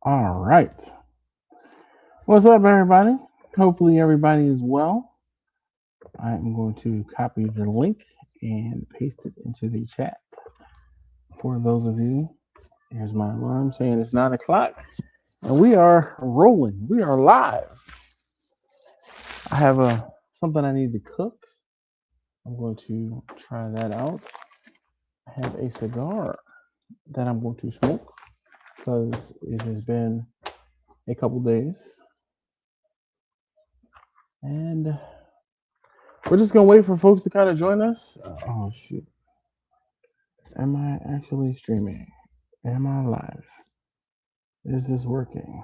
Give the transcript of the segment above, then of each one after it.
All right. What's up, everybody? Hopefully, everybody is well. I'm going to copy the link and paste it into the chat for those of you. Here's my alarm saying it's 9 o'clock, and we are rolling. We are live. I have something I need to cook. I'm going to try that out. I have a cigar that I'm going to smoke because it has been a couple days, and we're just gonna wait for folks to kind of join us. Oh shoot! Am I actually streaming? Am I live? Is this working?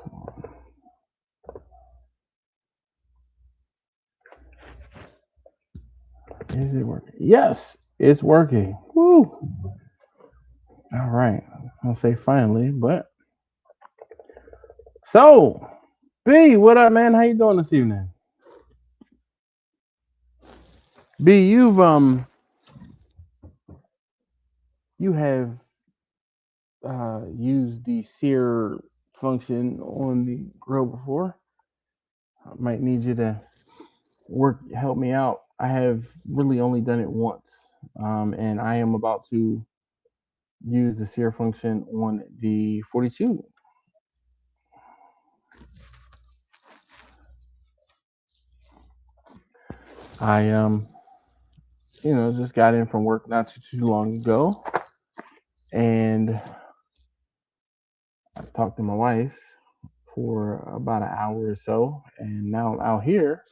Come on. Is it working? Yes, it's working. Woo! All right. I'll say finally, but so B, what up, man? How you doing this evening? B, you have used the sear function on the grill before. I might need you to help me out. I have really only done it once, and I am about to use the sear function on the 42. I just got in from work not too long ago, and I talked to my wife for about an hour or so, and now I'm out here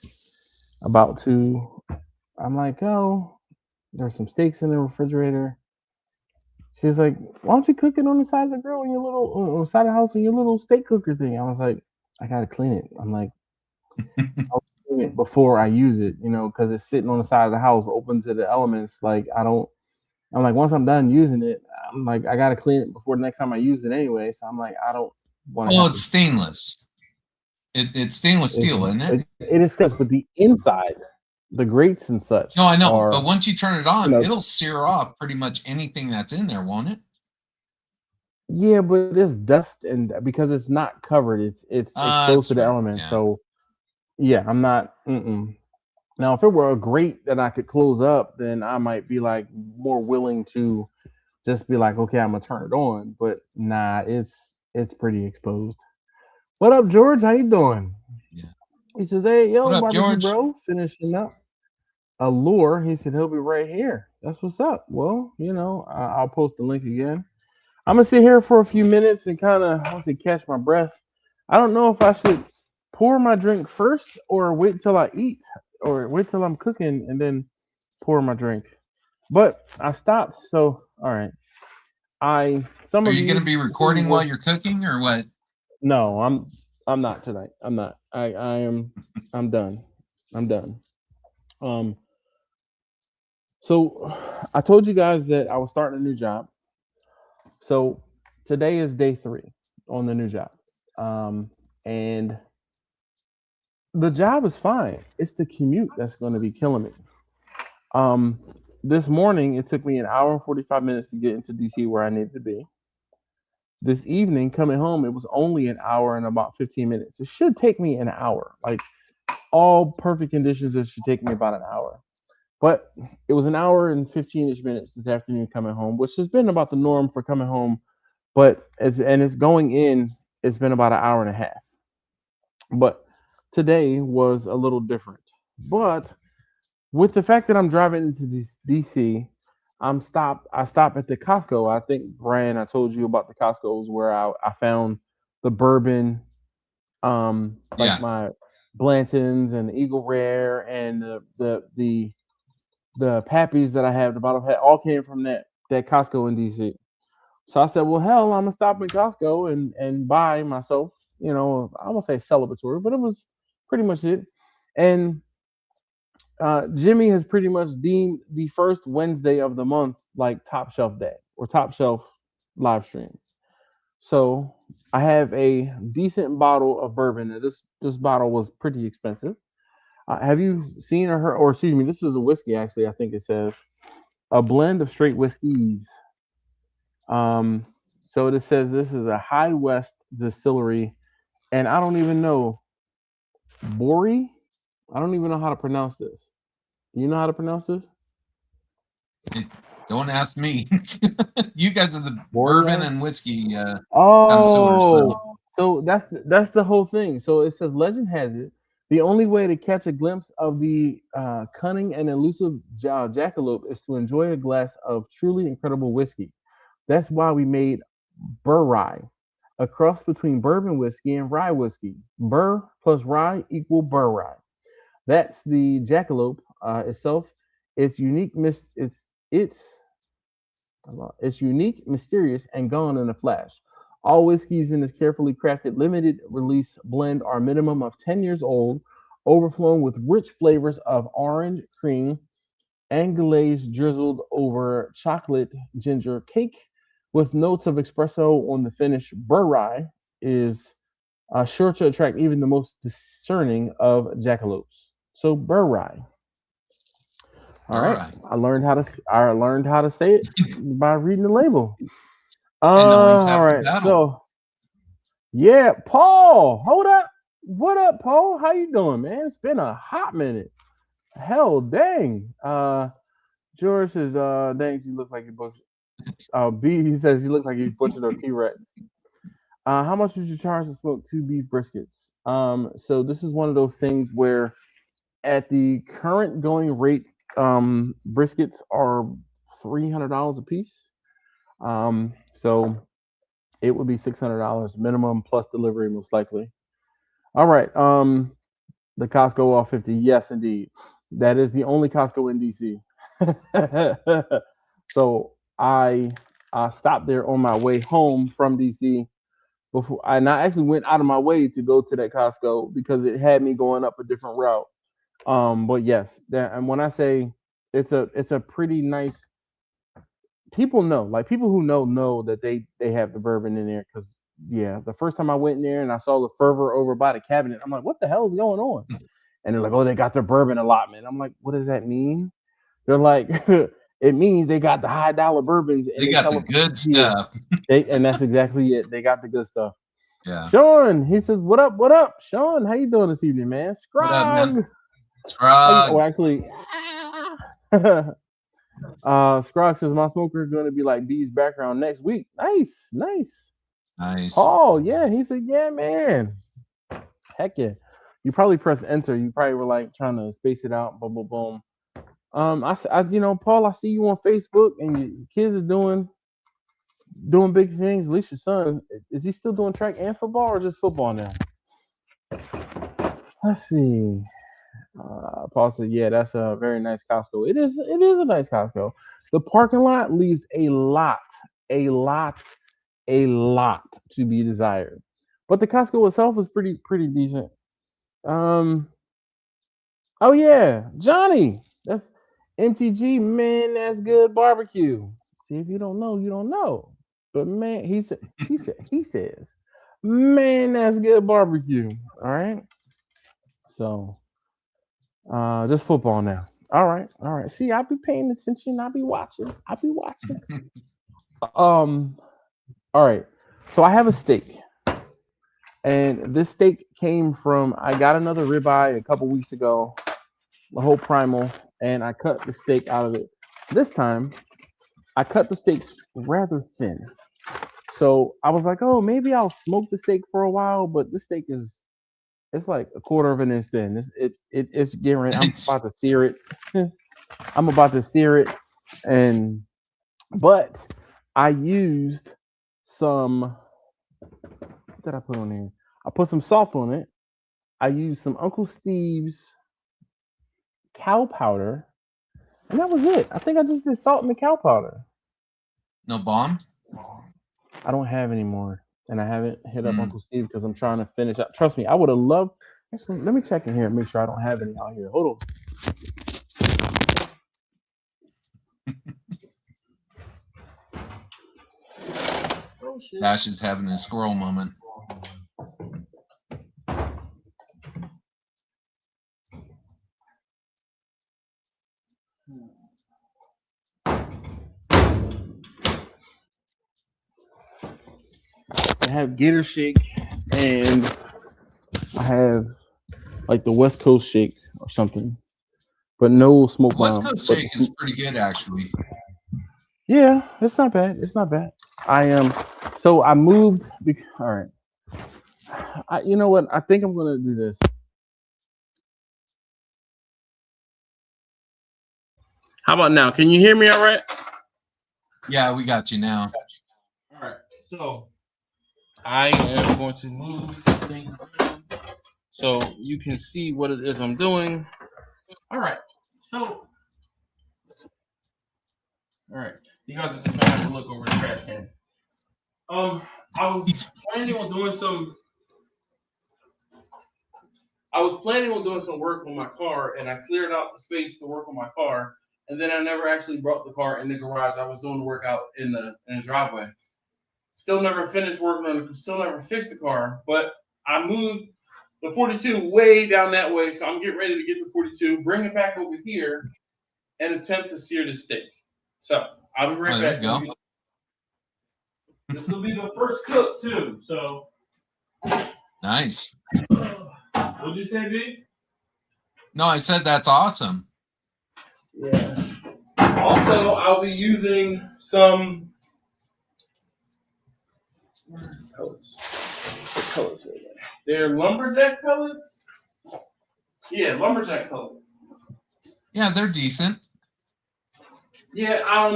about to. I'm like, oh, there's some steaks in the refrigerator. She's like, why don't you cook it on the side of the grill in your little on the side of the house in your little steak cooker thing? I was like, I gotta clean it. I'm like, I'll clean it before I use it, because it's sitting on the side of the house, open to the elements. Like I don't. I'm like, once I'm done using it, I'm like, I gotta clean it before the next time I use it anyway. So I'm like, I don't want to Well, have it's to. stainless. It's stainless steel, isn't it? It is thick, but the inside, the grates and such No, I know. But are, once you turn it you on, know, it'll sear off pretty much anything that's in there, won't it? yeah, but it's dust and because it's not covered, it's exposed That's to the right. elements. Yeah. So yeah, I'm not. Mm-mm. Now, if it were a grate that I could close up, then I might be like more willing to just be like, okay, I'm gonna turn it on. But nah, it's pretty exposed. What up, George? How you doing? Yeah. He says, hey, What yo, up, barbecue George? bro, finishing up. Allure, he said he'll be right here. That's what's up. Well, I'll post the link again. I'm gonna sit here for a few minutes and kind of, I want to say, catch my breath. I don't know if I should pour my drink first or wait till I eat or wait till I'm cooking and then pour my drink. But I stopped, so all right. Some Are of you going to you be who recording while were you're cooking, or what? no, I'm not tonight. I'm not. I am. I'm done. I'm done. Um, So I told you guys that I was starting a new job. So today is day 3 on the new job. And the job is fine. It's the commute that's going to be killing me. Um, this morning, it took me an hour and 45 minutes to get into DC where I needed to be. This evening, coming home, it was only an hour and about 15 minutes. It should take me an hour. Like all perfect conditions, it should take me about an hour. But it was an hour and 15-ish minutes this afternoon coming home, which has been about the norm for coming home. But it's going in, it's been about an hour and a half. But today was a little different. But with the fact that I'm driving into DC, I stop at the Costco. I think Brian, I told you about the Costco's where I found the bourbon, like Yeah. my Blanton's and the Eagle Rare and the Pappies that I have, the bottle all came from that Costco in DC. So I said, well, hell, I'm gonna stop in Costco and buy myself, I won't say celebratory, but it was pretty much it. And Jimmy has pretty much deemed the first Wednesday of the month like Top Shelf Day or Top Shelf live stream. So I have a decent bottle of bourbon. And this bottle was pretty expensive. Have you seen or heard, or excuse me, this is a whiskey actually, I think it says. a blend of straight whiskeys. Um, so it says this is a High West distillery, and I don't even know Bori. I don't even know how to pronounce this. You know how to pronounce this? Don't ask me. You guys are the bourbon Boreal. and whiskey connoisseurs. So that's the whole thing. So it says legend has it the only way to catch a glimpse of the cunning and elusive jackalope is to enjoy a glass of truly incredible whiskey. That's why we made Burr Rye, a cross between bourbon whiskey and rye whiskey. Burr plus rye equal Burr Rye. That's the jackalope itself. It's unique. It's unique, mysterious, and gone in a flash. All whiskeys in this carefully crafted limited release blend are a minimum of 10 years old, overflowing with rich flavors of orange cream and glaze drizzled over chocolate ginger cake with notes of espresso on the finish. Burr Rye is sure to attract even the most discerning of jackalopes. So Burr Rye. All right, I learned how to say it by reading the label. And always All half the right, battle. so yeah, Paul, hold up. What up, Paul? How you doing, man? It's been a hot minute. Hell, dang. George says, dang, you look like you butchered. B, he says you look like you butchered a T-Rex. How much would you charge to smoke 2 beef briskets? So this is one of those things where at the current going rate, briskets are $300 a piece. So it would be $600 minimum plus delivery, most likely. All right. The Costco off 50. Yes, indeed. That is the only Costco in DC. So I stopped there on my way home from DC before, and I actually went out of my way to go to that Costco because it had me going up a different route. But yes, that, and when I say it's a pretty nice, people know, like people who know that they have the bourbon in there because yeah, the first time I went in there and I saw the fervor over by the cabinet, I'm like, what the hell is going on? And they're like, oh, they got their bourbon allotment. I'm like, what does that mean? They're like, it means they got the high dollar bourbons and They they got sell the them good here. stuff. And that's exactly it. They got the good stuff. Yeah. Sean, he says, what up? What up? Sean, how you doing this evening, man? What up, man? Scrog. Scrog. Oh, actually, Scrog says my smoker is going to be like B's background next week. Nice, nice. Nice. Oh yeah, he said, yeah, man. Heck yeah. You probably press enter. You probably were like trying to space it out. Boom, boom, boom. Paul, I see you on Facebook, and your kids are doing big things. At least your son, is he still doing track and football, or just football now? Let's see. Paul said, "Yeah, that's a very nice Costco. It is. It is a nice Costco. The parking lot leaves a lot, a lot to be desired, but the Costco itself is pretty decent. Um. Oh yeah, Johnny. That's MTG, man. That's good barbecue. See, if you don't know, you don't know. But man, he says, man, that's good barbecue. All right. So, just football now. All right, all right. See, I'll be paying attention. I'll be watching. I'll be watching. Um. All right. So I have a steak, and this steak came from. I got another ribeye a couple weeks ago, the whole primal, and I cut the steak out of it. This time, I cut the steaks rather thin. So I was like, oh, maybe I'll smoke the steak for a while, but this steak is it's like a quarter of an inch thin. It's getting ready. I'm about to sear it. I'm about to sear it, and but I used some. What did I put on here? I put some salt on it. I used some Uncle Steve's cow powder, and that was it. I think I just did salt and the cow powder. No bomb? I don't have any more, and I haven't hit up Uncle Steve because I'm trying to finish up. Trust me, I would have loved. Actually, let me check in here and make sure I don't have any out here. Hold on. Oh, shit. Dash is having a squirrel moment. have Gator Shake, and I have like the West Coast Shake or something, but no smoke The West bomb. Coast shake is pretty good, actually. Yeah, it's not bad. It's not bad. I am. So I moved. All right. You know what? I think I'm gonna do this. How about now? Can you hear me all right? Yeah, we got you now. All right. So I am going to move things around so you can see what it is I'm doing. All right. So, all right. You guys are just gonna have to look over the trash can. I was planning on doing some. I was planning on doing some work on my car, and I cleared out the space to work on my car. And then I never actually brought the car in the garage. I was doing the work out in the driveway. Still never finished working on it. Still never fixed the car. But I moved the 42 way down that way, so I'm getting ready to get the 42, bring it back over here, and attempt to sear the steak. So I'll be right There back. you go. This will be the first cook too. So Nice. what'd you say, B? No, I said that's awesome. Yeah. Also, I'll be using some pellets. What pellets are they? They're lumberjack pellets. Yeah, lumberjack pellets. Yeah, they're decent. Yeah.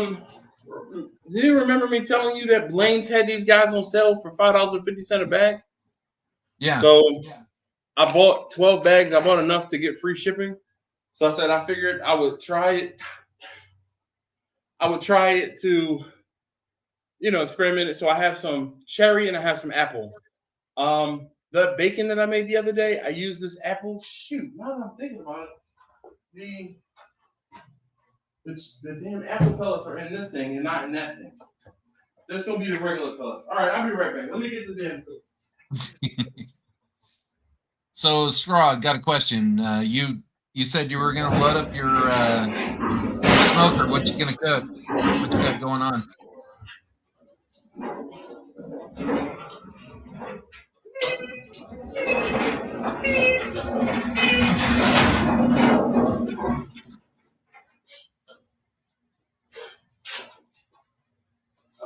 Do you remember me telling you that Blaine's had these guys on sale for $5.50 a bag? Yeah. So I bought 12 bags. I bought enough to get free shipping. So I said I figured I would try it. I would try it to, experiment it. So I have some cherry and I have some apple. The bacon that I made the other day, I used this apple. Shoot, now that I'm thinking about it, the damn apple pellets are in this thing and not in that thing. This is gonna be the regular pellets. All right, I'll be right back. Let me get the damn food. So, Straw, got a question. You said you were gonna load up your smoker. What you gonna cook? What you got going on?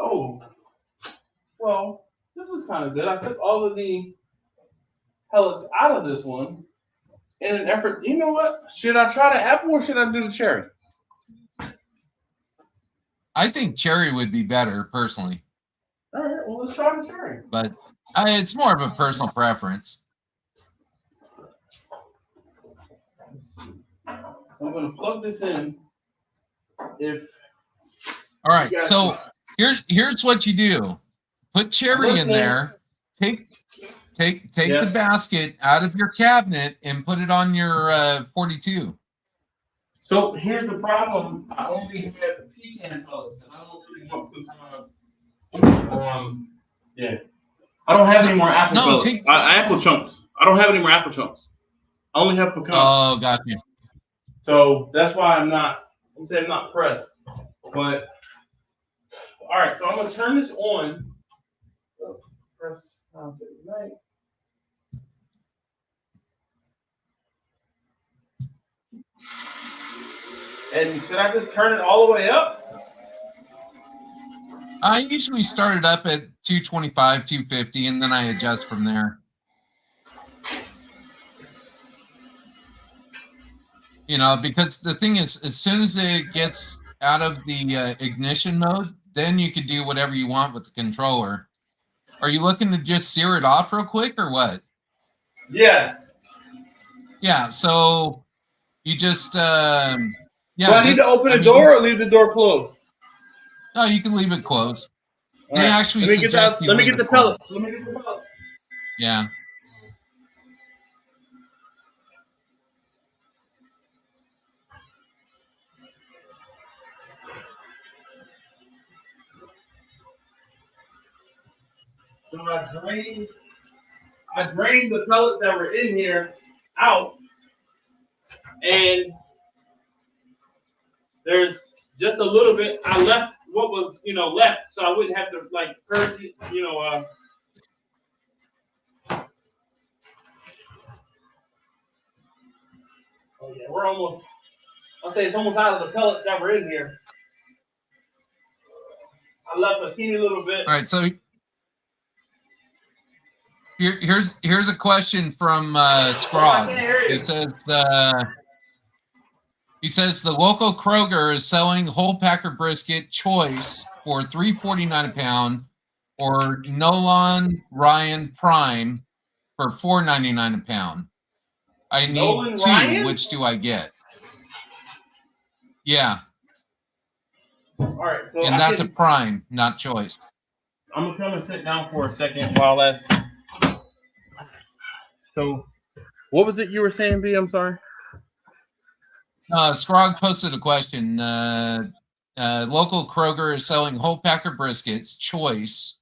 Oh, well, this is kind of good. I took all of the pellets out of this one in an effort. You know what? Should I try the apple or should I do the cherry? I think cherry would be better, personally. All right, well, let's try the cherry. But it's more of a personal preference. So I'm going to plug this in. All right, so here's what you do. Put cherry in there. Take the basket out of your cabinet and put it on your 42. So here's the problem. I only have pecan pellets, and I don't really want to. Yeah. I don't have any more apple pellets. Apple chunks. I don't have any more apple chunks. I only have pecan. Oh, got you. So that's why I'm not pressed. But all right, so I'm gonna turn this on. Press on to ignite. And should I just turn it all the way up? I usually start it up at 225, 250, and then I adjust from there. Because the thing is, as soon as it gets out of the ignition mode, then you can do whatever you want with the controller. Are you looking to just sear it off real quick or what? Yes. Yeah, so you just... Do I need to open the door or leave the door closed? No, you can leave it closed. They actually suggest you let me get the pellets. Let me get the pellets. Yeah. So I drained the pellets that were in here out, and there's just a little bit. I left what was left, so I wouldn't have to purge it. Oh yeah, we're almost. I'll say it's almost out of the pellets that were in here. I left a teeny little bit. All right, so here's a question from Scrog. He says the local Kroger is selling whole packer brisket choice for $3.49 a pound, or Nolan Ryan Prime for $4.99 a pound. I need Nolan two. Ryan? Which do I get? Yeah. All right, so and that's a prime, not choice. I'm gonna come and sit down for a second while that's. So, what was it you were saying, B? I'm sorry. Scrog posted a question. Local Kroger is selling whole packer briskets choice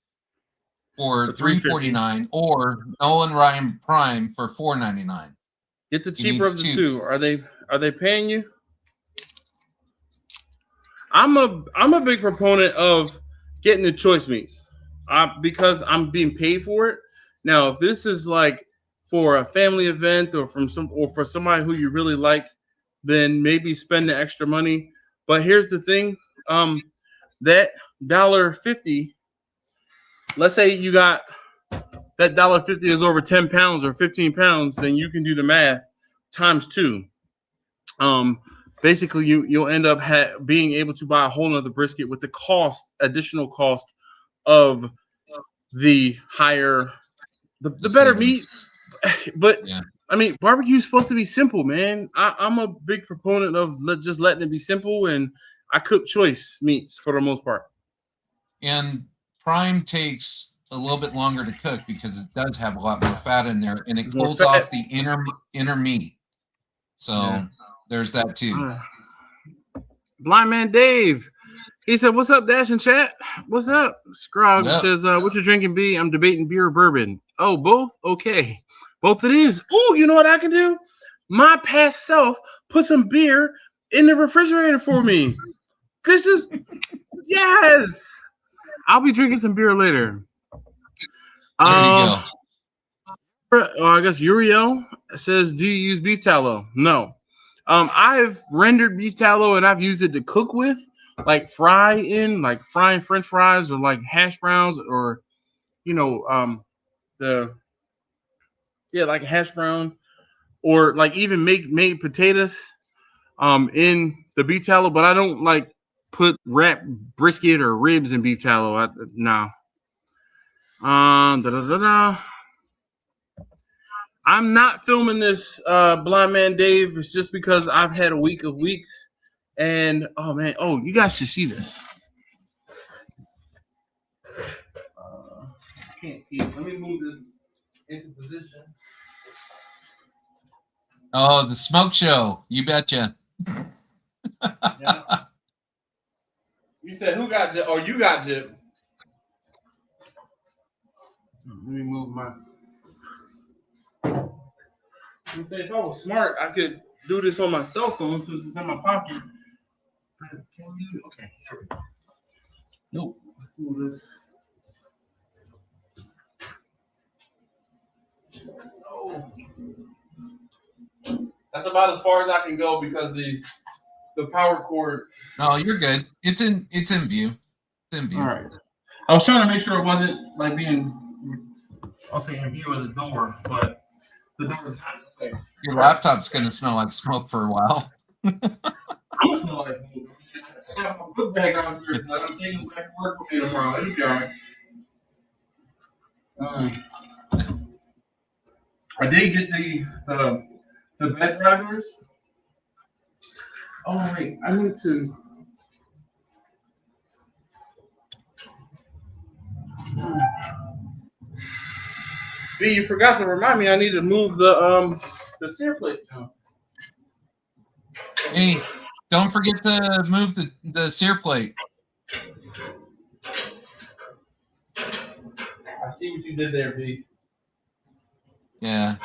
for $3.49, or Nolan Ryan Prime for $4.99. Get the cheaper of the two. Are they paying you? I'm a big proponent of getting the choice meats, because I'm being paid for it. Now, if this is like for a family event or for somebody who you really like, then maybe spend the extra money. But here's the thing: that $1.50. Let's say you got that $1.50 is over 10 pounds or 15 pounds, then you can do the math times two. Basically, you'll end up being able to buy a whole nother brisket with the additional cost of the higher, the better meat. But yeah. I mean, barbecue is supposed to be simple, man. I'm a big proponent of just letting it be simple, and I cook choice meats for the most part. And prime takes a little bit longer to cook because it does have a lot more fat in there, and it cools off the inner meat. So there's that too. Blind Man Dave, he said, "What's up, Dash and Chat? What's up?" Scrog says, "What you drinking, B? I'm debating beer or bourbon. Oh, both? Okay, both it is. Oh, you know what I can do? My past self put some beer in the refrigerator for me. This is yes. I'll be drinking some beer later." There you go. I guess Uriel says, "Do you use beef tallow?" No. I've rendered beef tallow and I've used it to cook with, like frying French fries or like hash browns, or like a hash brown, or like even made potatoes in the beef tallow. But I don't like wrap brisket or ribs in beef tallow. No. I'm not filming this, Blind Man Dave. It's just because I've had a week of weeks, and oh man, you guys should see this. Can't see it. Let me move this into position. Oh, the smoke show! You betcha. Yeah. You said who got Jip? Oh, you got Jip. Let me move my. I'm saying if I was smart, I could do this on my cell phone since it's in my pocket. Can you? Okay, here we go. Nope. Let's do this. Oh. That's about as far as I can go because the power cord. No, you're good. It's in view. It's in view. All right. I was trying to make sure it wasn't like being, I'll say, in view of the door, but the door's not. Okay. Your laptop's gonna smell like smoke for a while. I'm gonna smell like smoke. I got my book bag out here. Like I'm taking back to work with me tomorrow. It'll be all right. I did get the bed risers. Oh wait, I need to. B, you forgot to remind me. I need to move the sear plate. Hey, don't forget to move the sear plate. I see what you did there, B. Yeah.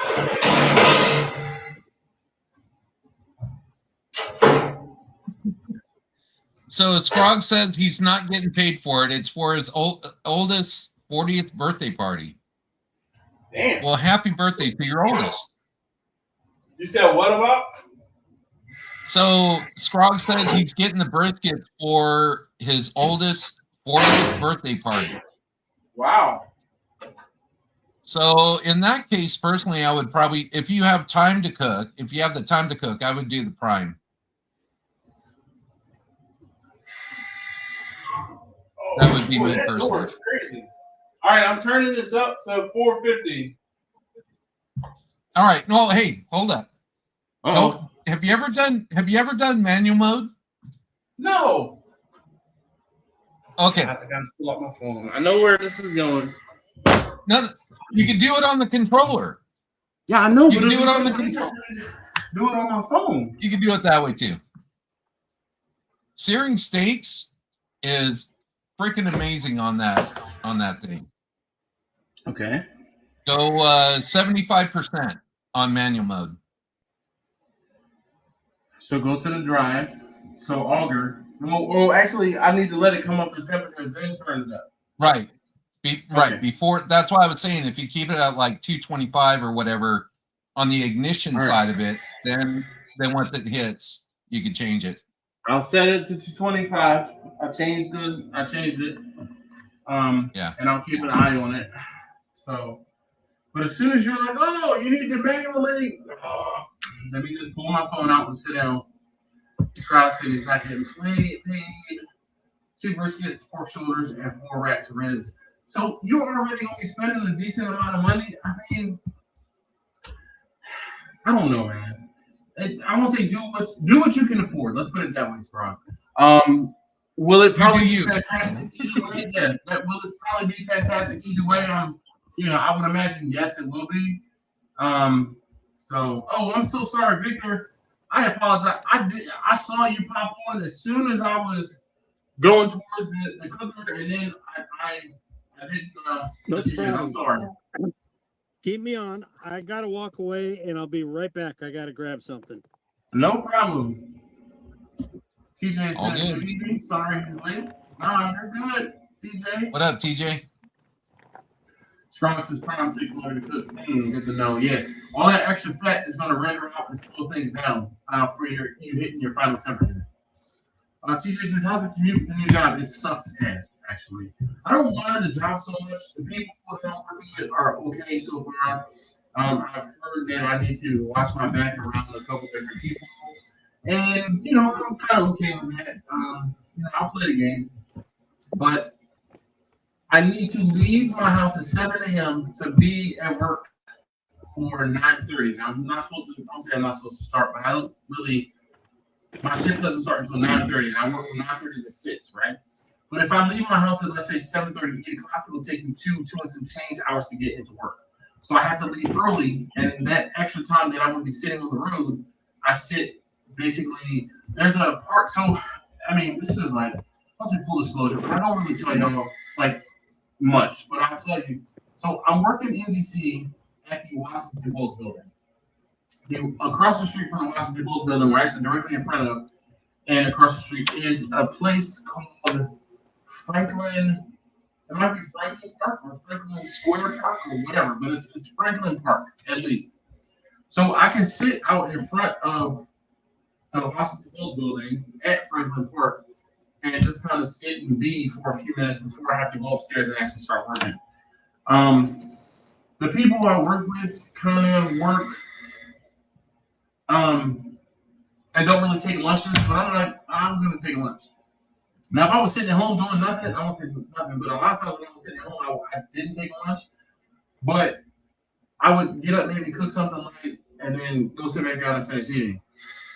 So Scrog says he's not getting paid for it. It's for his oldest 40th birthday party. Damn. Well, happy birthday to your oldest. You said what about? So Scrog says he's getting the brisket for his oldest 40th birthday party. Wow. So in that case, personally, I would probably, if you have time to cook, if you have the time to cook, I would do the prime. That would be me That personally. door is crazy. All right, I'm turning this up to 450. All right. No, hey, hold up. Oh, have you ever done manual mode? no. Okay. I gotta pull up my phone. I know where this is going. No, you can do it on the controller. Yeah, I know. You can do it on the controller. Do it on my phone. You can do it that way too. Searing steaks is freaking amazing on that thing. Okay. Go 75% on manual mode. So go to the drive. So auger. Well, actually, I need to let it come up to temperature, then turn it up. Right. Right. Okay. Before, that's why I was saying if you keep it at like 225 or whatever on the ignition side of it, then once it hits, you can change it. I'll set it to 225. I changed it. Yeah. And I'll keep an eye on it. So, but as soon as you're like, oh, you need to manually, let me just pull my phone out and sit down. Scrog said he's not getting paid. 2 briskets, 4 shoulders, and 4 racks of ribs. So you're already gonna be spending a decent amount of money. I mean, I don't know, man. I won't say do what you can afford. Let's put it that way, Scrog. Will it probably be fantastic either way? Yeah, will it probably be fantastic either way? I would imagine yes, it will be. I'm so sorry, Victor. I apologize. I saw you pop on as soon as I was going towards the cooker, and then I didn't. No problem. I'm sorry. Keep me on. I gotta walk away, and I'll be right back. I gotta grab something. No problem. TJ All said, good. sorry he's late. Nah, you're good, TJ. What up, TJ? Scrog says prime takes longer to cook. Good to know. Yeah, all that extra fat is going to render out and slow things down for you hitting your final temperature. TJ says, how's the commute with the new job? It sucks ass, actually. I don't mind the job so much. The people that I'm working with are okay so far. I've heard that I need to watch my back around a couple different people. And, I'm kind of okay with that. I'll play the game. But I need to leave my house at 7 a.m. to be at work for 9:30. Now, I'm not supposed to, don't say I'm not supposed to start, but I don't really, my shift doesn't start until 9:30, and I work from 9:30 to 6, right? But if I leave my house at, let's say, 7:30, 8 o'clock, it will take me two and some change hours to get into work. So I have to leave early, and that extra time that I would be sitting on the road, I sit basically, there's a park. So, I mean, this is like, I'll say full disclosure, but I don't really tell y'all, like, much, but I'll tell you. So I'm working in DC at the Washington Post building. Across the street from the Washington Post building, we're actually directly in front of, and across the street is a place called Franklin. It might be Franklin Park or Franklin Square Park or whatever, but it's Franklin Park at least. So I can sit out in front of the Washington Post building at Franklin Park and just kind of sit and be for a few minutes before I have to go upstairs and actually start working. The people I work with kind of work and don't really take lunches, but I'm like, I'm going to take lunch. Now, if I was sitting at home doing nothing, I won't say nothing, but a lot of times when I was sitting at home, I didn't take lunch, but I would get up, maybe cook something light, and then go sit back down and finish eating.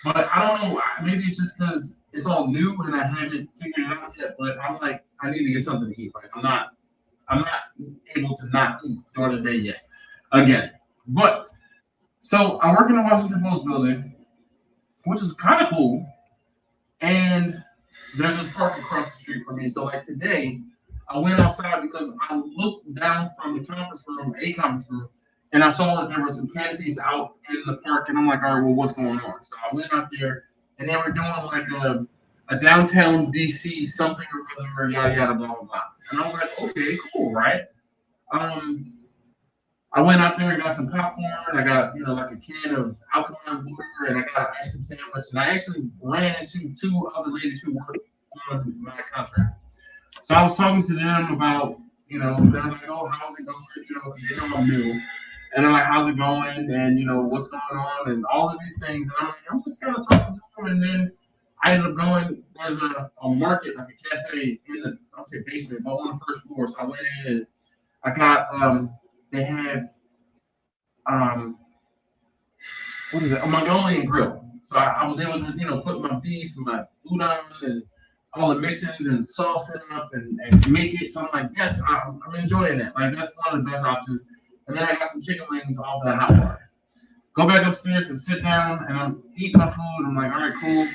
But I don't know, maybe it's just because it's all new and I haven't figured it out yet, but I'm like, I need to get something to eat. Like I'm not able to not eat during the day yet. Again. But so I work in the Washington Post building, which is kind of cool. And there's this park across the street from me. So like today, I went outside because I looked down from the conference room, and I saw that there were some canopies out in the park, and I'm like, all right, well, what's going on? So I went out there, and they were doing like a downtown DC something or other, yada yada, blah blah blah. And I was like, okay, cool, right? I I went out there and got some popcorn. I got, like a can of alkaline water, and I got an ice cream sandwich. And I actually ran into two other ladies who worked on my contract. So I was talking to them about, they're like, oh, how's it going? Because they know I'm new. And they're like, how's it going? And, what's going on? And all of these things. And I'm like, I'm just kind of talking to them. And then I ended up going, there's a market, like a cafe in the, I'll say basement, but on the first floor. So I went in and I got, they have, what is it? A Mongolian grill. So I was able to, put my beef and my udon and all the mixins and sauce it up and make it. So I'm like, yes, I'm enjoying it. Like, that's one of the best options. And then I got some chicken wings off of the hot water. Go back upstairs and sit down, and I'm eating my food. I'm like, all right, cool.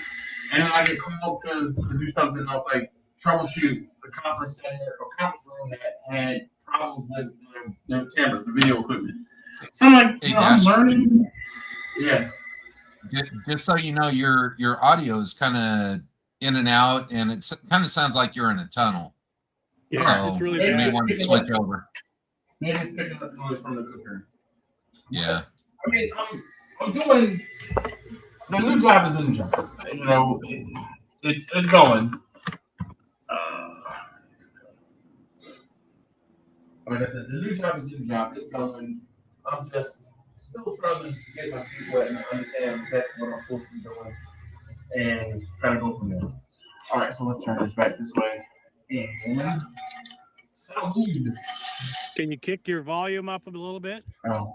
And then I get called to do something else, like troubleshoot the conference center or conference room that had problems with their cameras, the video equipment. So I'm like, Hey, I'm learning. Yeah. Just so you know, your audio is kind of in and out, and it kind of sounds like you're in a tunnel. Yeah, so it's really you may bad. want to switch over. Maybe it's picking up noise from the cooker. Yeah. I mean, I'm doing the new job is the new job. It's going. Like I said, the new job is the new job. It's going. I'm just still trying to get my feet wet and understand exactly what I'm supposed to be doing and kind of go from there. All right, so let's turn this back this way. And salud. Can you kick your volume up a little bit? Oh,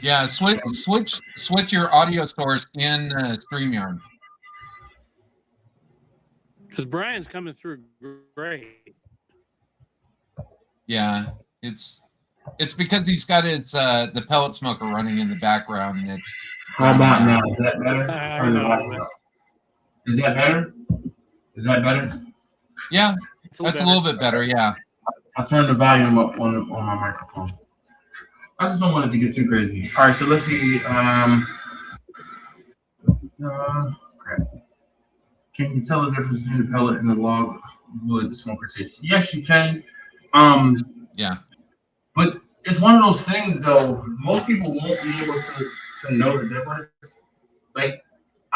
Yeah, switch your audio source in StreamYard. Because Brian's coming through great. Yeah, it's because he's got his the pellet smoker running in the background. And it's how about now? Is that better? Turn the volume up. Is that better? Is that better? Yeah, that's a little bit better. Yeah. I'll turn the volume up on my microphone. I just don't want it to get too crazy. All right, so let's see. Crap. Can you tell the difference between the pellet and the log wood smoker taste? Yes, you can. Yeah. But it's one of those things, though. Most people won't be able to know the difference. Like,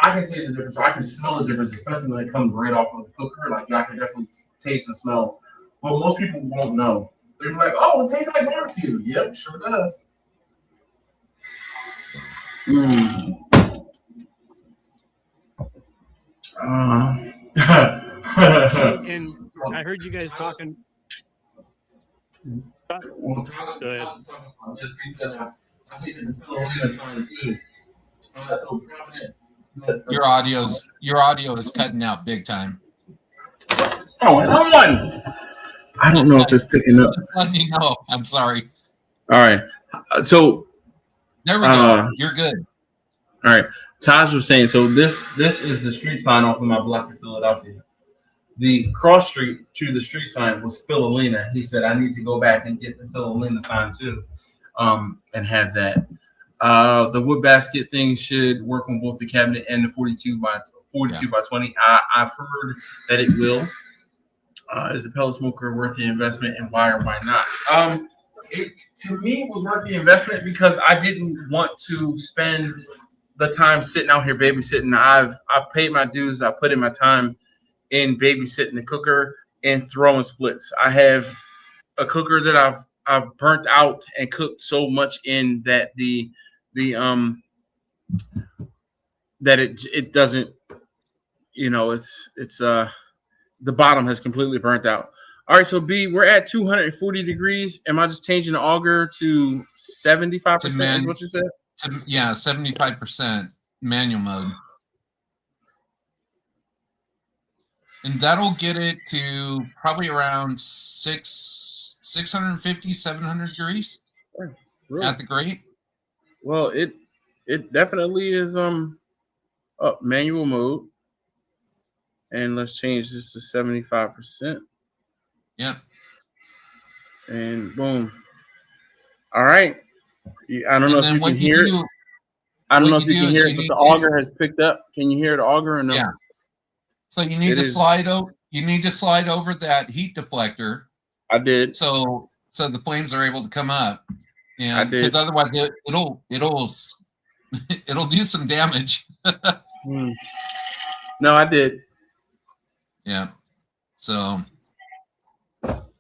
I can taste the difference. Or I can smell the difference, especially when it comes right off of the cooker. Like, I can definitely taste and smell. But most people won't know. They're like, oh, it tastes like barbecue. Yep, sure does. Mm. And I heard you guys talking. Well, Tasha talking about this. He said, I think the Philomena sign too. So prominent. Your audio is cutting out big time. What's going on? I don't know if it's picking up. Let me know. I'm sorry. All right. So there we go. You're good. All right. Taj was saying, so this is the street sign off of my block in Philadelphia. The cross street to the street sign was Philomena. He said, I need to go back and get the Philomena sign too, and have that. The wood basket thing should work on both the cabinet and the 42 by 20. I've heard that it will. Is the pellet smoker worth the investment, and why or why not? It to me was worth the investment because I didn't want to spend the time sitting out here babysitting. I've paid my dues. I put in my time in babysitting the cooker and throwing splits. I have a cooker that I've burnt out and cooked so much in that that it doesn't, it's the bottom has completely burnt out. All right, so B, we're at 240 degrees. Am I just changing the auger to 75%? Is what you said? Yeah, 75% manual mode. And that'll get it to probably around 650, 700 degrees Really? at the grate. Well, it definitely is up manual mode. And let's change this to 75%. Yeah. And boom. All right. I don't know if you can hear it. I don't know if you can hear it, but the auger has picked up. Can you hear the auger or no? Yeah. So you need to slide over. You need to slide over that heat deflector. I did. So so the flames are able to come up. I And did. because otherwise it'll it'll do some damage. No, I did. Yeah. So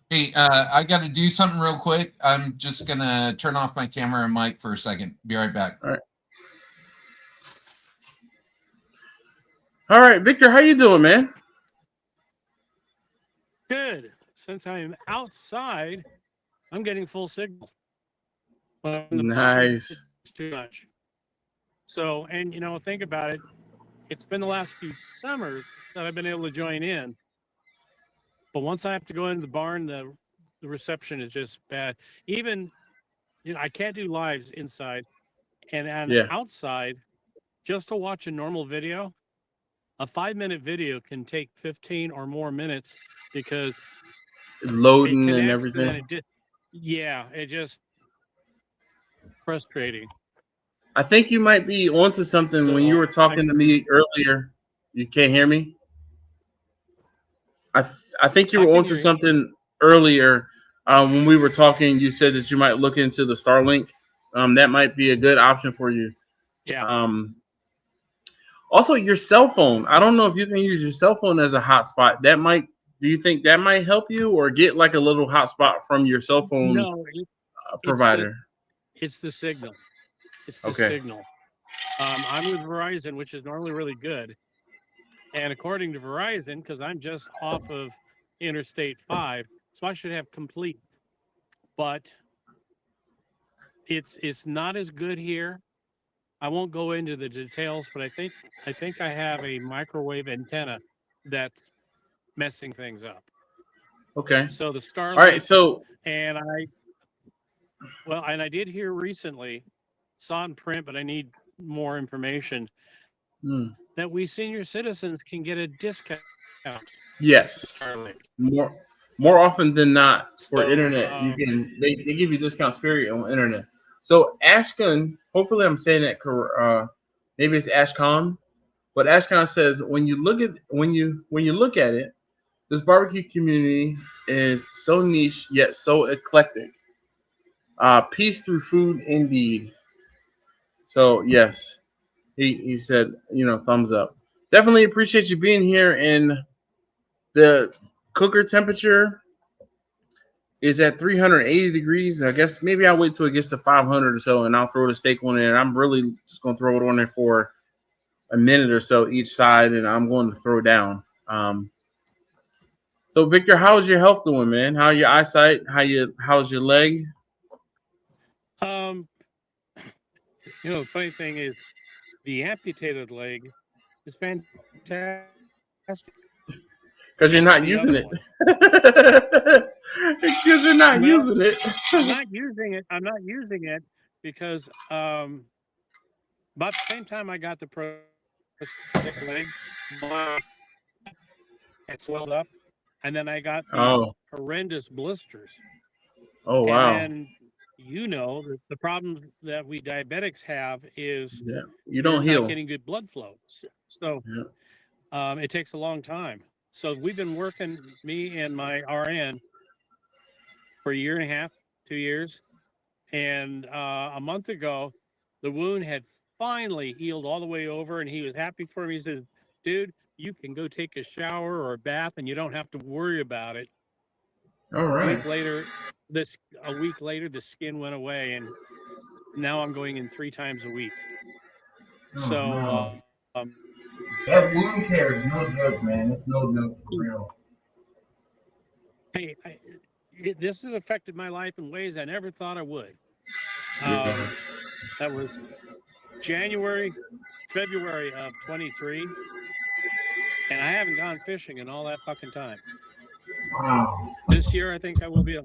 hey, I got to do something real quick. I'm just gonna turn off my camera and mic for a second. Be right back. All right, Victor, how you doing, man? Good. Since I'm outside, I'm getting full signal. But in the Nice. it's too much. So, and think about it. It's been the last few summers that I've been able to join in. But once I have to go into the barn, the reception is just bad. Even, I can't do lives inside. And outside, just to watch a normal video, a 5-minute video can take 15 or more minutes because Loading it and connects everything. It just frustrating. I think you might be onto something when you were talking to me earlier. You can't hear me? I think you were onto something earlier when we were talking. You said that you might look into the Starlink. That might be a good option for you. Yeah. Also, your cell phone. I don't know if you can use your cell phone as a hotspot. Do you think that might help you, or get like a little hotspot from your cell phone provider? It's the signal. It's the signal. I'm with Verizon, which is normally really good. And according to Verizon, because I'm just off of Interstate 5, so I should have complete. But it's not as good here. I won't go into the details, but I think I have a microwave antenna that's messing things up. Okay. So the Starlink. All right. So and I did hear recently, saw in print, but I need more information that we senior citizens can get a discount. Yes. More often than not for internet, they give you discounts period on internet. So Ashkan, hopefully I'm saying that correct. Maybe it's Ashcon, but Ashcon says when you look at it, this barbecue community is so niche yet so eclectic. Peace through food, indeed. So yes, he said, thumbs up. Definitely appreciate you being here. And the cooker temperature is at 380 degrees. I guess maybe I'll wait till it gets to 500 or so, and I'll throw the steak on there. And I'm really just going to throw it on there for a minute or so each side, and I'm going to throw down. So, Victor, how's your health doing, man? How your eyesight? How's your leg? The funny thing is, the amputated leg is fantastic. Because you're not using it. Because you're not using it. I'm not using it because about the same time I got the prosthetic leg, it swelled up, and then I got these horrendous blisters. Oh wow! And the problem that we diabetics have is you don't heal. Not getting good blood flow, so it takes a long time. So we've been working, me and my RN, for a year and a half, 2 years. And a month ago, the wound had finally healed all the way over, and he was happy for me. He said, dude, you can go take a shower or a bath, and you don't have to worry about it. All right. A week later, the skin went away, and now I'm going in 3 times a week. That wound care is no joke, man. It's no joke for real. Hey, this has affected my life in ways I never thought I would. That was February of 23, and I haven't gone fishing in all that fucking time. Wow. This year, I think I will be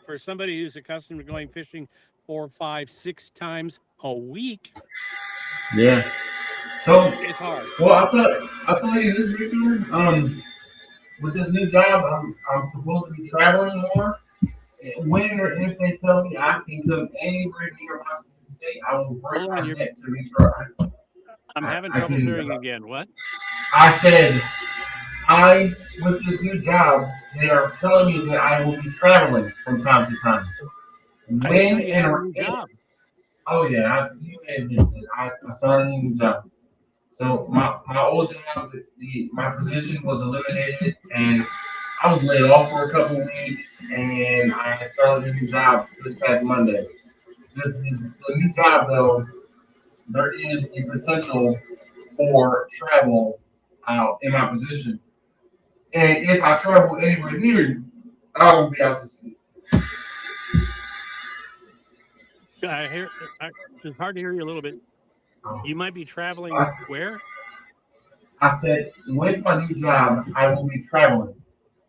for somebody who's accustomed to going fishing 4, 5, 6 times a week. Yeah. So it's hard. Well, I'll tell you this, Victor. With this new job, I'm supposed to be traveling more. When or if they tell me I can come anywhere near Washington State, I will break my neck to be sure. I'm having trouble hearing again. What? I said, with this new job, they are telling me that I will be traveling from time to time. I didn't know When you and had a new job. oh yeah, you may have missed it. I started a new job. So my old job, my position was eliminated, and I was laid off for a couple weeks, and I started a new job this past Monday. The new job, though, there is a potential for travel out in my position, and if I travel anywhere near you, I will be out to sea. I hear. It's hard to hear you a little bit. You might be traveling I, where? I said, with my new job, I will be traveling.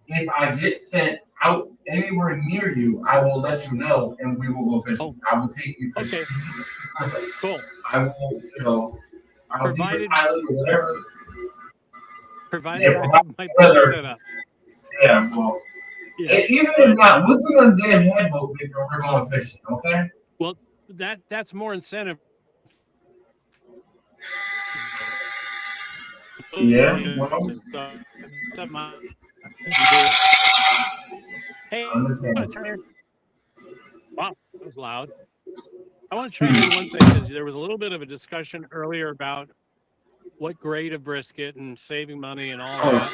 If I get sent out anywhere near you, I will let you know, and we will go fishing. Oh, I will take you fishing. okay, cool. I will, I'll be your Provided pilot or whatever. provided Yeah, I provide have my boat weather. set up. Yeah, well, Yeah. even if not, we'll do a damn headboat, Victor. We're going fishing, okay? Well, that's more incentive. Yeah, well, Something I can do. Hey, I understand. wow, that was loud. I want to chime in one thing because there was a little bit of a discussion earlier about what grade of brisket and saving money and all that.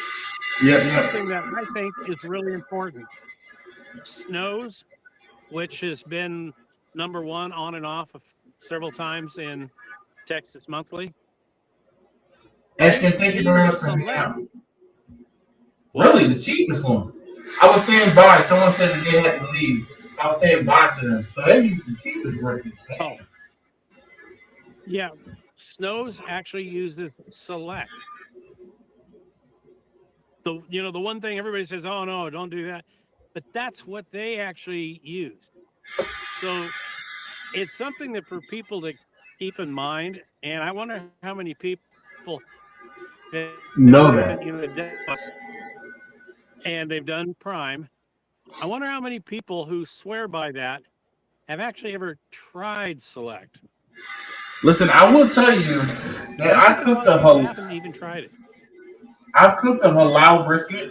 Yeah. Something that I think is really important. Snows, which has been number one on and off of several times in Texas Monthly. Ashton, thank you very much for hanging Select. out. Really, the cheapest one. I was saying bye. Someone said that they had to leave, so I was saying bye to them. So they use the cheapest brisket. Oh, yeah. Snows actually uses Select. The one thing everybody says, oh no, don't do that. But that's what they actually use. So it's something that for people to keep in mind. And I wonder how many people that Know that. and they've done Prime. I wonder how many people who swear by that have actually ever tried Select. Listen, I will tell you that I cooked a haven't even tried it. I've cooked a halal brisket,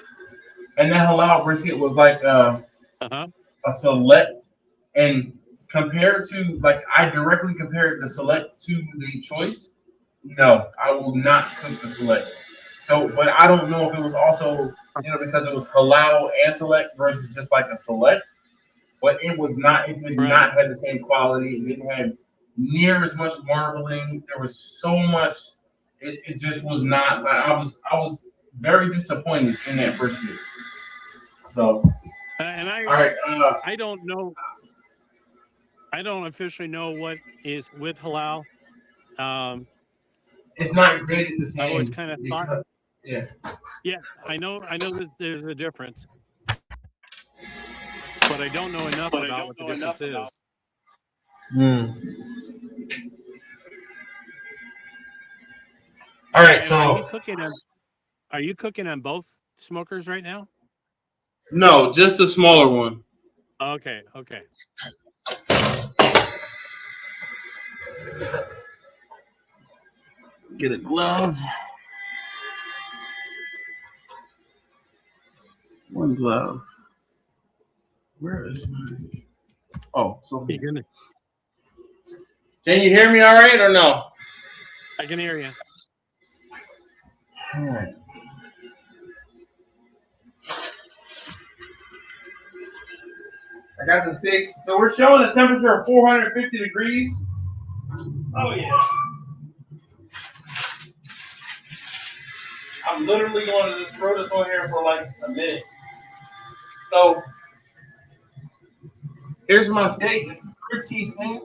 and that halal brisket was like a Select, and compared to I directly compared the Select to the Choice. No, I will not cook the Select. So, but I don't know if it was also because it was halal and Select versus just like a Select. But it was not. It did not have the same quality. It didn't have near as much marbling. There was so much. It just was not. I was very disappointed in that brisket. So, and all right. I don't know. I don't officially know what is with halal. It's not graded the same. I've always kind of thought. Yeah. Yeah, I know that there's a difference, but I don't know enough about what the difference is. All right, so are you cooking on both smokers right now? No, just the smaller one. Okay. Get a glove. One glove. Where is mine? Oh, so here. Can you hear me all right or no? I can hear you. All right. I got the steak. So we're showing a temperature of 450 degrees. Oh, yeah. I'm literally going to just throw this on here for like a minute. So here's my steak. It's pretty thin.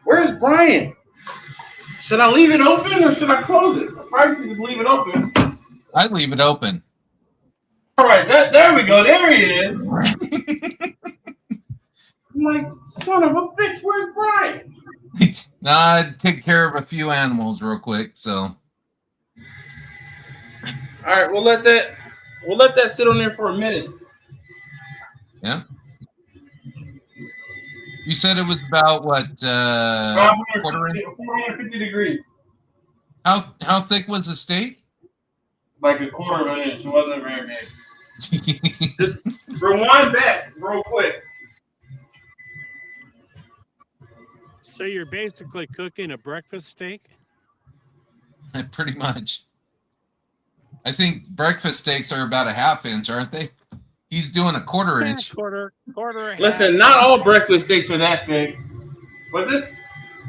Where's Brian? Should I leave it open or should I close it? I probably should just leave it open. I leave it open. All right, there we go. There he is. Come like, son of a bitch, where's Brian? Nah, I'd take care of a few animals real quick. So, All right, we'll let that sit on there for a minute. yeah. You said it was about what? 450 degrees. How thick was the steak? Like a quarter of an inch. It wasn't very big. Just rewind back real quick. So you're basically cooking a breakfast steak? Pretty much. I think breakfast steaks are about a half inch, aren't they? He's doing a quarter inch. Quarter. Listen, half. not all breakfast steaks are that big, but this,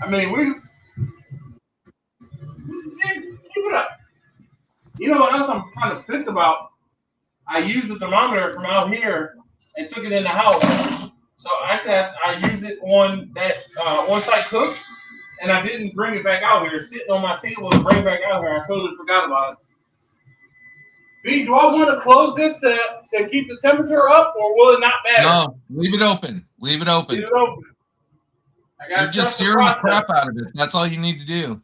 I mean, keep it up. You know what else I'm kind of pissed about? I used the thermometer from out here and took it in the house. So actually, I used it on that on-site cook, and I didn't bring it back out here. It's sitting on my table to bring it back out here. I totally forgot about it. B, do I want to close this to keep the temperature up, or will it not matter? No, leave it open. Leave it open. Leave it open. You're just searing the crap out of it. That's all you need to do.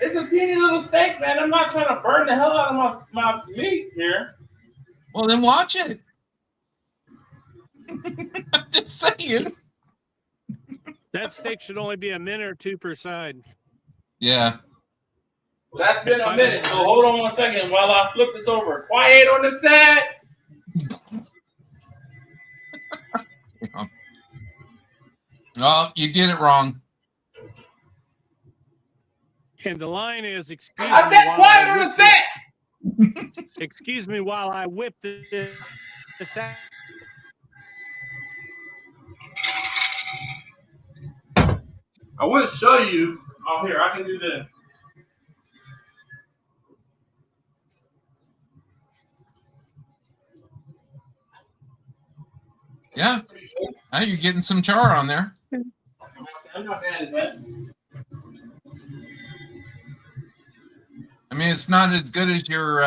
It's a teeny little steak, man. I'm not trying to burn the hell out of my meat here. Well, then watch it. I'm just saying. That steak should only be a minute or two per side. Yeah. Well, that's been a minute, so hold on 1 second while I flip this over. Quiet on the side. Oh, you did it wrong. And the line is, excuse me. I said quiet on the set. Excuse me while I whip the sack. I want to show you. Oh, here, I can do this. Yeah. Now you're getting some char on there. I'm not bad at that. I mean, it's not as good as your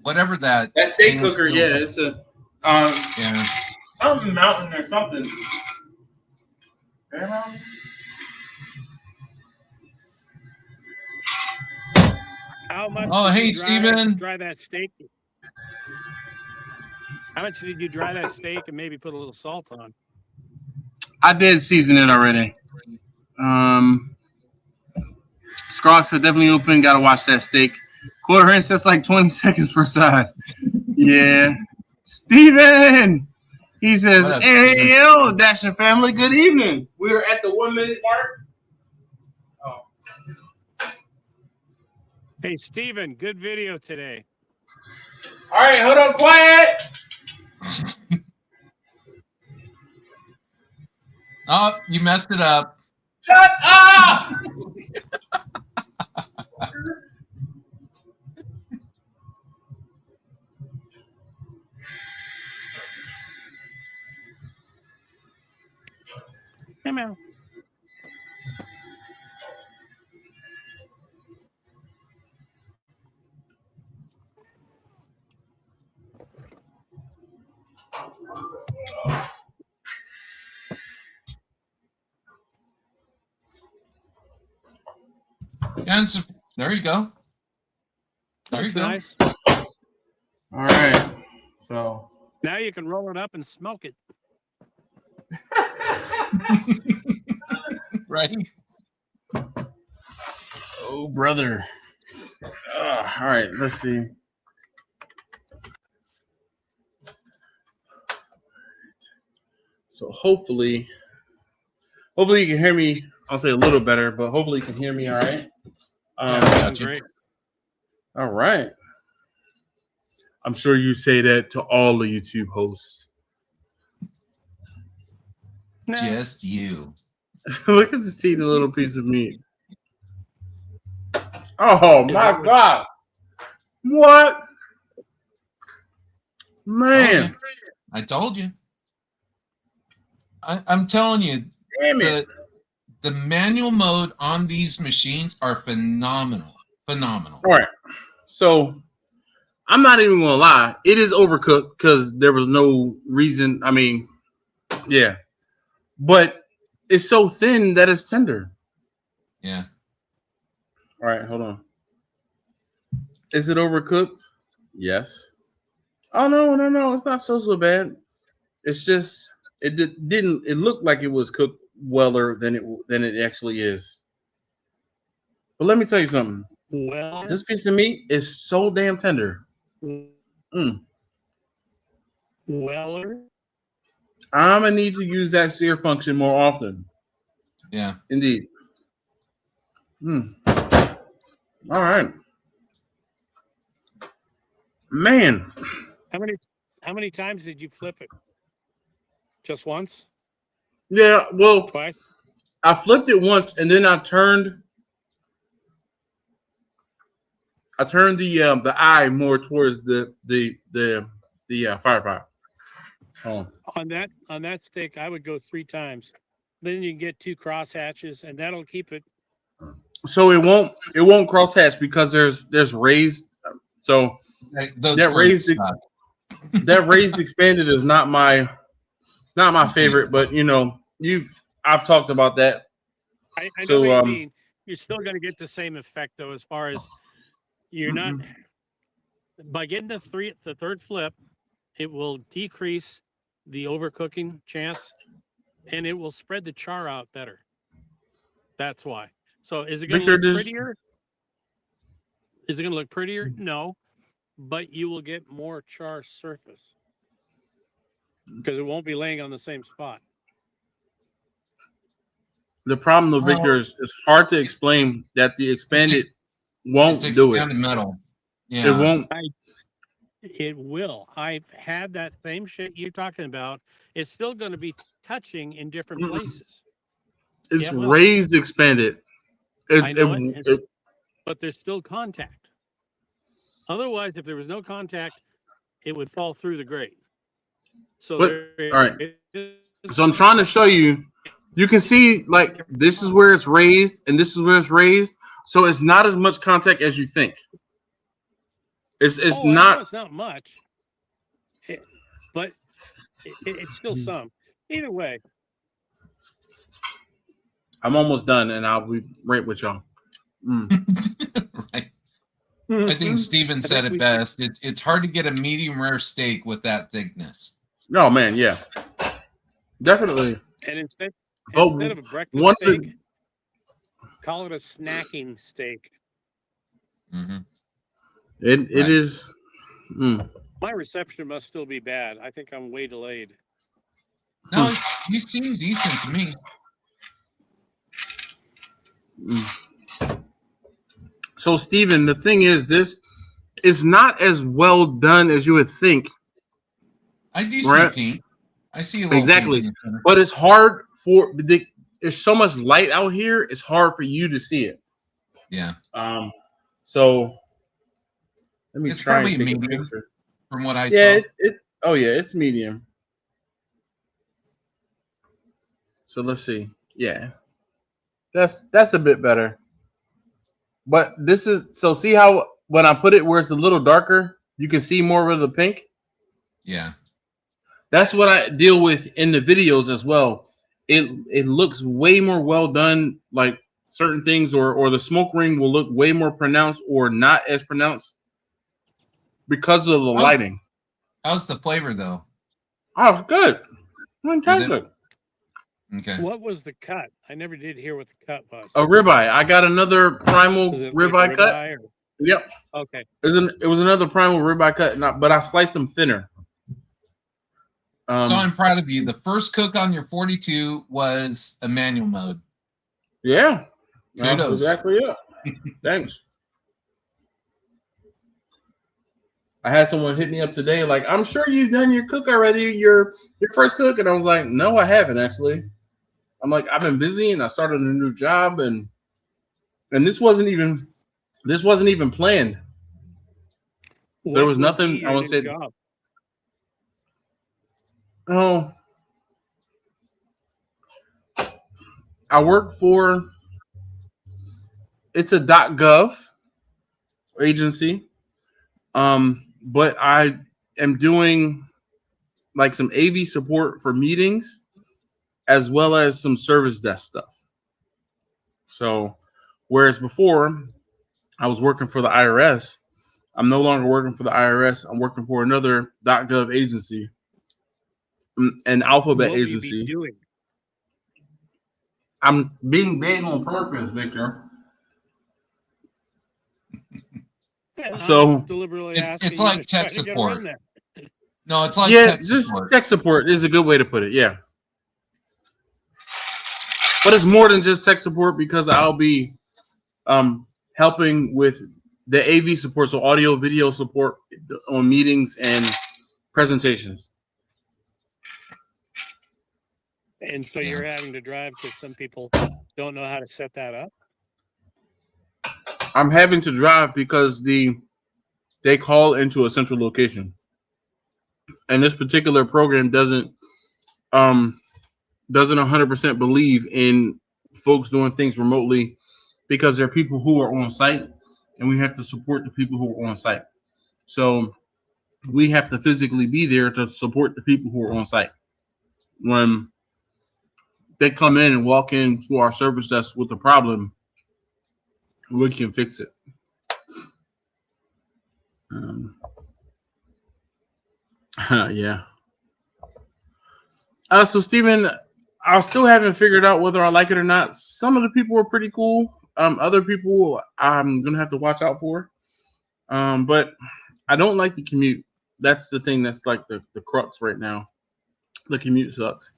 whatever that. That steak cooker, yeah, it's a yeah, something mountain or something. Bear Mountain? How much? Oh, hey, Steven. Dry that steak. How much did you dry that steak and maybe put a little salt on? I did season it already. Scrox are definitely open. Got to watch that steak. Quarter inch, that's like 20 seconds per side. Yeah. Steven! He says, hey, yo, Dashing family, good evening. We're at the 1 minute mark. Oh. Hey, Steven, good video today. All right, hold on, quiet. Oh, you messed it up. Shut up! Come on. And so, there you go. There Looks you go. nice. All right. So Now you can roll it up and smoke it. Right. oh, brother. All right, let's see. So hopefully you can hear me. I'll say a little better, but hopefully you can hear me all right. Gotcha. Great. All right. I'm sure you say that to all the YouTube hosts. No. Just you. Look at this teeny little piece of meat. Oh my God. What? Man. I told you. I'm telling you. Damn it. The manual mode on these machines are phenomenal. Phenomenal. All right. So I'm not even gonna lie. It is overcooked because there was no reason. I mean, Yeah, but it's so thin that it's tender. Yeah. All right, hold on. Is it overcooked? Yes. Oh no, it's not so bad. It's just didn't. It looked like it was cooked weller than it actually is. But let me tell you something. Well, This piece of meat is so damn tender. Mm. Weller. I'm gonna need to use that sear function more often. Yeah. Indeed. All right, man. How many times did you flip it? Just once? Yeah. Well, Twice? I flipped it once, and then I turned the eye more towards the fire pot. Oh. On that stick, I would go 3 times. Then you can get 2 cross hatches, and that'll keep it. So it won't cross hatch because there's raised. So Those that raised suck. that raised expanded is not my favorite, but I've talked about that. I know what you mean. You're still going to get the same effect though, as far as you're not by getting the third flip, it will decrease the overcooking chance, and it will spread the char out better. That's why. So is it going to look prettier? Is it going to look prettier? No, but you will get more char surface because it won't be laying on the same spot. The problem though, Victor, is it's hard to explain that the expanded won't do it. Metal. Yeah. It won't. It will. I've had that same shit you're talking about. It's still going to be touching in different places. It's raised expanded. I know but there's still contact. Otherwise, if there was no contact, it would fall through the grate. So, all right. So I'm trying to show you. You can see like this is where it's raised and this is where it's raised. So it's not as much contact as you think. It's not. It's not much, but it's still some. Either way. I'm almost done, and I'll be right with y'all. Right. I think Steven said it best. It's hard to get a medium rare steak with that thickness. Oh man, yeah, definitely. And instead of a breakfast steak, call it a snacking steak. Mm-hmm. It is. My reception must still be bad. I think I'm way delayed. No, you seem decent to me. So, Steven, the thing is, this is not as well done as you would think. I do see paint. I see a little exactly, paint but it's hard for there's so much light out here. It's hard for you to see it. Yeah. So let me try probably and take medium a picture. From what I saw. Yeah, it's medium. So let's see. Yeah, that's a bit better. But this is so see how when I put it where it's a little darker, you can see more of the pink. Yeah, that's what I deal with in the videos as well. It looks way more well done. Like certain things, or the smoke ring will look way more pronounced or not as pronounced because of the lighting. How's the flavor though? Oh, good. Fantastic. Okay. What was the cut? I never did hear what the cut was. A ribeye. I got another primal ribeye cut. Or... Yep. Okay. It was another primal ribeye cut, but I sliced them thinner. So I'm proud of you. The first cook on your 42 was a manual mode. Yeah. Kudos. Exactly it. Thanks. I had someone hit me up today, like, I'm sure you've done your cook already, your first cook. And I was like, no, I haven't actually. I'm like, I've been busy and I started a new job and this wasn't even planned. There was nothing I was saying. Oh, I work for it's a .gov agency. But I am doing like some AV support for meetings as well as some service desk stuff. So, whereas before I was working for the IRS, I'm no longer working for the IRS. I'm working for another .gov agency, an alphabet What will you be agency. doing? I'm being vague on purpose, Victor. Yeah, So I'm deliberately asking it's you like to try tech to get her in support. there. No, it's like yeah, tech just support. tech support is a good way to put it. Yeah, but it's more than just tech support because I'll be helping with the AV support, so audio, video support on meetings and presentations. And so Yeah. you're having to drive because some people don't know how to set that up. I'm having to drive because they call into a central location, and this particular program doesn't 100% believe in folks doing things remotely because there are people who are on site, and we have to support the people who are on site. So we have to physically be there to support the people who are on site. When they come in and walk into our service desk with a problem, we can fix it. Yeah. So Stephen, I still haven't figured out whether I like it or not. Some of the people were pretty cool. Other people I'm gonna have to watch out for. But I don't like the commute. That's the thing that's like the crux right now. The commute sucks.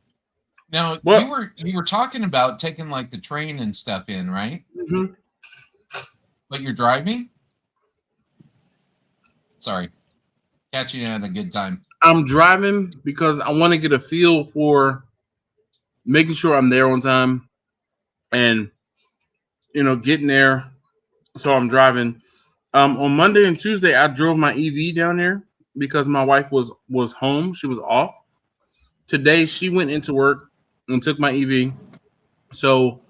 Now Well, you were talking about taking like the train and stuff in, right? mhm. But you're driving? Sorry. Catching you at a good time. I'm driving because I want to get a feel for making sure I'm there on time and getting there. So I'm driving. On Monday and Tuesday, I drove my EV down there because my wife was home. She was off. Today, she went into work and took my EV. So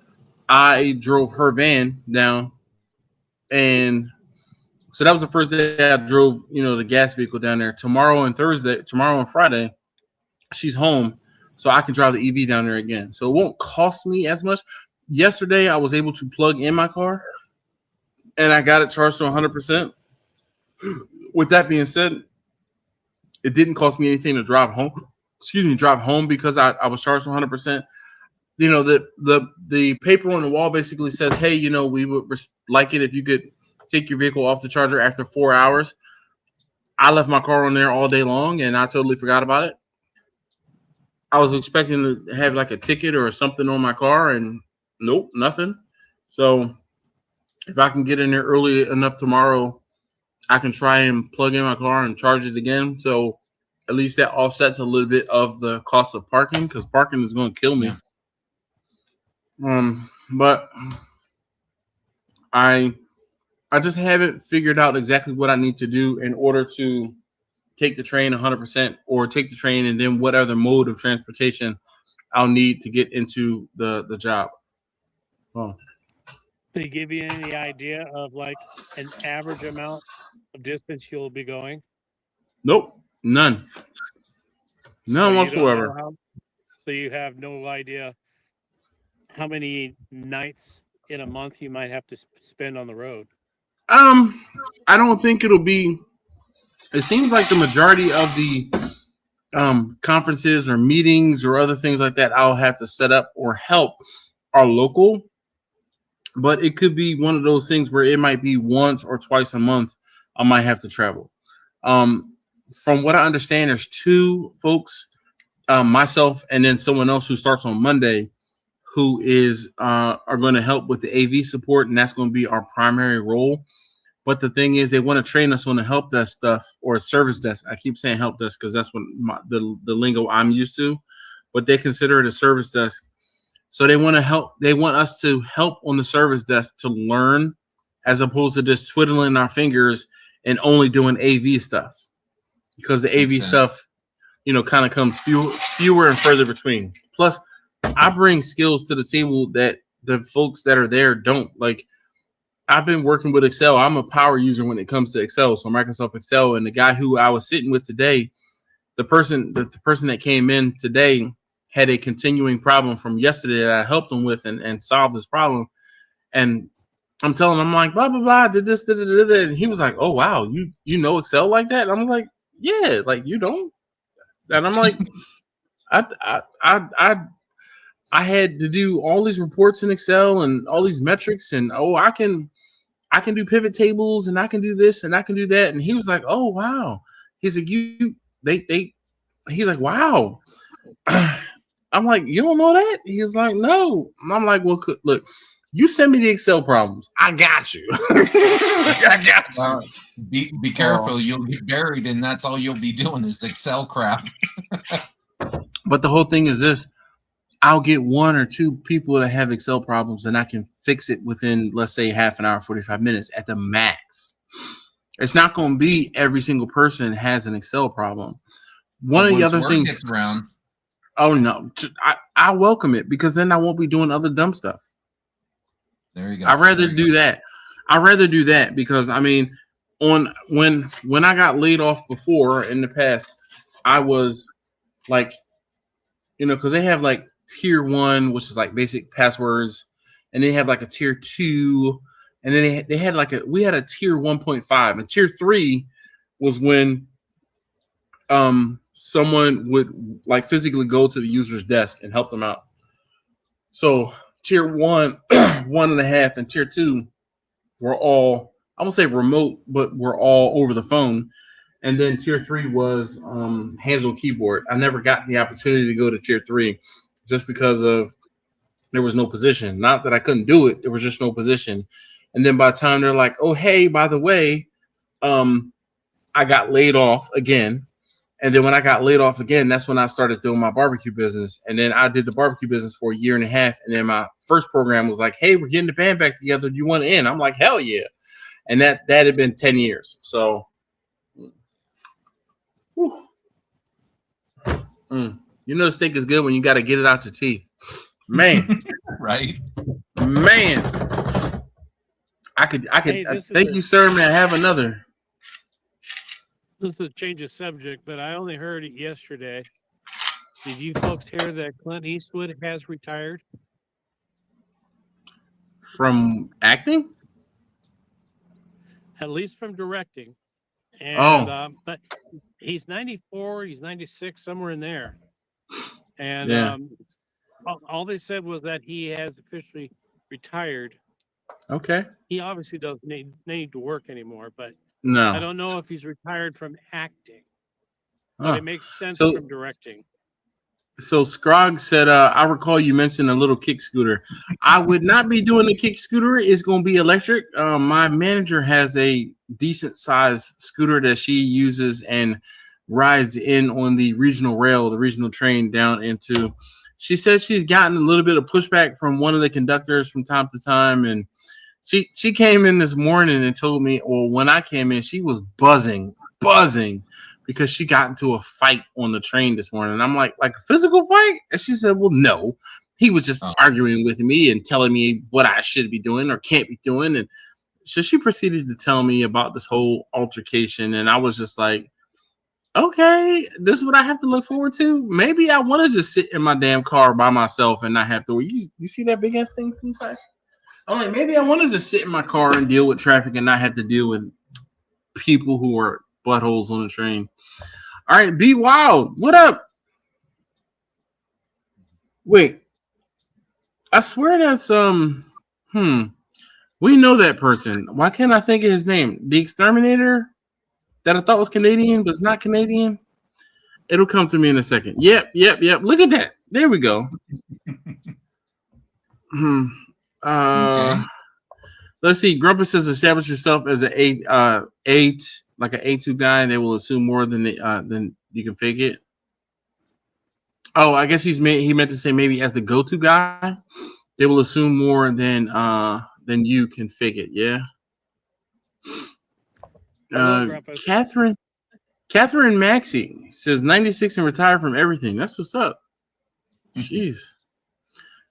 I drove her van down, and so that was the first day I drove, the gas vehicle down there. Tomorrow and Friday, she's home, so I can drive the EV down there again. So it won't cost me as much. Yesterday, I was able to plug in my car, and I got it charged to 100%. With that being said, it didn't cost me anything to drive home. Drive home because I was charged 100%. The paper on the wall basically says, hey, we would like it if you could take your vehicle off the charger after 4 hours. I left my car on there all day long, and I totally forgot about it. I was expecting to have like a ticket or something on my car, and nope, nothing. So if I can get in there early enough tomorrow, I can try and plug in my car and charge it again. So at least that offsets a little bit of the cost of parking, because parking is going to kill me. Yeah. But I just haven't figured out exactly what I need to do in order to take the train 100%, or take the train and then what other mode of transportation I'll need to get into the job. Oh. Did he give you any idea of like an average amount of distance you'll be going? Nope, none So whatsoever. So you have no idea how many nights in a month you might have to spend on the road? I don't think it'll be. It seems like the majority of the conferences or meetings or other things like that I'll have to set up or help are local, but it could be one of those things where it might be once or twice a month I might have to travel. From what I understand, there's two folks, myself and then someone else who starts on Monday, who are going to help with the AV support, and that's going to be our primary role. But the thing is, they want to train us on the help desk stuff, or service desk. I keep saying help desk because that's what the lingo I'm used to, but they consider it a service desk. So they want to help. They want us to help on the service desk to learn, as opposed to just twiddling our fingers and only doing AV stuff, because the AV stuff, kind of comes fewer and further between. Plus, I bring skills to the table that the folks that are there don't. Like, I've been working with Excel. I'm a power user when it comes to Excel, so Microsoft Excel. And the guy who I was sitting with today, the person that came in today, had a continuing problem from yesterday that I helped him with and solved this problem. And I'm telling him, I'm like, blah, blah, blah, did this, and he was like, oh, wow, you know Excel like that? And I was like, yeah, like you don't? And I'm like, I had to do all these reports in Excel and all these metrics, and I can do pivot tables, and I can do this and I can do that. And he was like, oh wow. He's like, he's like, wow. I'm like, you don't know that? He's like, no. And I'm like, well, look, you send me the Excel problems. I got you. I got you. Be careful. You'll get buried, and that's all you'll be doing is Excel crap. But the whole thing is this. I'll get one or two people that have Excel problems, and I can fix it within, let's say, half an hour, 45 minutes at the max. It's not going to be every single person has an Excel problem. One of the other things gets around. Oh no, I welcome it, because then I won't be doing other dumb stuff. There you go. I'd rather do that. I'd rather do that because I mean, when I got laid off before in the past, I was like, because they have like tier 1, which is like basic passwords, and they have like a tier 2, and then they had like we had a tier 1.5, and tier 3 was when someone would like physically go to the user's desk and help them out. So tier 1, 1.5, and tier 2 were all, I won't say remote, but we're all over the phone. And then tier 3 was hands on keyboard. I never got the opportunity to go to tier 3 just because of there was no position. Not that I couldn't do it, there was just no position. And then by the time they're like, oh, hey, by the way, I got laid off again. And then when I got laid off again, that's when I started doing my barbecue business. And then I did the barbecue business for 1.5 years. And then my first program was like, hey, we're getting the band back together. Do you want to in? I'm like, hell yeah. And that had been 10 years. So, the steak is good when you got to get it out your teeth. Man. Right. Man. I could. Hey, thank you, sir. May I have another? This is a change of subject, but I only heard it yesterday. Did you folks hear that Clint Eastwood has retired? From acting? At least from directing. And but he's 94, he's 96, somewhere in there. And all they said was that he has officially retired. Okay. He obviously doesn't need to work anymore, but no, I don't know if he's retired from acting. But it makes sense from directing. So Scrog said, I recall you mentioned a little kick scooter. I would not be doing the kick scooter. It's going to be electric. My manager has a decent sized scooter that she uses and rides in on the regional rail, the regional train down into. She said she's gotten a little bit of pushback from one of the conductors from time to time. And she came in this morning and told me, or when I came in, she was buzzing because she got into a fight on the train this morning. And I'm like a physical fight? And she said, well, no. He was just arguing with me and telling me what I should be doing or can't be doing. And so she proceeded to tell me about this whole altercation. And I was just like, okay, this is what I have to look forward to. Maybe I want to just sit in my damn car by myself and not have to. You see that big ass thing from the I'm like, maybe I want to just sit in my car and deal with traffic and not have to deal with people who are buttholes on the train. All right, Be Wild, what up? Wait, I swear that's we know that person. Why can't I think of his name? The Exterminator that I thought was Canadian, but it's not Canadian. It'll come to me in a second. Yep. Look at that. There we go. Okay. Let's see. Grumpus says establish yourself as an eight, like an A2 guy, and they will assume more than you can fake it. Oh, I guess he meant to say maybe as the go-to guy, they will assume more than you can fake it. Yeah. Catherine Maxey says 96 and retired from everything. That's what's up. Jeez.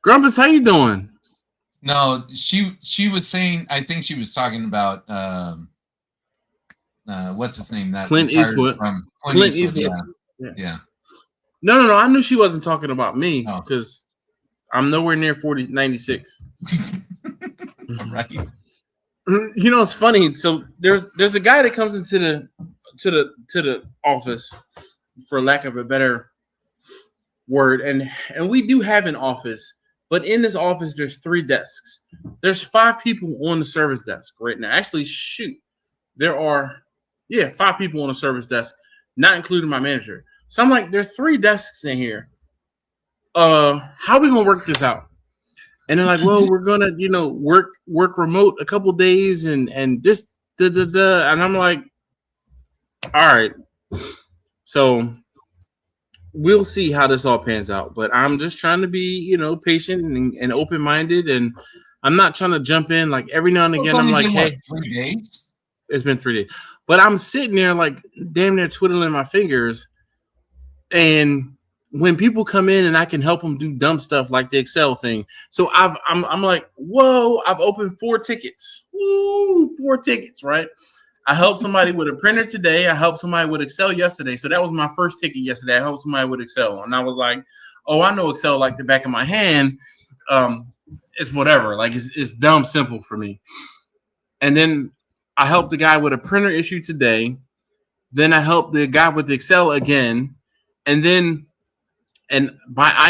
Grumpus, how you doing? No, she was saying, I think she was talking about what's his name? That Clint Eastwood. Clint Eastwood. Yeah. No. I knew she wasn't talking about me Oh. because I'm nowhere near 96. Right. You know, it's funny. So there's a guy that comes into the office, for lack of a better word, and we do have an office, but in this office there's 3 desks. There's 5 people on the service desk right now. Actually, shoot, there are 5 people on the service desk, not including my manager. So I'm like, there are 3 desks in here. How are we gonna work this out? And they're like, well, we're gonna, work remote a couple days and this and I'm like, all right. So we'll see how this all pans out. But I'm just trying to be, patient and open minded, and I'm not trying to jump in. Like every now and again, I'm like, hey, 3 days. It's been 3 days, but I'm sitting there like damn near twiddling my fingers, and when people come in and I can help them do dumb stuff like the Excel thing. So I'm like, whoa, I've opened 4 tickets. Woo, 4 tickets, right? I helped somebody with a printer today. I helped somebody with Excel yesterday. So that was my first ticket yesterday. I helped somebody with Excel. And I was like, oh, I know Excel like the back of my hand. It's whatever. Like it's dumb simple for me. And then I helped the guy with a printer issue today. Then I helped the guy with the Excel again. I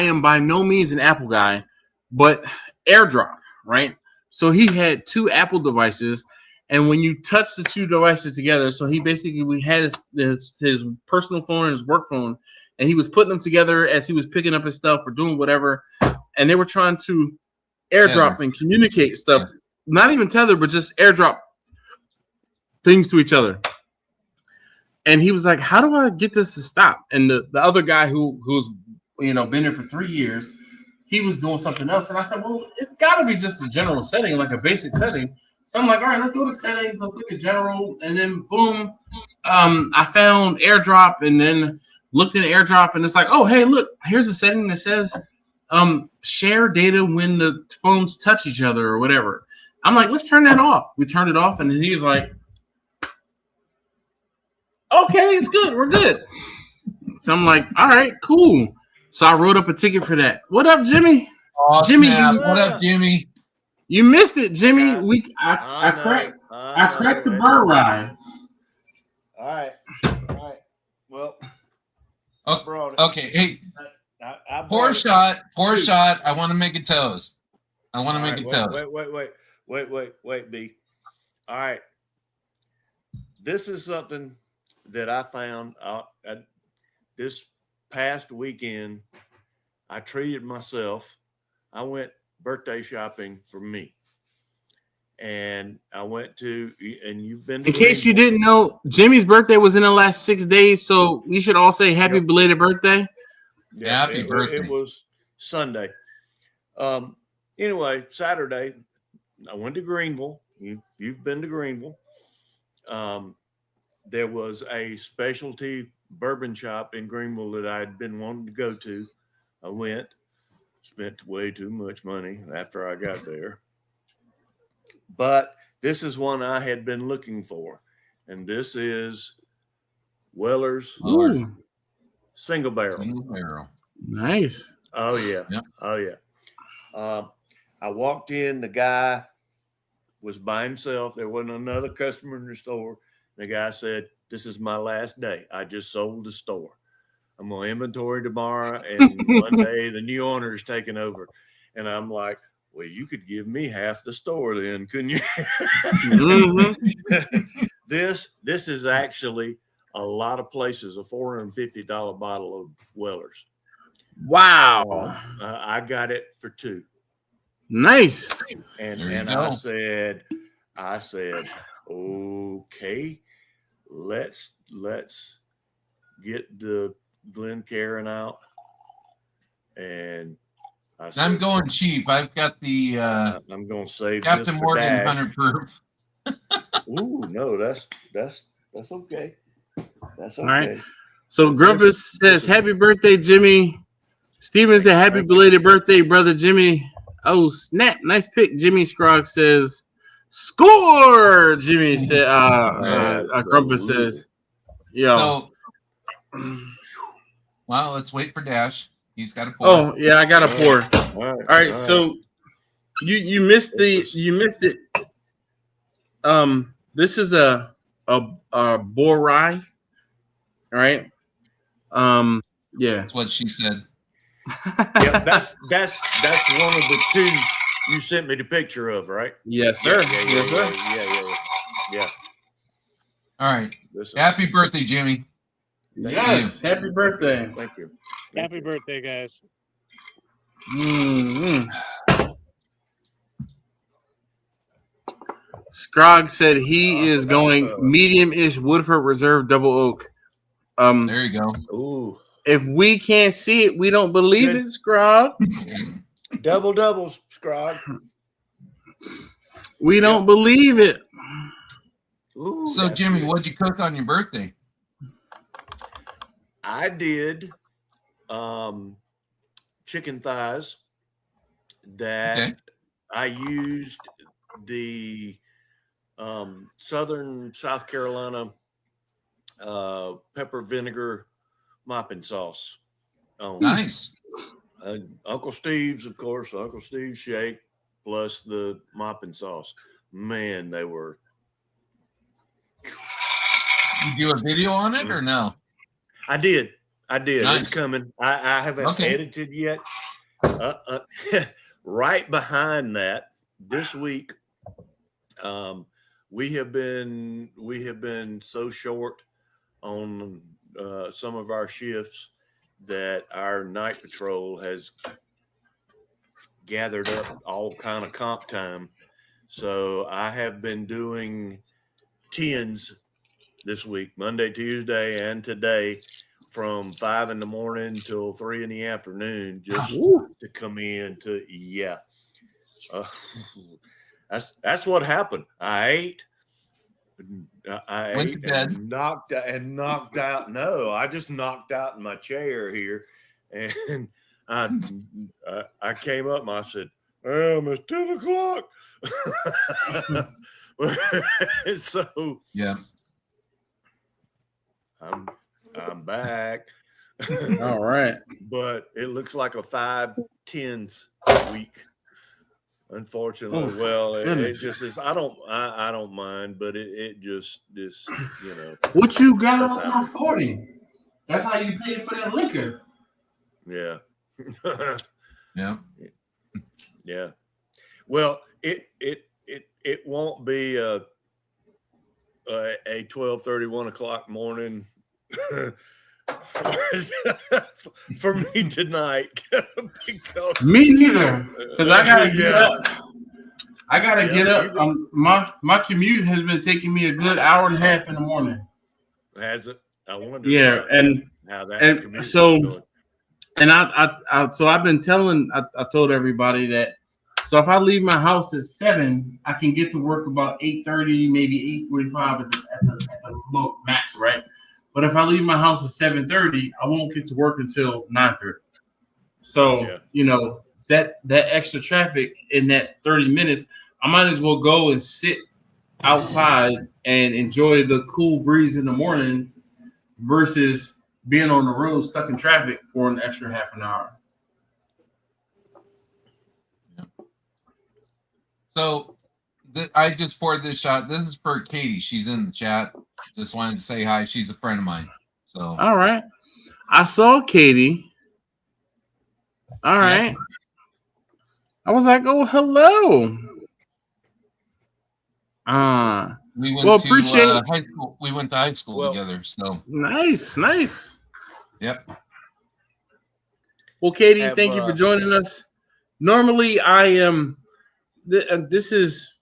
am by no means an Apple guy, but AirDrop, right? So he had 2 Apple devices, and when you touch the 2 devices together, so we had his personal phone and his work phone, and he was putting them together as he was picking up his stuff or doing whatever, and they were trying to AirDrop and communicate stuff, not even tether, but just AirDrop things to each other. And he was like, how do I get this to stop? And the other guy who's been here for 3 years, he was doing something else. And I said, well, it's got to be just a general setting, like a basic setting. So I'm like, all right, let's go to settings. Let's look at general. And then boom, I found AirDrop and then looked in AirDrop. And it's like, oh, hey, look, here's a setting that says share data when the phones touch each other or whatever. I'm like, let's turn that off. We turned it off. And then he's like, okay, it's good. We're good. So I'm like, all right, cool. So I wrote up a ticket for that. What up, Jimmy? Oh, Jimmy, what up, Jimmy? You missed it, Jimmy. I cracked the bird ride. All right. Well, Okay. Hey, I pour shot. I want to make a toast. Wait, B. All right. This is something that I found out this past weekend. I treated myself. I went birthday shopping for me. And I went to, and you've been to. In case you didn't know, Jimmy's birthday was in the last 6 days, so we should all say happy belated birthday. Yeah, happy birthday. It was Sunday. Anyway, Saturday, I went to Greenville. You've been to Greenville. There was a specialty bourbon shop in Greenville that I had been wanting to go to. I went, spent way too much money after I got there. But this is one I had been looking for. And this is Weller's Single Barrel. Nice. Oh, yeah. Yep. Oh, yeah. I walked in. The guy was by himself. There wasn't another customer in the store. The guy said, this is my last day. I just sold the store. I'm going to inventory tomorrow. And one day the new owner is taking over. And I'm like, well, you could give me half the store then, couldn't you? Mm-hmm. This is actually a lot of places, a $450 bottle of Weller's. Wow. I got it for $2. Nice. And I said, okay, let's get the Glencairn out. And I said, I'm going cheap. I've got the I'm going to save Captain this for Morgan Dash. 100 proof. Ooh, no, that's okay. That's okay. All right. So Grumpus says, happy birthday, Jimmy. Steven said, happy belated birthday, brother Jimmy. Oh, snap. Nice pick. Jimmy Scroggs says, score. Jimmy said, Grumpus says, yo. So Well, let's wait for Dash. He's got to pour. Oh yeah, I got to pour. All All right, so you missed it. This is a boar rye. All right. Yeah. That's what she said. Yeah, that's one of the two you sent me the picture of, right? Yes, sir. Yeah. All right. This is- Happy birthday, Jimmy. Yes. Happy birthday. Thank you. Happy birthday, guys. Mm-hmm. Scrog said he is going medium-ish Woodford Reserve Double Oak. There you go. Ooh, If we can't see it, we don't believe Good. it, Scrog. doubles, Scrog. We don't believe it. Ooh, So, that's Jimmy, good. what'd you cook on your birthday? I did chicken thighs that Okay. I used the Southern South Carolina pepper vinegar mopping sauce on. Nice. Uncle Steve's, of course, Uncle Steve's shake plus the mopping sauce. Man, they were. You do a video on it or no? I did. Nice. It's coming. I haven't Okay. edited yet. Right behind that, this week, we have been so short on some of our shifts that our night patrol has gathered up all kind of comp time. So I have been doing 10s this week, Monday, Tuesday, and today, from 5 in the morning till 3 in the afternoon, just to come in to that's what happened. I ate. Went to bed. And knocked out. No, I just knocked out in my chair here, and I came up and I said, it's 10 o'clock. So Yeah. I'm back. All right. But it looks like a 5-10s week. Unfortunately, Oh, well, it goodness. just is. I don't mind, but it just What you got on your 40? That's how you pay for that liquor. Yeah. Yeah. Yeah. Well, it won't be a 12:31 o'clock morning for me tonight because Me neither, because I gotta get up. I gotta Yeah, get up. you- My commute has been taking me a good hour and a half in the morning. has it? I wonder. Yeah, how that and commute is so- going. And so I've been telling. I told everybody that. So if I leave my house at 7, I can get to work about 8:30, maybe 8:45 at the max, right? But if I leave my house at 7:30, I won't get to work until 9:30. So Yeah. that extra traffic in that 30 minutes, I might as well go and sit outside and enjoy the cool breeze in the morning versus being on the road stuck in traffic for an extra half an hour. So I just poured this shot. This is for Katie. She's in the chat. Just wanted to say hi. She's a friend of mine. So All right. I saw Katie. All right. I was like, oh, hello. we went Well, to appreciate- high school. We went to high school Well- together. So Nice. yep. Well, Katie, Have, thank you for joining us. Normally, I am. This is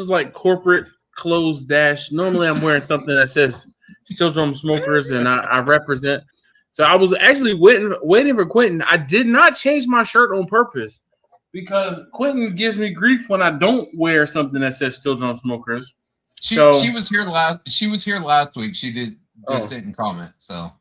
like corporate clothes dash. Normally, I'm wearing something that says Steel Drum Smokers, and I represent. So I was actually waiting for Quentin. I did not change my shirt on purpose because Quentin gives me grief when I don't wear something that says Steel Drum Smokers. She So- was here last. She was here last week. She Oh. didn't comment. So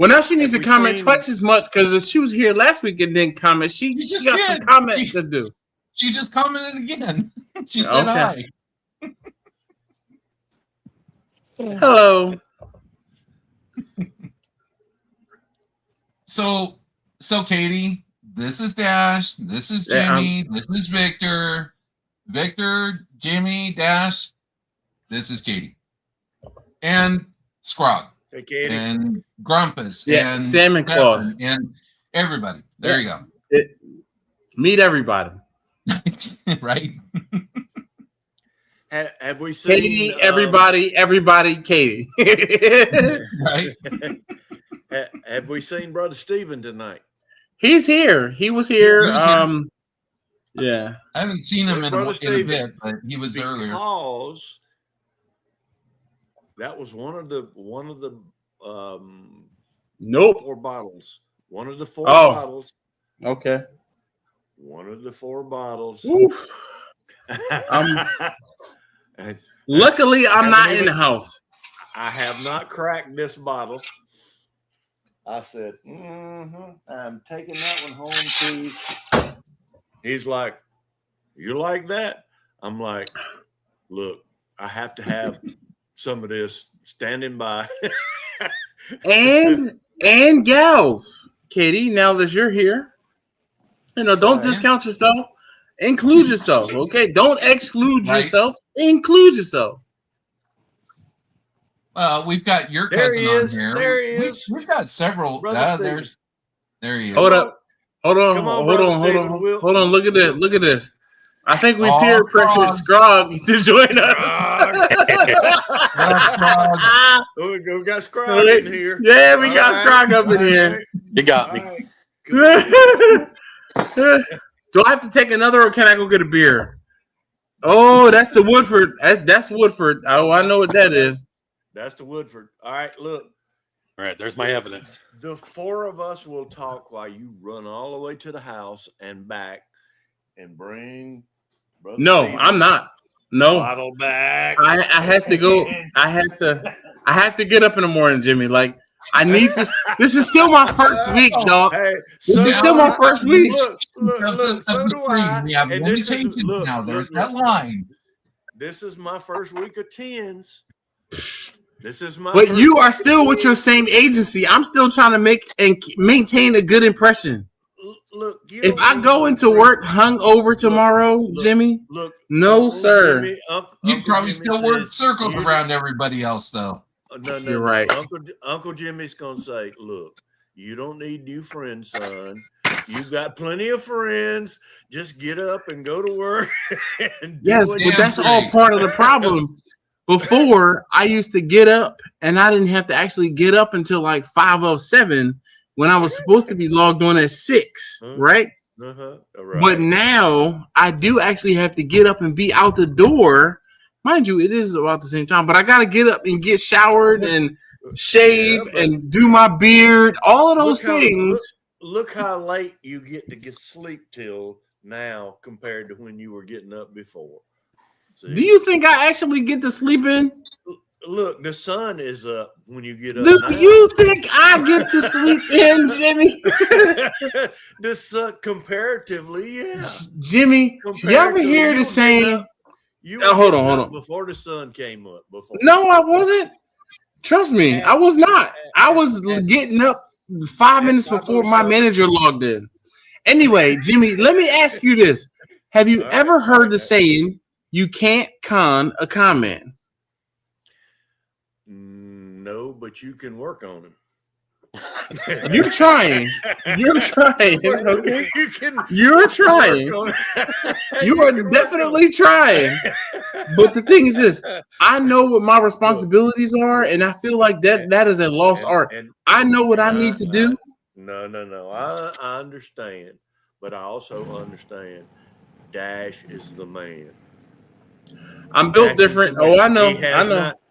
Well, now she needs to Have we comment seen- twice as much because if she was here last week and didn't comment, she just got some did. comment to do. she just commented again. She said Okay. hi. Hello. So Katie, this is Dash. This is Jimmy. This is Victor. Victor, Jimmy, Dash. This is Katie. And Scrog. Hey, Katie. And Grumpus. Yeah, and Salmon Claus. And everybody. There you go. Meet everybody. Right? Have we seen Katie, everybody, Katie. Right? Have we seen Brother Stephen tonight? He's here. He was here. Yeah. I haven't seen him in a bit, but he was earlier. Because that was one of the Nope. 4 bottles. One of the 4 bottles. Okay. One of the 4 bottles. Luckily, I'm not in the house. I have not cracked this bottle. I said, I'm taking that one home too. He's like, you like that? I'm like, look, I have to have some of this standing by. and gals, Katie, now that you're here, don't discount yourself. Include yourself, okay? Don't exclude yourself. Include yourself. We've got your There cousin he is. on here. There he is. We've got several. There he is. Hold up. Hold on. Come on, Hold brother on. Stephen, Hold Will. on. Hold on. Look at this. Look at this. I think we peer pressured Scrog to join us. We got Scrog in here. Yeah, we got Scrog up in here. You got me. Right. Do I have to take another, or can I go get a beer? Oh, that's the Woodford. That's Woodford. Oh, I know what that is. That's the Woodford. All right, look. All right, there's my evidence. The 4 of us will talk while you run all the way to the house and back and bring Brother Stephen I'm not. No. bottle back. I have to go. I have to get up in the morning, Jimmy. Like, I need to. This is still my first week, dog. Hey, This is still my first week. Look, so do I. We have And this is- limitations look, now. look, There's look. that line. This is my first week of 10s. This is my But first you week are of still with 10s. your same agency. I'm still trying to make and maintain a good impression. Look, you If don't I need go to be into friends. work hungover tomorrow, Jimmy, Look, no, Uncle sir. Jimmy, You Uncle probably Jimmy still work says circles you- around everybody else, though. No, You're right. Uncle Jimmy's gonna say, "Look, you don't need new friends, son. You got plenty of friends. Just get up and go to work." And do Yes, what but you that's do." all part of the problem. Before, I used to get up, and I didn't have to actually get up until like 5:07 when I was supposed to be logged on at 6, right? Right. But now I do actually have to get up and be out the door. Mind you, it is about the same time, but I got to get up and get showered and shave and do my beard, all of those things. Look how late you get sleep till now compared to when you were getting up before. See? Do you think I actually get to sleep in? Look, the sun is up when you get up. Do now. you think I get to sleep in, Jimmy? The sun, comparatively, yeah. Jimmy, you ever hear the saying? Hold on. Before the sun came up. No, I wasn't. Trust me, I was not. I was getting up 5 minutes before my manager logged in. Anyway, Jimmy, let me ask you this. Have you ever heard the saying, you can't con a con man? No, but you can work on him. You're trying. You're trying. Okay. You're trying. You are definitely trying. But the thing is this, I know what my responsibilities are, and I feel like that is a lost art. I know what I need to do. No. I understand. But I also understand Dash is the man. I'm built different. Oh, I know.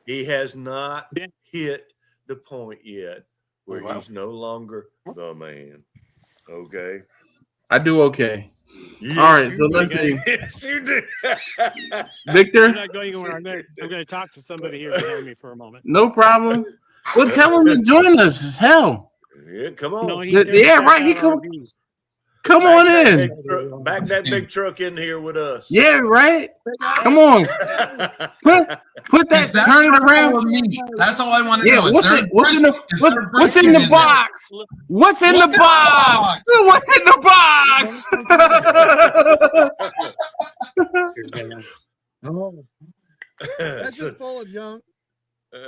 He has not hit the point yet where he's no longer the man. Okay. I do okay. Yes, all right, so let's see. Yes, you do. Victor? I'm not going anywhere. I'm going to talk to somebody here behind me for a moment. No problem. Well, tell him to join us. As hell. Yeah, come on. No, Yeah, right. Come on in. Back that big truck in here with us. Yeah, right. Come on. Put that. Turn it around. That's all I want to Yeah. know. What's in the box? What's in the box? What's in the box? That's just full of junk.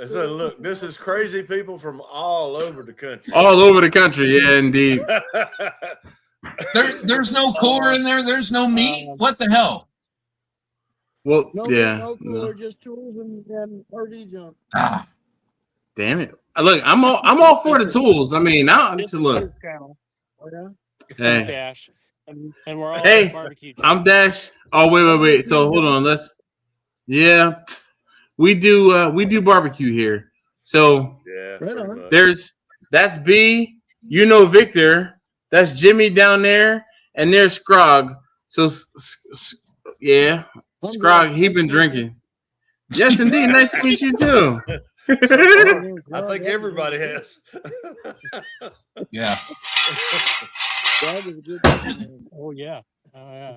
So look, this is crazy people from all over the country. All over the country, yeah, indeed. There's no cooler in there. There's no meat. What the hell? Well, No, yeah. no cooler, just tools and RD junk. Ah, Damn it! Look, I'm all for the tools. I mean, now This look. is channel. Oh, yeah? Hey, Dash. And we're all Hey, barbecue. I'm Dash. Oh wait. So hold on. Yeah, we do barbecue here. So Yeah, Right pretty on. much. that's B. You know Victor. That's Jimmy down there, and there's Scrog. So yeah, Scrog. He been drinking. Yes, indeed. Nice to meet you too. I think everybody has. yeah. That was a good one. Oh yeah. Oh yeah.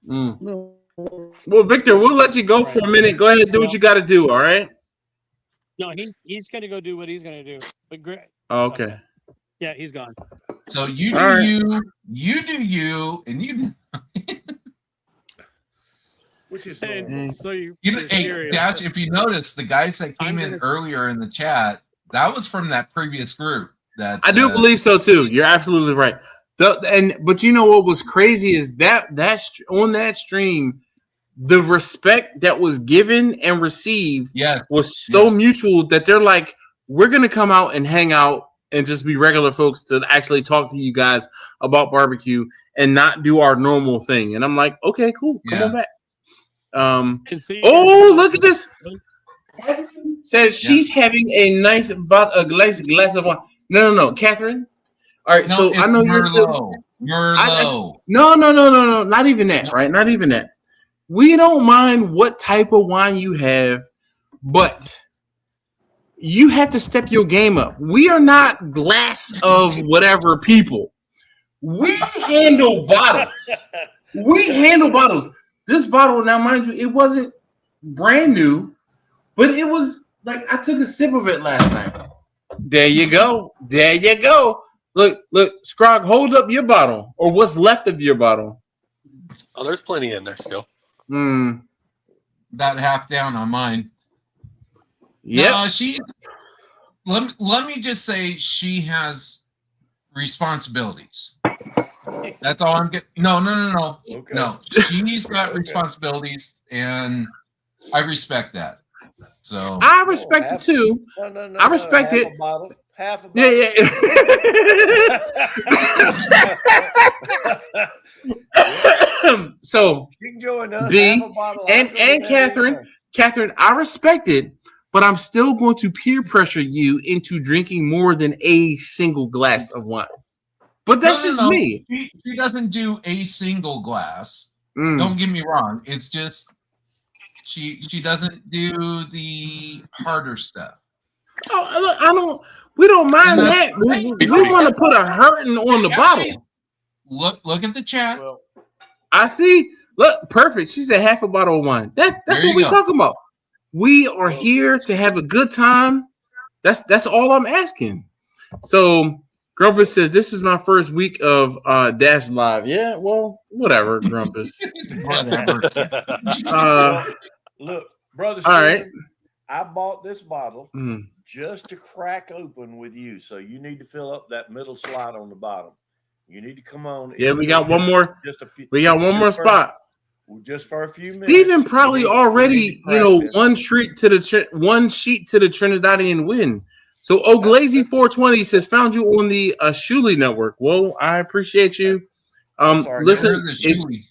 Mm. No. Well, Victor, we'll let you go for a minute. Go ahead and do what you got to do. All right. No, he's gonna go do what he's gonna do. But great. Okay. Yeah, he's gone. So you do All right. you do you, and you. Which is And so Hey, you're hey, serious. Dash, if you notice, the guys that came I'm in gonna- earlier in the chat, that was from that previous group. That I do believe so too. You're absolutely right. But you know what was crazy is that on that stream, the respect that was given and received Yes, was so Yes. mutual that they're like, we're gonna come out and hang out and just be regular folks to actually talk to you guys about barbecue and not do our normal thing. And I'm like, okay, cool, come on back. And see, Oh, look at this. Says she's having a nice glass of wine. No, Catherine. All right, no, so it's I know you're still. Merlot. No, not even that, right? Not even that. We don't mind what type of wine you have, but you have to step your game up. We are not glass of whatever people. We handle bottles. We handle bottles. This bottle, now mind you, it wasn't brand new, but it was like I took a sip of it last night. There you go. There you go. Look, Scrog, hold up your bottle or what's left of your bottle. Oh, there's plenty in there still. About half down on mine. Yeah. No, she. Let me just say she has responsibilities. That's all I'm getting. No. Okay. No, she's got responsibilities, and I respect that. So I respect it too. No. I respect half it. A bottle. Half a bottle. Yeah. So You can join us. B, half a bottle. and Catherine, I respect it, but I'm still going to peer pressure you into drinking more than a single glass of wine. But that's just me. She doesn't do a single glass. Mm. Don't get me wrong. It's just she doesn't do the harder stuff. Oh, look, we don't mind that. We want to put a hurting on the bottle. Look at the chat. Well, I see. Look, perfect. She said half a bottle of wine. That's There what you we're go. talking about. We are here to have a good time. That's all I'm asking. So Grumpus says this is my first week of Dash Live. Yeah, well, whatever, Grumpus. Whatever. look, brother. All right. Steven, I bought this bottle Mm. just to crack open with you. So you need to fill up that middle slot on the bottom. You need to come on. Yeah, we got one more. Just a few. We got one more spot. Just for a few minutes. Steven probably We need already, to practice. one sheet to the Trinidadian win. So Oglazy 420 says found you on the Shuli network. Well, I appreciate you. Sorry, Listen, Where's the Shuli?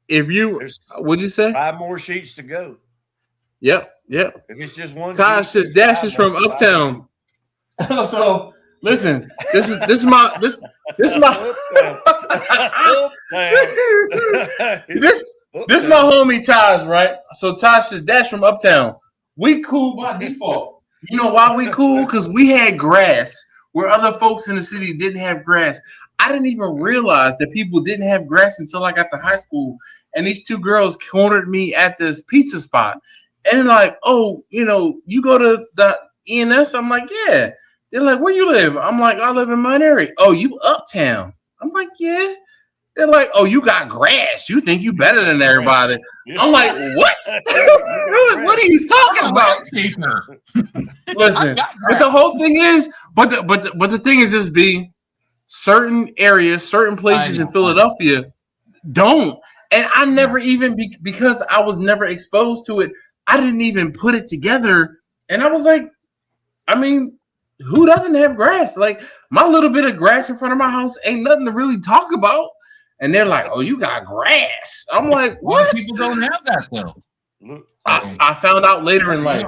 if you, There's what'd you say? 5 more sheets to go. Yep. If it's just one, Tosh sheet, says there's Dash is 5 from more. Uptown. So listen, this is my this my this my homie Taj, right? So Taj says Dash from Uptown. We cool by default. You know why we cool? Because we had grass where other folks in the city didn't have grass. I didn't even realize that people didn't have grass until I got to high school. And these two girls cornered me at this pizza spot. And like, oh, you go to the ENS? I'm like, yeah. They're like, where you live? I'm like, I live in Monterey. Oh, you uptown? I'm like, yeah. They're like, oh, you got grass. You think you better than everybody. I'm like, what? What are you talking about? Listen, but the whole thing is, but the thing is this, B, certain areas, certain places in Philadelphia don't. And I never even, because I was never exposed to it, I didn't even put it together. And I was like, I mean, who doesn't have grass? Like, my little bit of grass in front of my house ain't nothing to really talk about. And they're like, oh, you got grass. I'm like, what? People don't have that, though. I found out later in life.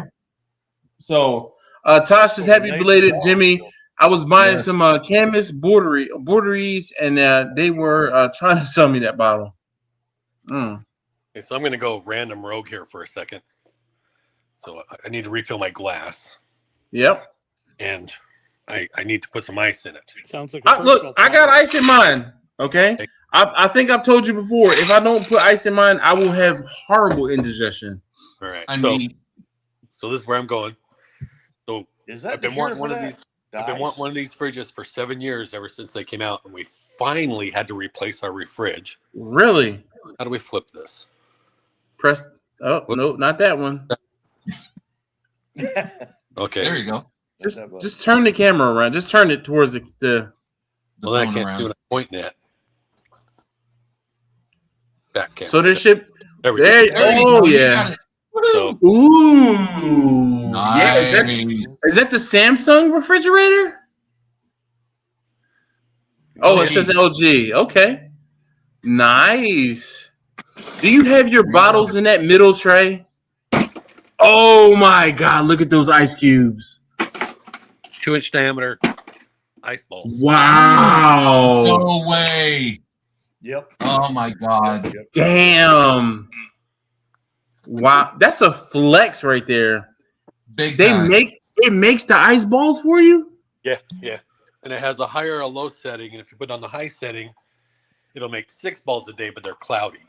So, Tosh is happy belated, Jimmy. I was buying some Camus borderies, and they were trying to sell me that bottle. Okay, so I'm going to go random rogue here for a second. So I need to refill my glass. Yep. And I need to put some ice in it. Sounds like look, I got ice in mine. Okay. I think I've told you before, if I don't put ice in mine, I will have horrible indigestion. All right. So this is where I'm going. So I've been wanting one of these. I've been wanting one of these fridges for 7 years, ever since they came out, and we finally had to replace our fridge. Really? How do we flip this? Press. Oh, no, not that one. Okay. There you go. Just turn the camera around. Just turn it towards the well, I can't do it. I'm pointing at. Back camera. So there should. There we go. Oh yeah. So, ooh. Nice. Yeah. Is that the Samsung refrigerator? Oh, it says LG. Okay. Nice. Do you have your bottles in that middle tray? Oh my God! Look at those ice cubes. 2-inch diameter ice balls. Wow. No way. Yep. Oh my God. Yep. Damn. Wow, that's a flex right there. Big time. It makes the ice balls for you? Yeah. And it has a high or a low setting, and if you put it on the high setting, it'll make 6 balls a day, but they're cloudy.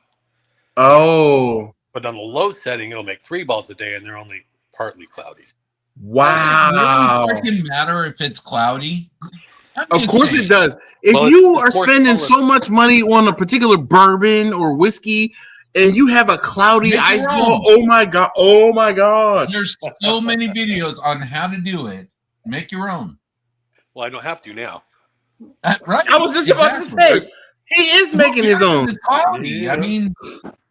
Oh. But on the low setting, it'll make 3 balls a day, and they're only partly cloudy. Wow. Does it really freaking matter if it's cloudy? Of course it does. If you are spending so much money on a particular bourbon or whiskey, and you have a cloudy ice ball, oh my gosh. There's so many videos on how to do it. Make your own. Well, I don't have to now. Right. I was just about to say, he is making his own. It's cloudy. I mean,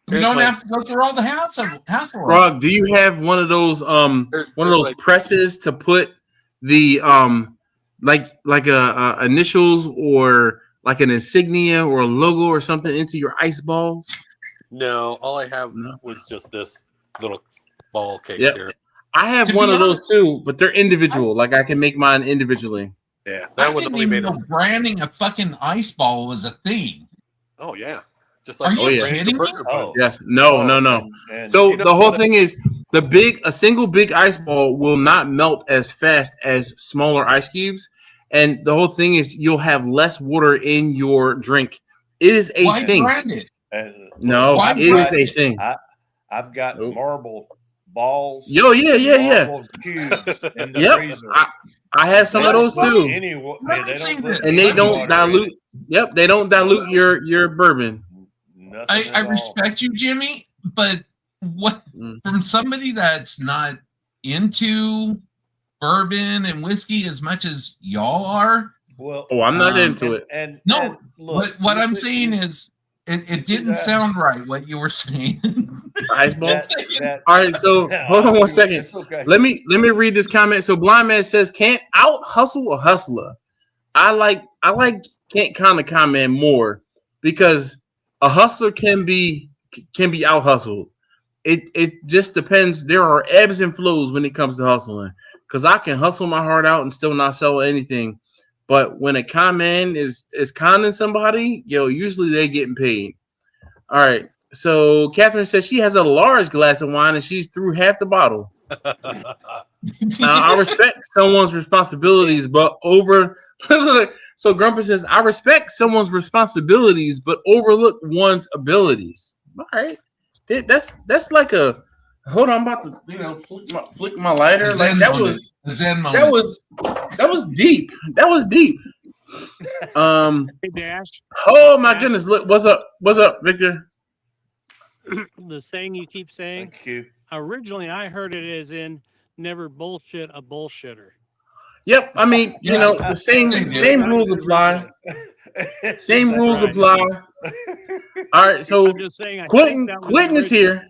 you don't have to go through all the hassle. Rob, do you have one of those presses to put the like a initials or like an insignia or a logo or something into your ice balls? No, all I have was just this little ball case here. I have one of those too, but they're individual. Like I can make mine individually. Yeah, I didn't even know branding a fucking ice ball was a thing. Oh yeah, just like are you kidding me? Oh. Yes, no. So the whole thing is a single big ice ball will not melt as fast as smaller ice cubes, and the whole thing is you'll have less water in your drink. It is a thing. Brand it? No, it is a thing. I've got marble balls. Yeah. Cubes in the yep, freezer. I have some of those too. And they don't dilute. Yep, they don't dilute your bourbon. I respect you, Jimmy, but what from somebody that's not into bourbon and whiskey as much as y'all are? Well, I'm not into it. And look, what I'm saying is it didn't sound right what you were saying. Ice balls. All right, so hold on one second. Okay. Let me read this comment. So Blind Man says, "Can't out hustle a hustler." I like can't kind of comment more because a hustler can be out hustled. It just depends. There are ebbs and flows when it comes to hustling. Because I can hustle my heart out and still not sell anything. But when a con man is conning somebody, usually they getting paid. All right. So Catherine says she has a large glass of wine and she's through half the bottle. Now, I respect someone's responsibilities, but over So Grumpy says, I respect someone's responsibilities, but overlook one's abilities. All right. That's like a hold on, I'm about to flick my lighter. Like that was deep. That was deep. Hey, Dash. Oh my goodness. Look, what's up, Victor? The saying you keep saying. Thank you. Originally, I heard it as in never bullshit a bullshitter. Yep. I mean, the same rules apply. Same rules apply. All right. So I'm just saying, Quentin is here.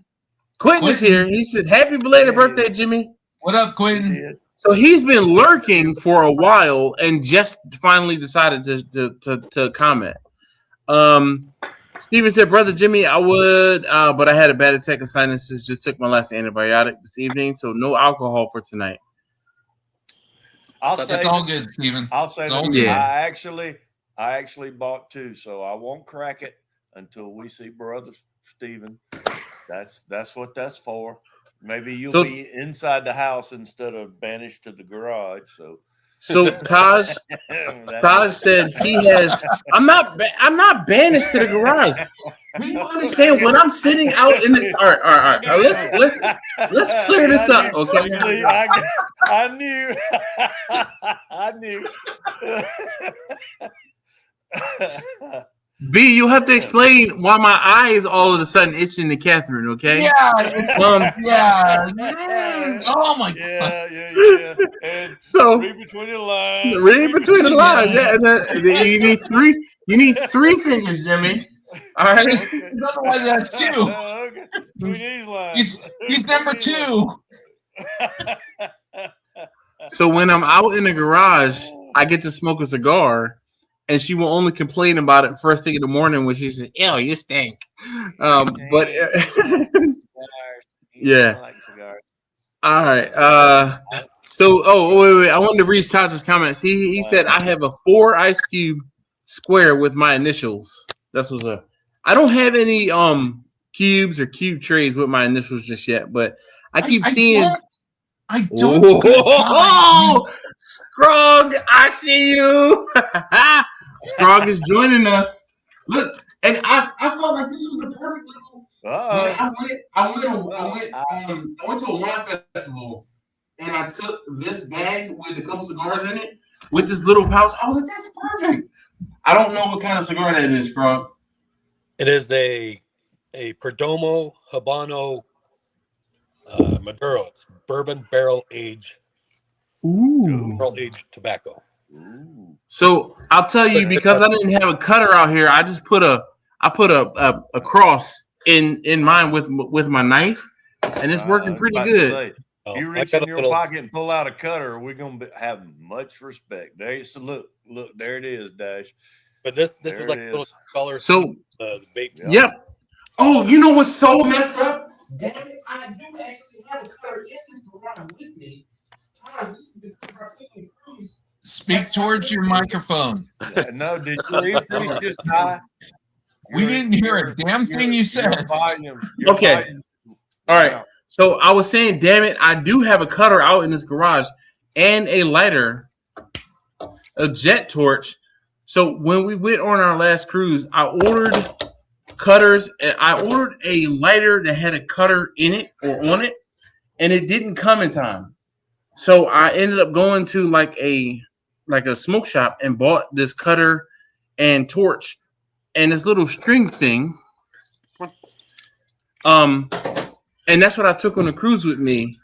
Quentin is here. He said, "Happy belated birthday, Jimmy." What up, Quentin? So he's been lurking for a while and just finally decided to comment. Steven said, "Brother Jimmy, I would, but I had a bad attack of sinuses. Just took my last antibiotic this evening, so no alcohol for tonight." That's all good, Steven. I'll say that. Yeah. I actually bought 2, so I won't crack it until we see Brother Steven. That's what that's for. Maybe you'll be inside the house instead of banished to the garage. So Taj said he has. I'm not banished to the garage. Do you understand when I'm sitting out in the? All right. Let's clear this up, okay? See, I knew. I knew. B, you have to explain why my eye is all of a sudden itching to Catherine, okay? Yeah. Yeah. Oh my God. Yeah. And so read between the lines. Read between the lines, yeah. And then you need 3. You need 3 fingers, Jimmy. All right. Okay. Otherwise, that's 2. Okay. Between these lines. He's number 2. So when I'm out in the garage, I get to smoke a cigar. And she will only complain about it first thing in the morning when she says, "Ew, you stink." But yeah. All right. So, wait. I wanted to read Tasha's comments. He said, "I have a 4 ice cube square with my initials." That's what's up. I don't have any cubes or cube trays with my initials just yet, but I keep seeing. I don't. Oh, Scrog, I see you. Scrog is joining us. Look, and I felt like this was the perfect little. I went to a wine festival, and I took this bag with a couple cigars in it with this little pouch. I was like, "That's perfect." I don't know what kind of cigar that is, Scrog. It is a Perdomo Habano Maduro. It's bourbon barrel aged. Ooh. Barrel aged tobacco. So I'll tell you, because I didn't have a cutter out here, I just put a cross in mine with my knife, and it's working pretty good. If you reach in your pocket and pull out a cutter, we're gonna have much respect. There, so look, there it is, Dash. But this was like a little color. So the vape. Yep. Oh, you know what's so messed up? Damn it! I do actually have a cutter in this garage with me. Taj, this is the cartoon cruise. Speak towards your microphone. No, did you just die? We didn't hear a damn thing you said. Okay. All right. So I was saying, damn it, I do have a cutter out in this garage and a lighter, a jet torch. So when we went on our last cruise, I ordered cutters. I ordered a lighter that had a cutter in it or on it, and it didn't come in time. So I ended up going to like a smoke shop and bought this cutter and torch and this little string thing. And that's what I took on the cruise with me.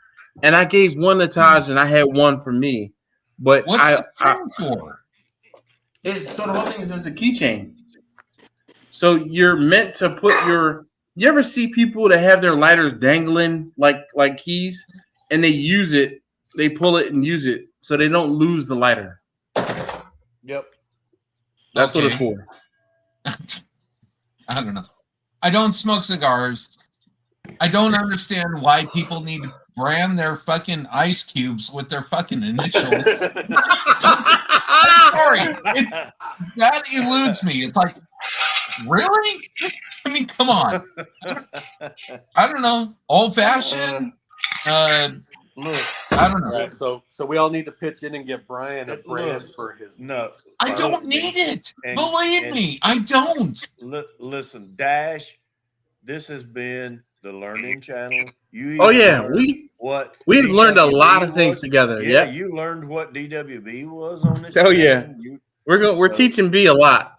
And I gave one to Taj and I had one for me. But what's the string for? It's so the whole thing is just a keychain. So you're meant to put your. You ever see people that have their lighters dangling like keys, and they use it, they pull it and use it, so they don't lose the lighter. Yep. That's what it's for. I don't know. I don't smoke cigars. I don't understand why people need to brand their fucking ice cubes with their fucking initials. Sorry. That eludes me. It's like, really? I mean, come on. I don't know. Old fashioned. Look, I don't know. Right, so we all need to pitch in and get Brian a brand for his. No, I don't need it. Believe me, I don't. Listen, Dash, this has been the learning channel. Oh yeah, we've learned a lot of things together. Yeah, you learned what DWB was on this. Oh yeah, we're teaching B a lot.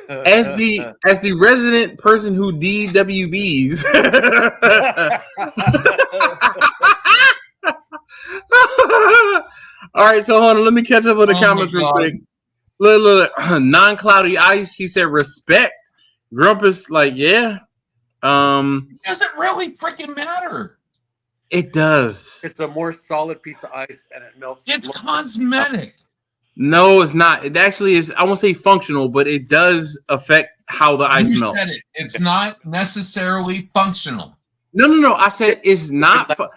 As the resident person who DWBs. All right, so hold on. Let me catch up with the comments real quick. Look, non-cloudy ice. He said respect. Grumpus, like, yeah. Does it really freaking matter? It does. It's a more solid piece of ice, and it melts. It's cosmetic. No, it's not. It actually is. I won't say functional, but it does affect how the ice melts. Said it. It's not necessarily functional. No. I said it's not, but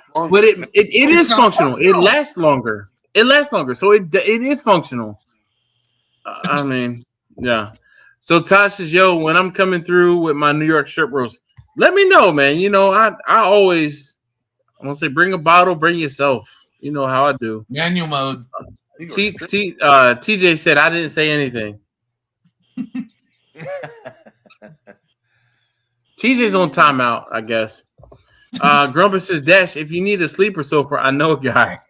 it is functional. It lasts longer. So it is functional. I mean, yeah. So Tosh says, yo, when I'm coming through with my New York strip roast, let me know, man. You know, I always, I'm gonna say, bring a bottle, bring yourself. You know how I do. Manual mode. TJ said I didn't say anything. TJ's on timeout, I guess. Grumpus says, Dash, if you need a sleeper sofa, I know a guy.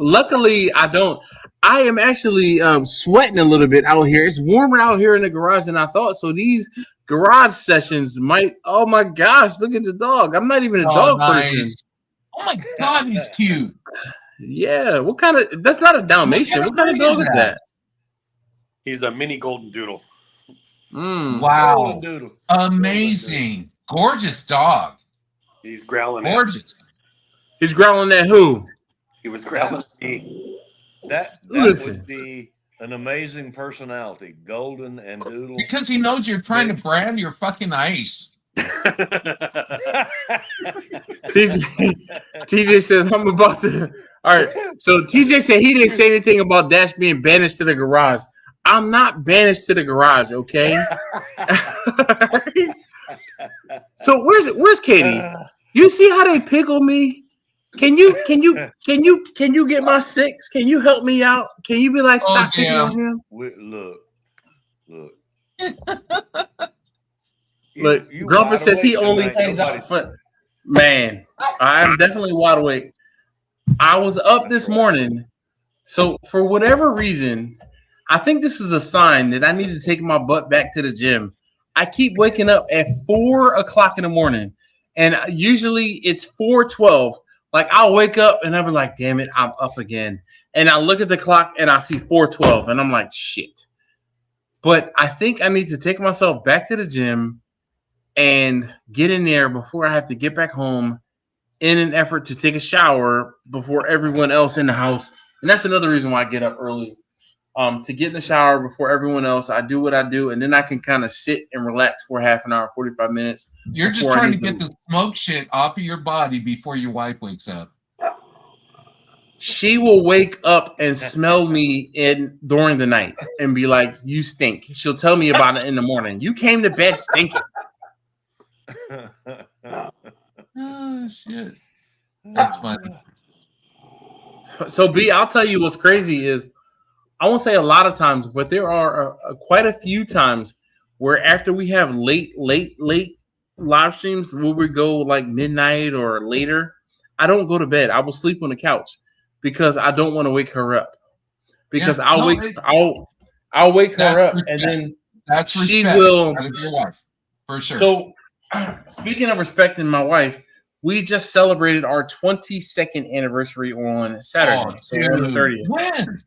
Luckily, I don't. I am actually sweating a little bit out here. It's warmer out here in the garage than I thought. So these garage sessions might. Oh my gosh! Look at the dog. I'm not even a dog person. Oh my god, he's cute. Yeah. What kind of? That's not a Dalmatian. What kind of dog is that? He's a mini golden doodle. Wow. Golden doodle. Amazing. Gorgeous dog. He's growling. Gorgeous. He's growling at who? He was growling at me. That would be an amazing personality, golden and doodle. Because he knows you're trying to brand your fucking ice. TJ says, I'm about to. All right. So TJ said he didn't say anything about Dash being banished to the garage. I'm not banished to the garage, okay? So where's Katie? You see how they pickle me? Can you get my 6? Can you help me out? Can you be like, stop picking on him? Look. Look, Grumper says he only hangs out front. Man, I'm definitely wide awake. I was up this morning, so for whatever reason, I think this is a sign that I need to take my butt back to the gym. I keep waking up at 4 o'clock in the morning, and usually it's 4:12. Like, I'll wake up and I'll be like, damn it, I'm up again. And I look at the clock and I see 4:12, and I'm like, shit. But I think I need to take myself back to the gym and get in there before I have to get back home in an effort to take a shower before everyone else in the house. And that's another reason why I get up early. To get in the shower before everyone else. I do what I do, and then I can kind of sit and relax for half an hour, 45 minutes. You're just trying to get the smoke shit off of your body before your wife wakes up. She will wake up and smell me during the night and be like, you stink. She'll tell me about it in the morning. You came to bed stinking. Oh, shit. That's funny. So, B, I'll tell you what's crazy is, I won't say a lot of times, but there are quite a few times where after we have late live streams, where we go like midnight or later, I don't go to bed. I will sleep on the couch because I don't want to wake her up. Because I'll wake her up, and then she will. Your wife, for sure. So, speaking of respecting my wife, we just celebrated our 22nd anniversary on Saturday. So on the 30th. When?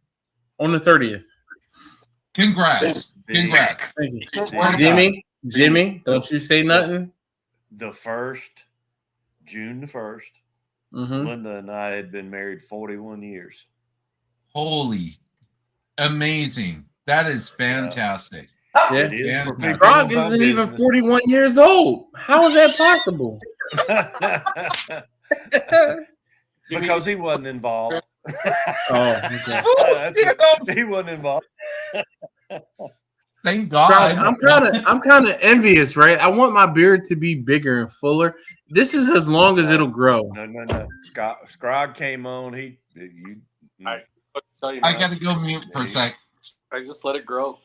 On the 30th. Congrats. Thank you. Jimmy, don't you say nothing. The 1st, June the 1st, Linda and I had been married 41 years. Holy, amazing. That is fantastic. Yeah. It is. Frog isn't even 41 years old. How is that possible? Because he wasn't involved. Oh, okay. He wasn't involved. Thank God. I'm kind of envious, right? I want my beard to be bigger and fuller. This is as long as it'll grow. No. Scrog came on. I got to go mute for a sec. I just let it grow.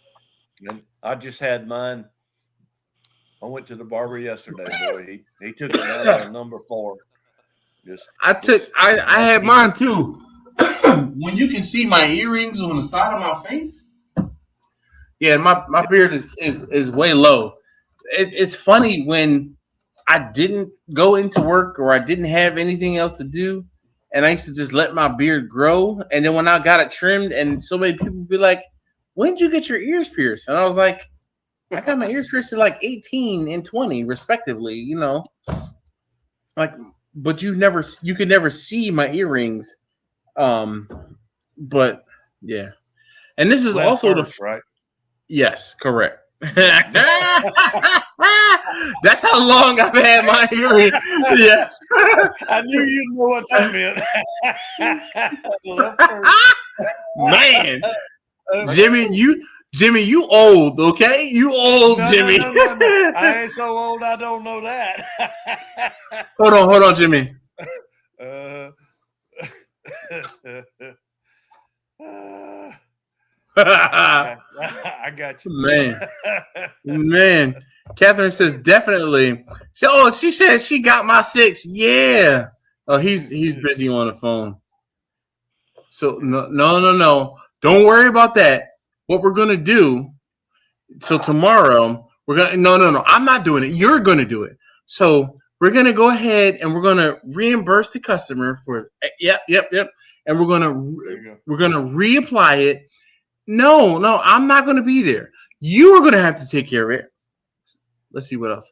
And I just had mine. I went to the barber yesterday, boy. He took it down to number 4. I had mine too. When you can see my earrings on the side of my face, yeah, my beard is way low. It's funny when I didn't go into work or I didn't have anything else to do, and I used to just let my beard grow. And then when I got it trimmed, and so many people be like, "When did you get your ears pierced?" And I was like, "I got my ears pierced at like 18 and 20, respectively." You know, like, but you could never see my earrings. But yeah, and this is Left also first, right. Yes, correct. That's how long I've had my hearing. Yes. I knew you'd know what that Man. meant. Jimmy, you old, okay? You old, No, Jimmy. No. I ain't so old I don't know that. Hold on, Jimmy. I got you. Man. Catherine says definitely. She said she got my 6. Yeah. Oh, he's busy on the phone. So no. Don't worry about that. What we're gonna do. So tomorrow we're gonna no. I'm not doing it. You're gonna do it. So we're gonna go ahead and we're gonna reimburse the customer for yep. And we're gonna reapply it. No, I'm not gonna be there. You are gonna have to take care of it. Let's see what else.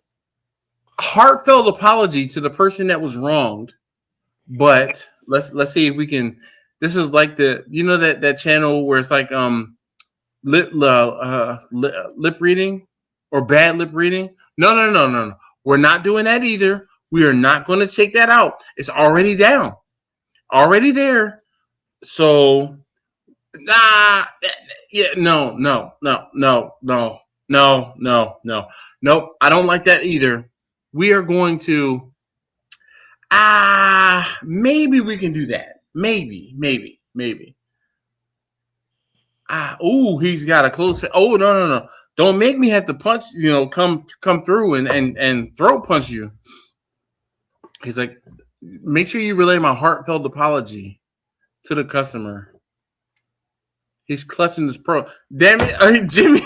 Heartfelt apology to the person that was wronged. But let's see if we can. This is like that channel where it's like lip reading or bad lip reading. No. We're not doing that either. We are not going to take that out. It's already down, already there. So no. Nope. I don't like that either. We are going to. Maybe we can do that. Maybe. He's got a close. Oh, no. Don't make me have to punch, come through and throat punch you. He's like, make sure you relay my heartfelt apology to the customer. He's clutching his pro. Damn it, Jimmy.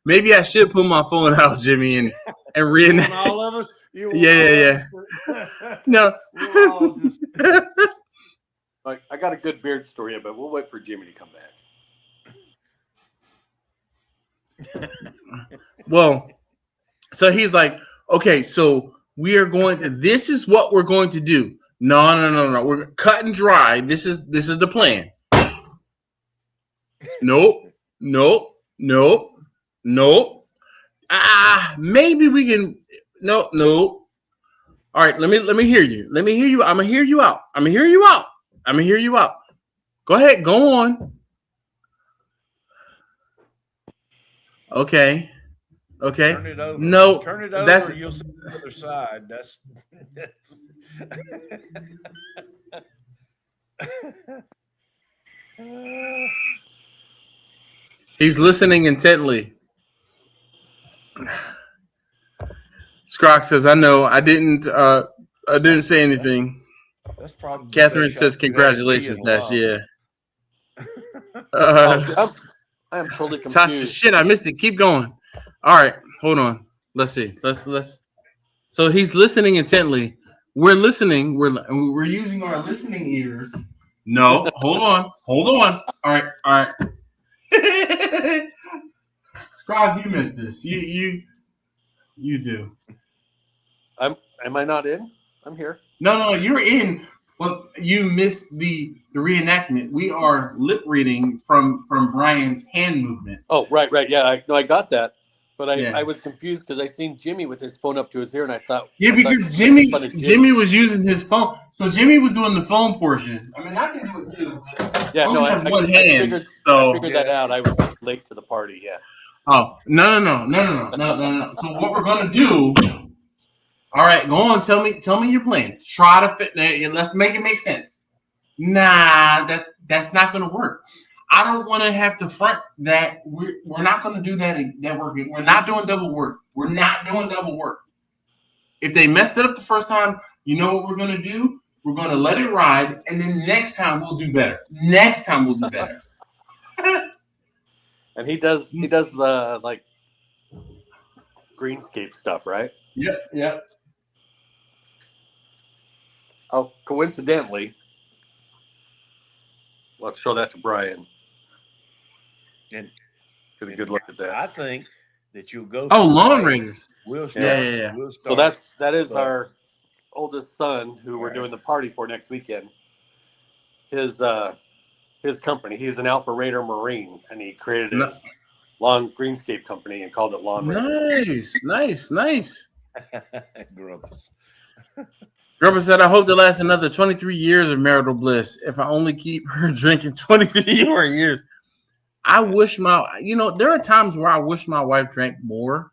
Maybe I should put my phone out, Jimmy, and reenact. All of us. Yeah. No. I got a good beard story, but we'll wait for Jimmy to come back. Well, so he's like, okay, so we are going to. This is what we're going to do. No. We're cut and dry. This is the plan. Nope. Maybe we can. No. All right, let me hear you. I'm gonna hear you out. Go ahead. Go on. Okay. Turn it over. No. Turn it over. You'll see the other side. That's. He's listening intently. Scrock says, "I know. I didn't say anything." That's probably. Catherine says, "Congratulations, Dash." Yeah. I am totally confused. Tasha, shit, I missed it. Keep going. All right, hold on. Let's see. Let's. So he's listening intently. We're listening. We're using our listening ears. No, hold on. All right. Scrog, you missed this. You do. Am I not in? I'm here. No, you're in. Well, you missed the reenactment. We are lip reading from Brian's hand movement. Oh, right. Yeah, I got that. But I was confused because I seen Jimmy with his phone up to his ear, and I thought, because Jimmy was using his phone, so Jimmy was doing the phone portion. I mean, I can do it too. Yeah, no, I figured that out. I was just late to the party. Yeah. Oh no. So what we're gonna do? All right, go on. Tell me your plan. Try to fit. Let's make it make sense. Nah, that's not gonna work. I don't want to have to front that. We're not going to do that work. We're not doing double work. We're not doing double work. If they messed it up the first time, you know what we're going to do? We're going to let it ride, and then next time we'll do better. And he does like greenscape stuff, right? Yep. Oh, coincidentally, let's show that to Brian. And get a good look at that. I think that you'll go. Oh, Lawn Raiders. We'll start. Yeah. We'll start. So that is our oldest son, who we're doing the party for next weekend. His company. He's an Alpha Raider Marine, and he created his lawn greenscape company and called it Lawn Raiders. Nice. Grumpus said, "I hope to last another 23 years of marital bliss. If I only keep her drinking 23 more years." I wish there are times where I wish my wife drank more,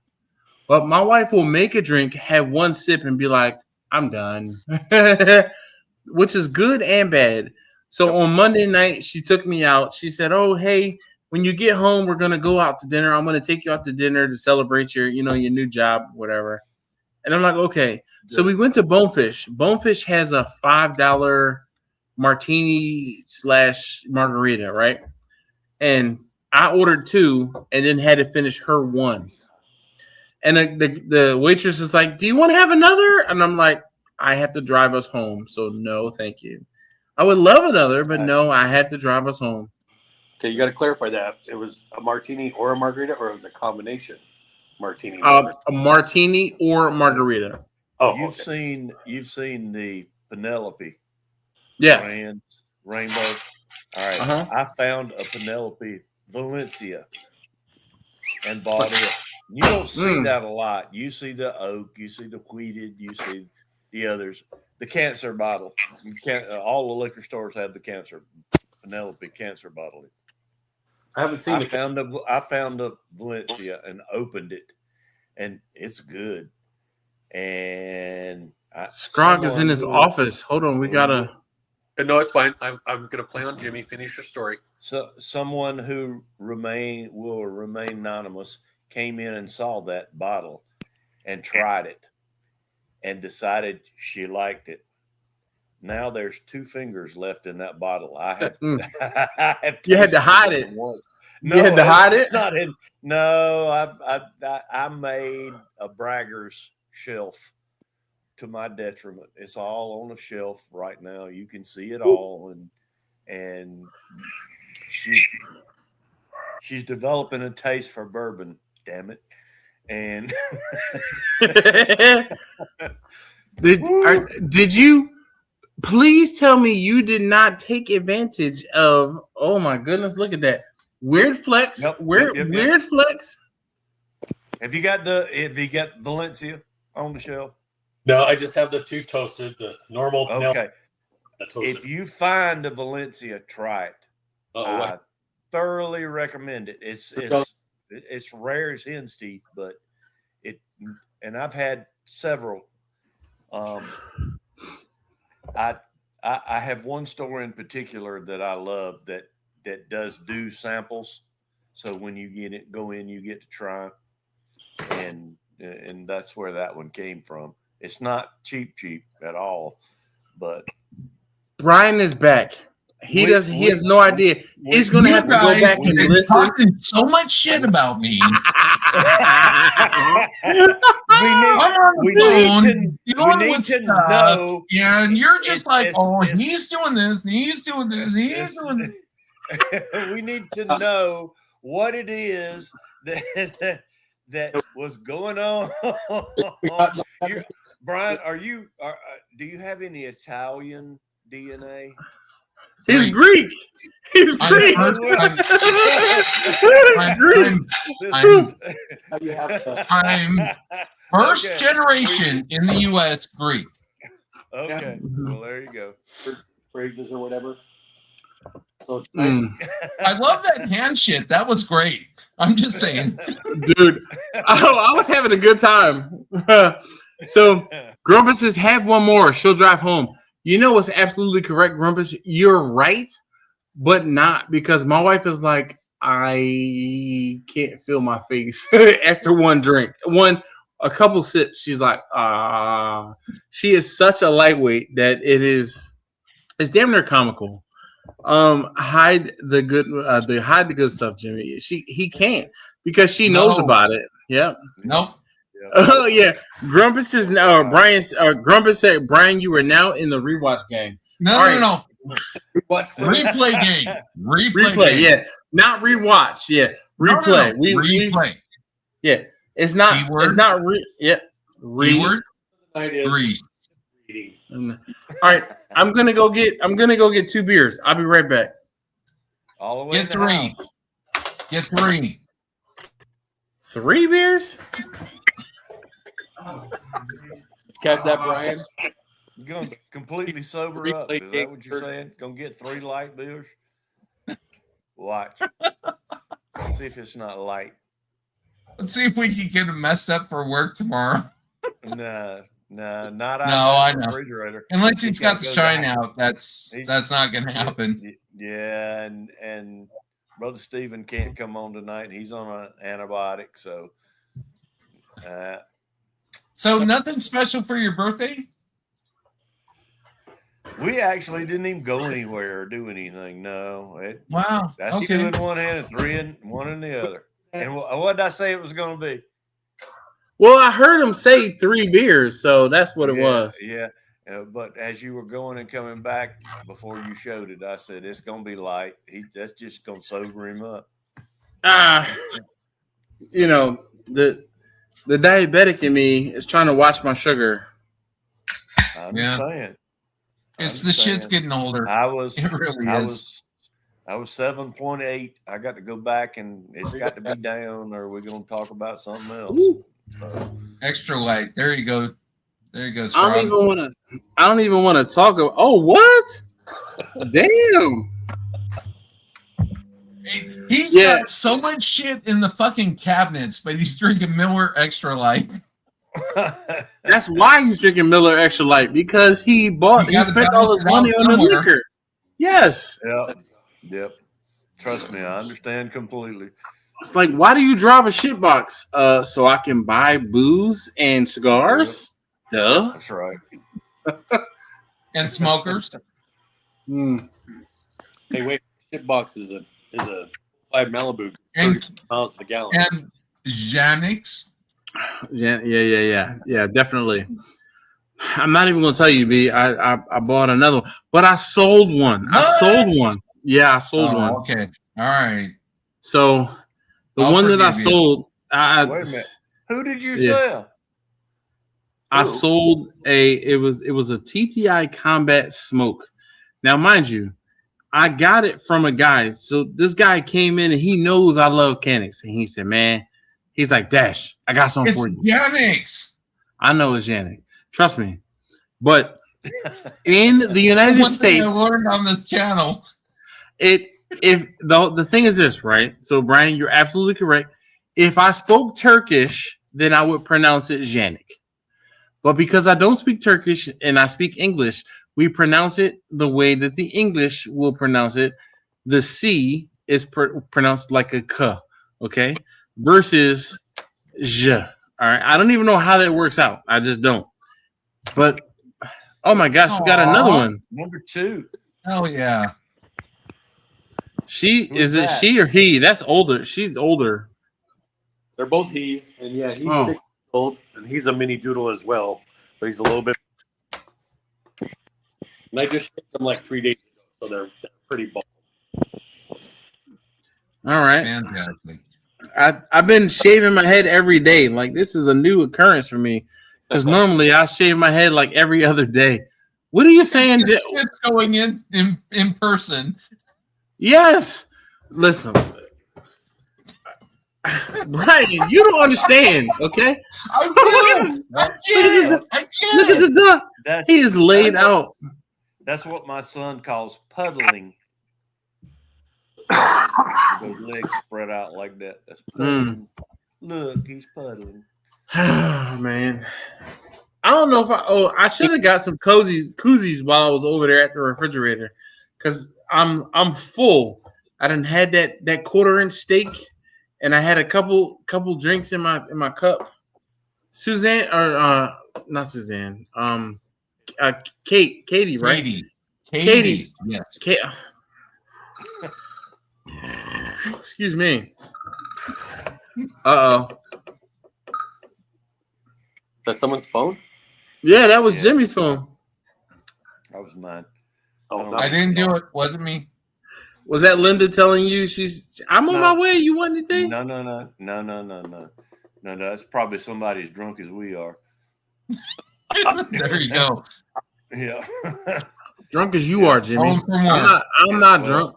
but my wife will make a drink, have one sip, and be like, I'm done, which is good and bad. So on Monday night, she took me out. She said, oh, hey, when you get home, we're going to go out to dinner. I'm going to take you out to dinner to celebrate your new job, whatever. And I'm like, okay. So we went to Bonefish. Bonefish has a $5 martini / margarita, right? And I ordered 2 and then had to finish her 1. And the waitress is like, do you want to have another? And I'm like, I have to drive us home. So no, thank you. I would love another, but no, I have to drive us home. Okay, you got to clarify that. It was a martini or a margarita, or it was a combination martini? A martini or margarita. Oh, you've seen the Penelope. Yes. Rainbow. All right, I found a Penelope Valencia and bought it. You don't see that a lot. You see the oak, you see the wheated, you see the others. The cancer bottle. All the liquor stores have the Penelope cancer bottle. I haven't seen it. I found a Valencia and opened it, and it's good. And Scrog is in his office. Hold on, we gotta. No, it's fine. I'm going to play on Jimmy. Finish your story. So someone who will remain anonymous came in and saw that bottle and tried it and decided she liked it. Now there's 2 fingers left in that bottle. I have. You had to hide it. No, you had to hide it. I made a bragger's shelf. To my detriment, it's all on a shelf right now. You can see it all, and she's developing a taste for bourbon. Damn it! And did you please tell me you did not take advantage of? Oh my goodness! Look at that weird flex. Weird flex. Have you got Valencia on the shelf? No, I just have the 2 toasted, the normal. Okay. If you find a Valencia, try it. I thoroughly recommend it. It's rare as hen's teeth, but and I've had several. I have one store in particular that I love that does do samples. So when you go in, you get to try, and that's where that one came from. It's not cheap at all, but Brian is back. He has no idea. He's going to have to go back and listen. Talking so much shit about me. we need to know. Yeah, and you're just he's doing this, and he's doing this, and he's doing this. We need to know what it is that was going on. Brian, do you have any Italian DNA? He's Greek. He's Greek. I'm first generation in the U.S. Greek. Okay. Well, there you go. Phrases or whatever. So I love that hand shit. That was great. I'm just saying. Dude, I was having a good time. So Grumpus says, have one more. She'll drive home. You know what's absolutely correct, Grumpus? You're right, but not, because my wife is like, I can't feel my face after one drink. A couple sips, she's like, she is such a lightweight that it's damn near comical. Hide the good stuff, Jimmy. He can't, because she knows about it. Yeah. Nope. Oh yeah. Grumpus is now Grumpus said, Brian, you are now in the rewatch game. No. Replay game. Replay, yeah. Not rewatch, yeah. Replay. No. Replay. Yeah. It's not Keyword. It's not Keyword. Grease. All right. I'm gonna go get 2 beers. I'll be right back. All the way. Get 3. Get 3. 3 beers? Catch that, Brian? You're gonna completely sober up. Is that what you're saying? Gonna get 3 light beers? Watch. See if it's not light. Let's see if we can get him messed up for work tomorrow. No, not I the know. refrigerator. Unless he's got the shine out, that's not going to happen. Yeah, and Brother Stephen can't come on tonight. He's on an antibiotic, so. So nothing special for your birthday? We actually didn't even go anywhere or do anything. No. Wow. That's okay. 2 in one hand and 3 in one in the other. And what did I say it was going to be? Well, I heard him say 3 beers, so that's what it was. Yeah. But as you were going and coming back before you showed it, I said, it's going to be light. That's just going to sober him up. You know, the diabetic in me is trying to watch my sugar. I understand. It's the shit's getting older. It really is. I was 7.8. I got to go back, and it's got to be down, or we're going to talk about something else. So. Extra light. There you go. There you go. I don't even want to talk about. Oh, what? Damn. He's got so much shit in the fucking cabinets, but he's drinking Miller Extra Light. That's why he's drinking Miller Extra Light, because he spent all his money on the liquor. Yes. Yep. Trust me, I understand completely. It's like, why do you drive a shitbox? So I can buy booze and cigars? Duh. That's right. And smokers. Hey, wait, shitbox is a 5 Malibu, 30 miles to the gallon. And Xanax. Yeah, definitely. I'm not even gonna tell you, B. I bought another one, but I sold one. What? I sold one. Yeah, I sold one. Okay, all right. So the one that I sold, wait a minute. Who did you sell? I sold it was a TTI Combat Smoke. Now, mind you, I got it from a guy. So this guy came in and he knows I love Xanax, and he said, "Man," he's like, "Dash, I got something for you." Xanax. I know it's Xanax. Trust me. But in the United States, I learned on this channel. The thing is this, right? So, Brian, you're absolutely correct. If I spoke Turkish, then I would pronounce it Janik. But because I don't speak Turkish and I speak English, we pronounce it the way that the English will pronounce it. The C is pronounced like a K, okay? Versus J. All right. I don't even know how that works out. I just don't. But oh my gosh, we got another one. Number 2. Oh yeah. She or he? That's older. She's older. They're both he's, and yeah, he's 6 years old, and he's a mini doodle as well, but he's a little bit. And I just shipped them like 3 days ago, so they're pretty bald. All right. Fantastic. I've been shaving my head every day. Like, this is a new occurrence for me, because normally I shave my head like every other day. What are you saying? It's going in person. Yes. Listen, Brian, you don't understand, okay? I Look at the duck. He is laid out. That's what my son calls puddling. Those legs spread out like that. That's puddling. Look, he's puddling. Man. I don't know if I should have got some koozies while I was over there at the refrigerator, because I'm full. I done had that 1/4-inch steak, and I had a couple drinks in my cup. Suzanne, or not Suzanne, Katie, right? Katie, yes. Excuse me. That's someone's phone? Yeah, that was Jimmy's phone. That was mine. Oh, I didn't do it. Wasn't me. Was that Linda telling you I'm on my way? You want anything? No. That's probably somebody as drunk as we are. There you go. Yeah. Drunk as you are, Jimmy. I'm not drunk.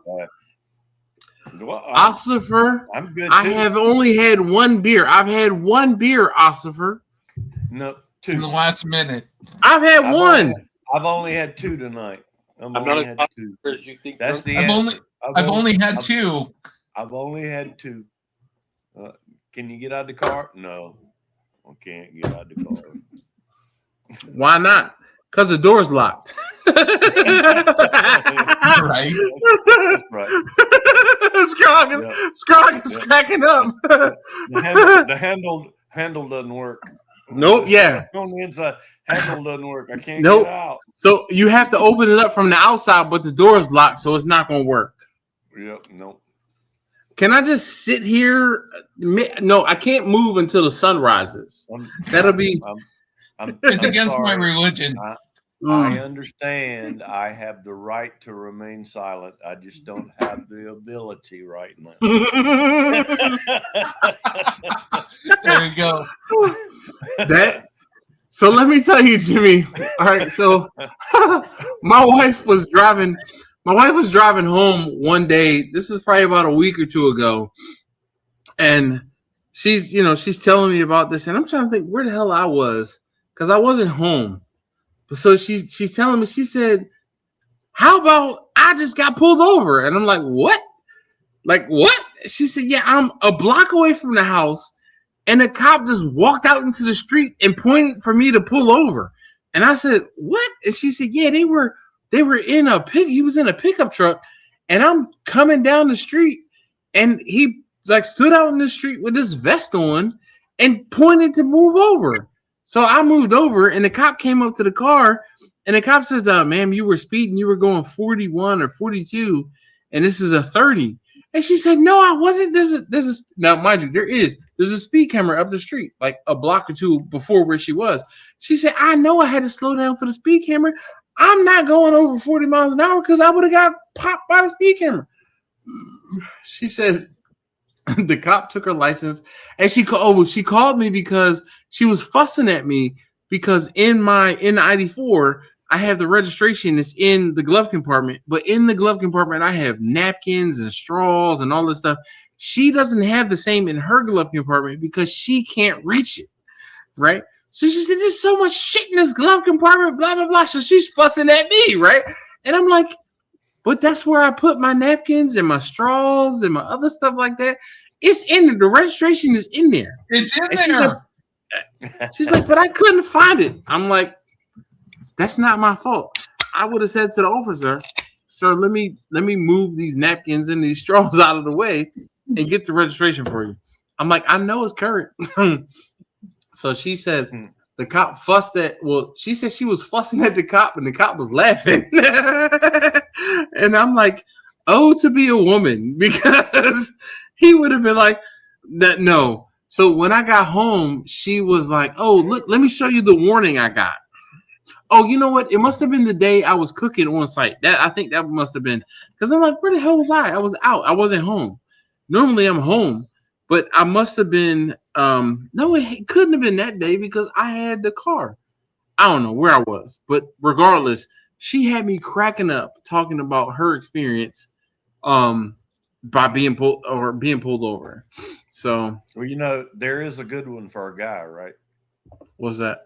Ossifer, I'm good too. I have only had one beer. I've had one beer, Ossifer. No, 2. In the last minute. I've had one. I've only had 2 tonight. I'm not as popular as you think. That's the I've answer. only had 2. I've only had 2. Can you get out of the car? No, I can't get out of the car. Why not? Because the door's locked. Right. That's right. Scrog is cracking up. The handle doesn't work. Nope. Yeah. On the inside, handle doesn't work. I can't get out. So you have to open it up from the outside, but the door is locked, so it's not going to work. Yep. Nope. Can I just sit here? No, I can't move until the sun rises. That'll be. It's against my religion. I understand. I have the right to remain silent. I just don't have the ability right now. There you go. So let me tell you, Jimmy. All right. So my wife was driving home one day. This is probably about a week or 2 ago. And she's telling me about this. And I'm trying to think where the hell I was, because I wasn't home. So she's telling me, she said, how about I just got pulled over? And I'm like, what? Like, what? She said, yeah, I'm a block away from the house, and the cop just walked out into the street and pointed for me to pull over. And I said, what? And she said, yeah, he was in a pickup truck, and I'm coming down the street, and he like stood out in the street with this vest on and pointed to move over. So I moved over, and the cop came up to the car, and the cop says, ma'am, you were speeding. You were going 41 or 42, and this is a 30. And she said, no, I wasn't. Now, mind you, there's a speed camera up the street, like a block or 2 before where she was. She said, I know I had to slow down for the speed camera. I'm not going over 40 miles an hour because I would have got popped by the speed camera. She said, the cop took her license, and she called me because she was fussing at me because in the ID4 I have the registration that's in the glove compartment, but in the glove compartment I have napkins and straws and all this stuff. She doesn't have the same in her glove compartment because she can't reach it, right? So she said, there's so much shit in this glove compartment, blah, blah, blah. So she's fussing at me, right? And I'm like, but that's where I put my napkins and my straws and my other stuff like that. It's in there. The registration is in there. It's in there. She's like, but I couldn't find it. I'm like, that's not my fault. I would have said to the officer, sir, let me move these napkins and these straws out of the way and get the registration for you. I'm like, I know it's current. So she said the cop fussed at, well, she said she was fussing at the cop and the cop was laughing. And I'm like, oh, to be a woman, because he would have been like, no. So when I got home, she was like, oh, look, let me show you the warning I got. Oh, you know what? It must have been the day I was cooking on site. I think that must have been, because I'm like, where the hell was I? I was out. I wasn't home. Normally I'm home, but I must have been, no, it couldn't have been that day because I had the car. I don't know where I was, but regardless, she had me cracking up talking about her experience by being pulled over. So, Well, there is a good one for a guy, right? what's that?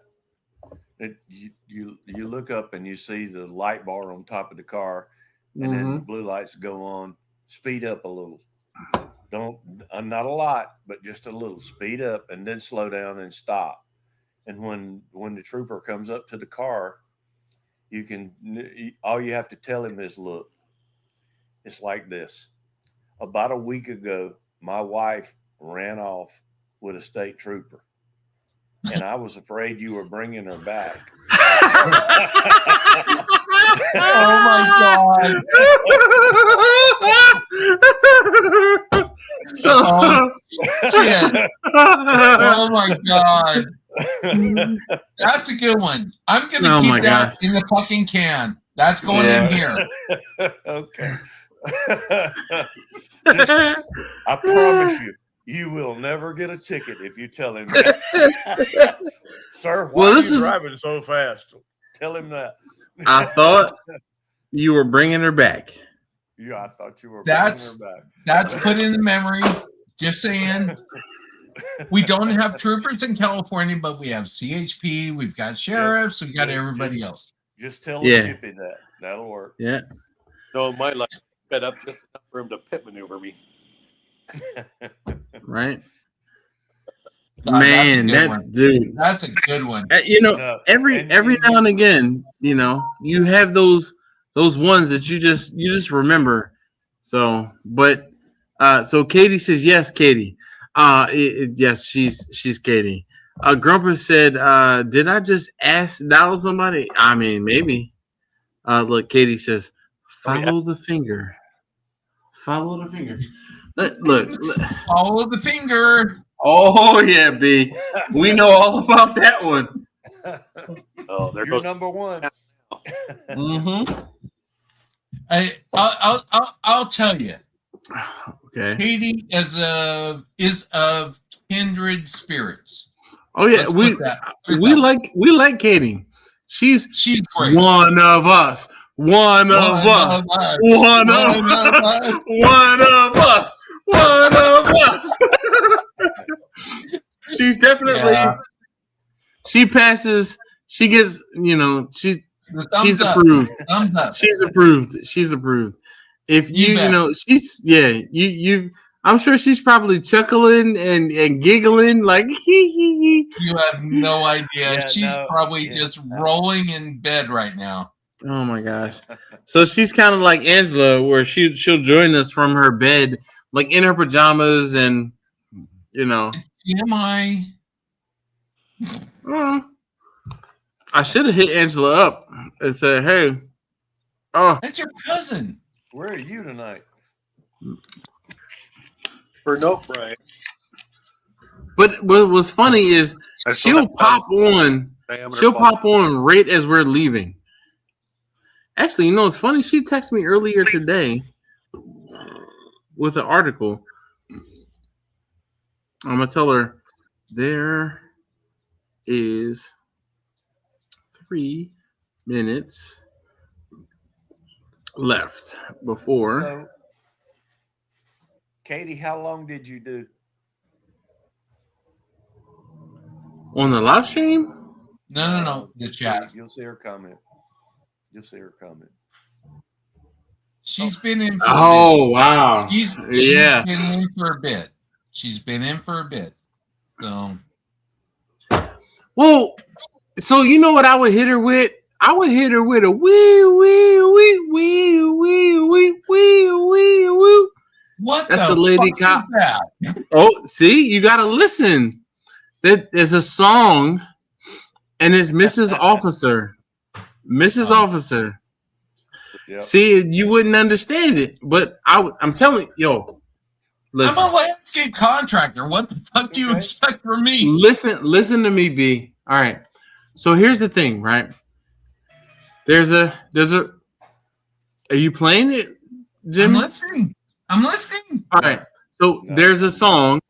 You look up and you see the light bar on top of the car, and then the blue lights go on. Speed up a little. Don't not a lot, but just a little. Speed up and then slow down and stop. And when the trooper comes up to the car, all you have to tell him is, look, it's like this. About a week ago, my wife ran off with a state trooper, and I was afraid you were bringing her back. Oh my God. So, shit. Oh my God. That's a good one. I'm going to keep that in the fucking can. That's going in here. Okay. I promise you will never get a ticket if you tell him that. Sir, why are you driving so fast? Tell him that. I thought you were bringing her back. Yeah, I thought you were bringing her back. That's put in the memory. Just saying. We don't have troopers in California, but we have CHP. We've got sheriffs. We've got everybody else. Just tell Chippy that. That'll work. Yeah. No, my life fed up just enough for him to pit maneuver me. Right. God, man, dude. That's a good one. Every now and again, you have those ones that you just remember. So, but so Katie says yes, Katie. Yes, she's Katie. Grumper said, did I just dial somebody? I mean, maybe. Look, Katie says, follow the finger. Follow the finger. Look. Follow the finger. Oh, yeah, B. We know all about that one. Oh, there You're goes number one. Mm-hmm. I'll tell you. Okay. Katie is of kindred spirits. Oh yeah, we like Katie. She's great. One of us. One of us. One of us. One of us. One of us. She's definitely. Yeah. She passes. She gets. She's approved. Thumbs up. She's approved. She's approved. If she's you. I'm sure she's probably chuckling and giggling like You have no idea. Yeah, she's probably just rolling in bed right now. Oh my gosh. So she's kind of like Angela, where she'll join us from her bed, like in her pajamas, and TMI. I should have hit Angela up and said, "Hey, that's your cousin. Where are you tonight?" For no fry. But what was funny is she'll pop on. She'll pop on right as we're leaving. Actually, it's funny. She texted me earlier today with an article. I'm gonna tell her there is 3 minutes left before. So, Katie, how long did you do on the live stream? No. The chat. You'll see her comment. She's been in. Wow. She's been in for a bit. So. Well, so you know what I would hit her with? I would hit her with a wee. What? That's the lady cop. That? Oh, see, you gotta listen. There's a song, and it's Mrs. Officer. Mrs. Officer. Yep. See, you wouldn't understand it, but I'm telling you, listen. I'm a landscape contractor. What the fuck do you expect from me? Listen to me, B. All right. So here's the thing, right? There's a. Are you playing it, Jimmy? I'm listening. All right. So there's a song,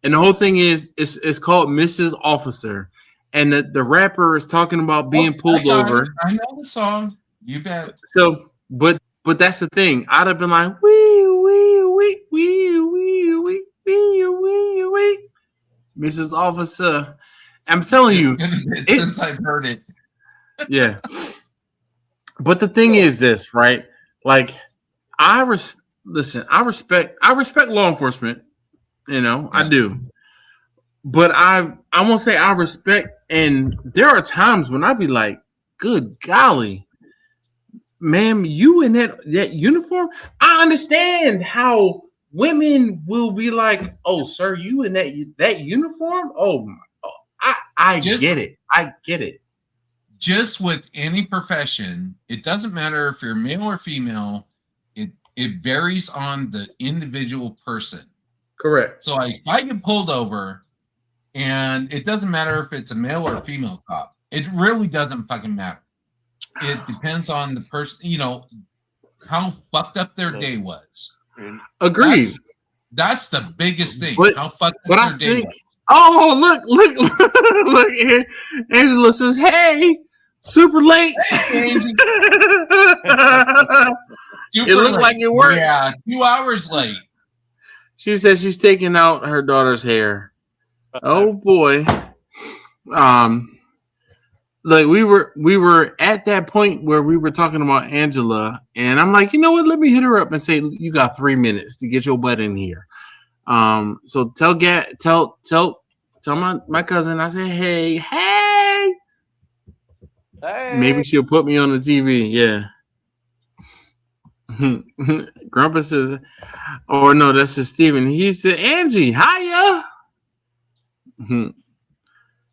and the whole thing is it's called Mrs. Officer, and the rapper is talking about being pulled over. I know the song. You bet. So, but that's the thing. I'd have been like, wee wee wee wee wee wee wee wee wee, Mrs. Officer. I'm telling you, since I've heard it. Yeah. But the thing is this, right? Like, I respect law enforcement. You know, I do. But I won't say I respect, and there are times when I be like, good golly, ma'am, you in that uniform? I understand how women will be like, oh, sir, you in that uniform? Oh, I get it. I get it. Just with any profession, it doesn't matter if you're male or female. It varies on the individual person. Correct. So if I get pulled over, and it doesn't matter if it's a male or a female cop. It really doesn't fucking matter. It depends on the person, you know, how fucked up their day was. Agreed. That's the biggest thing. But, how fucked up their day was. Oh, look here. Angela says, hey, super late. Hey, Angie. It looked like it worked. Yeah, 2 hours late. She says she's taking out her daughter's hair. Oh boy. Like we were at that point where we were talking about Angela, and I'm like, you know what? Let me hit her up and say, you got 3 minutes to get your butt in here. So tell my cousin, I say, hey. Maybe she'll put me on the TV. Yeah. Grumpus says, or no, that's just Steven. He said, Angie, hiya.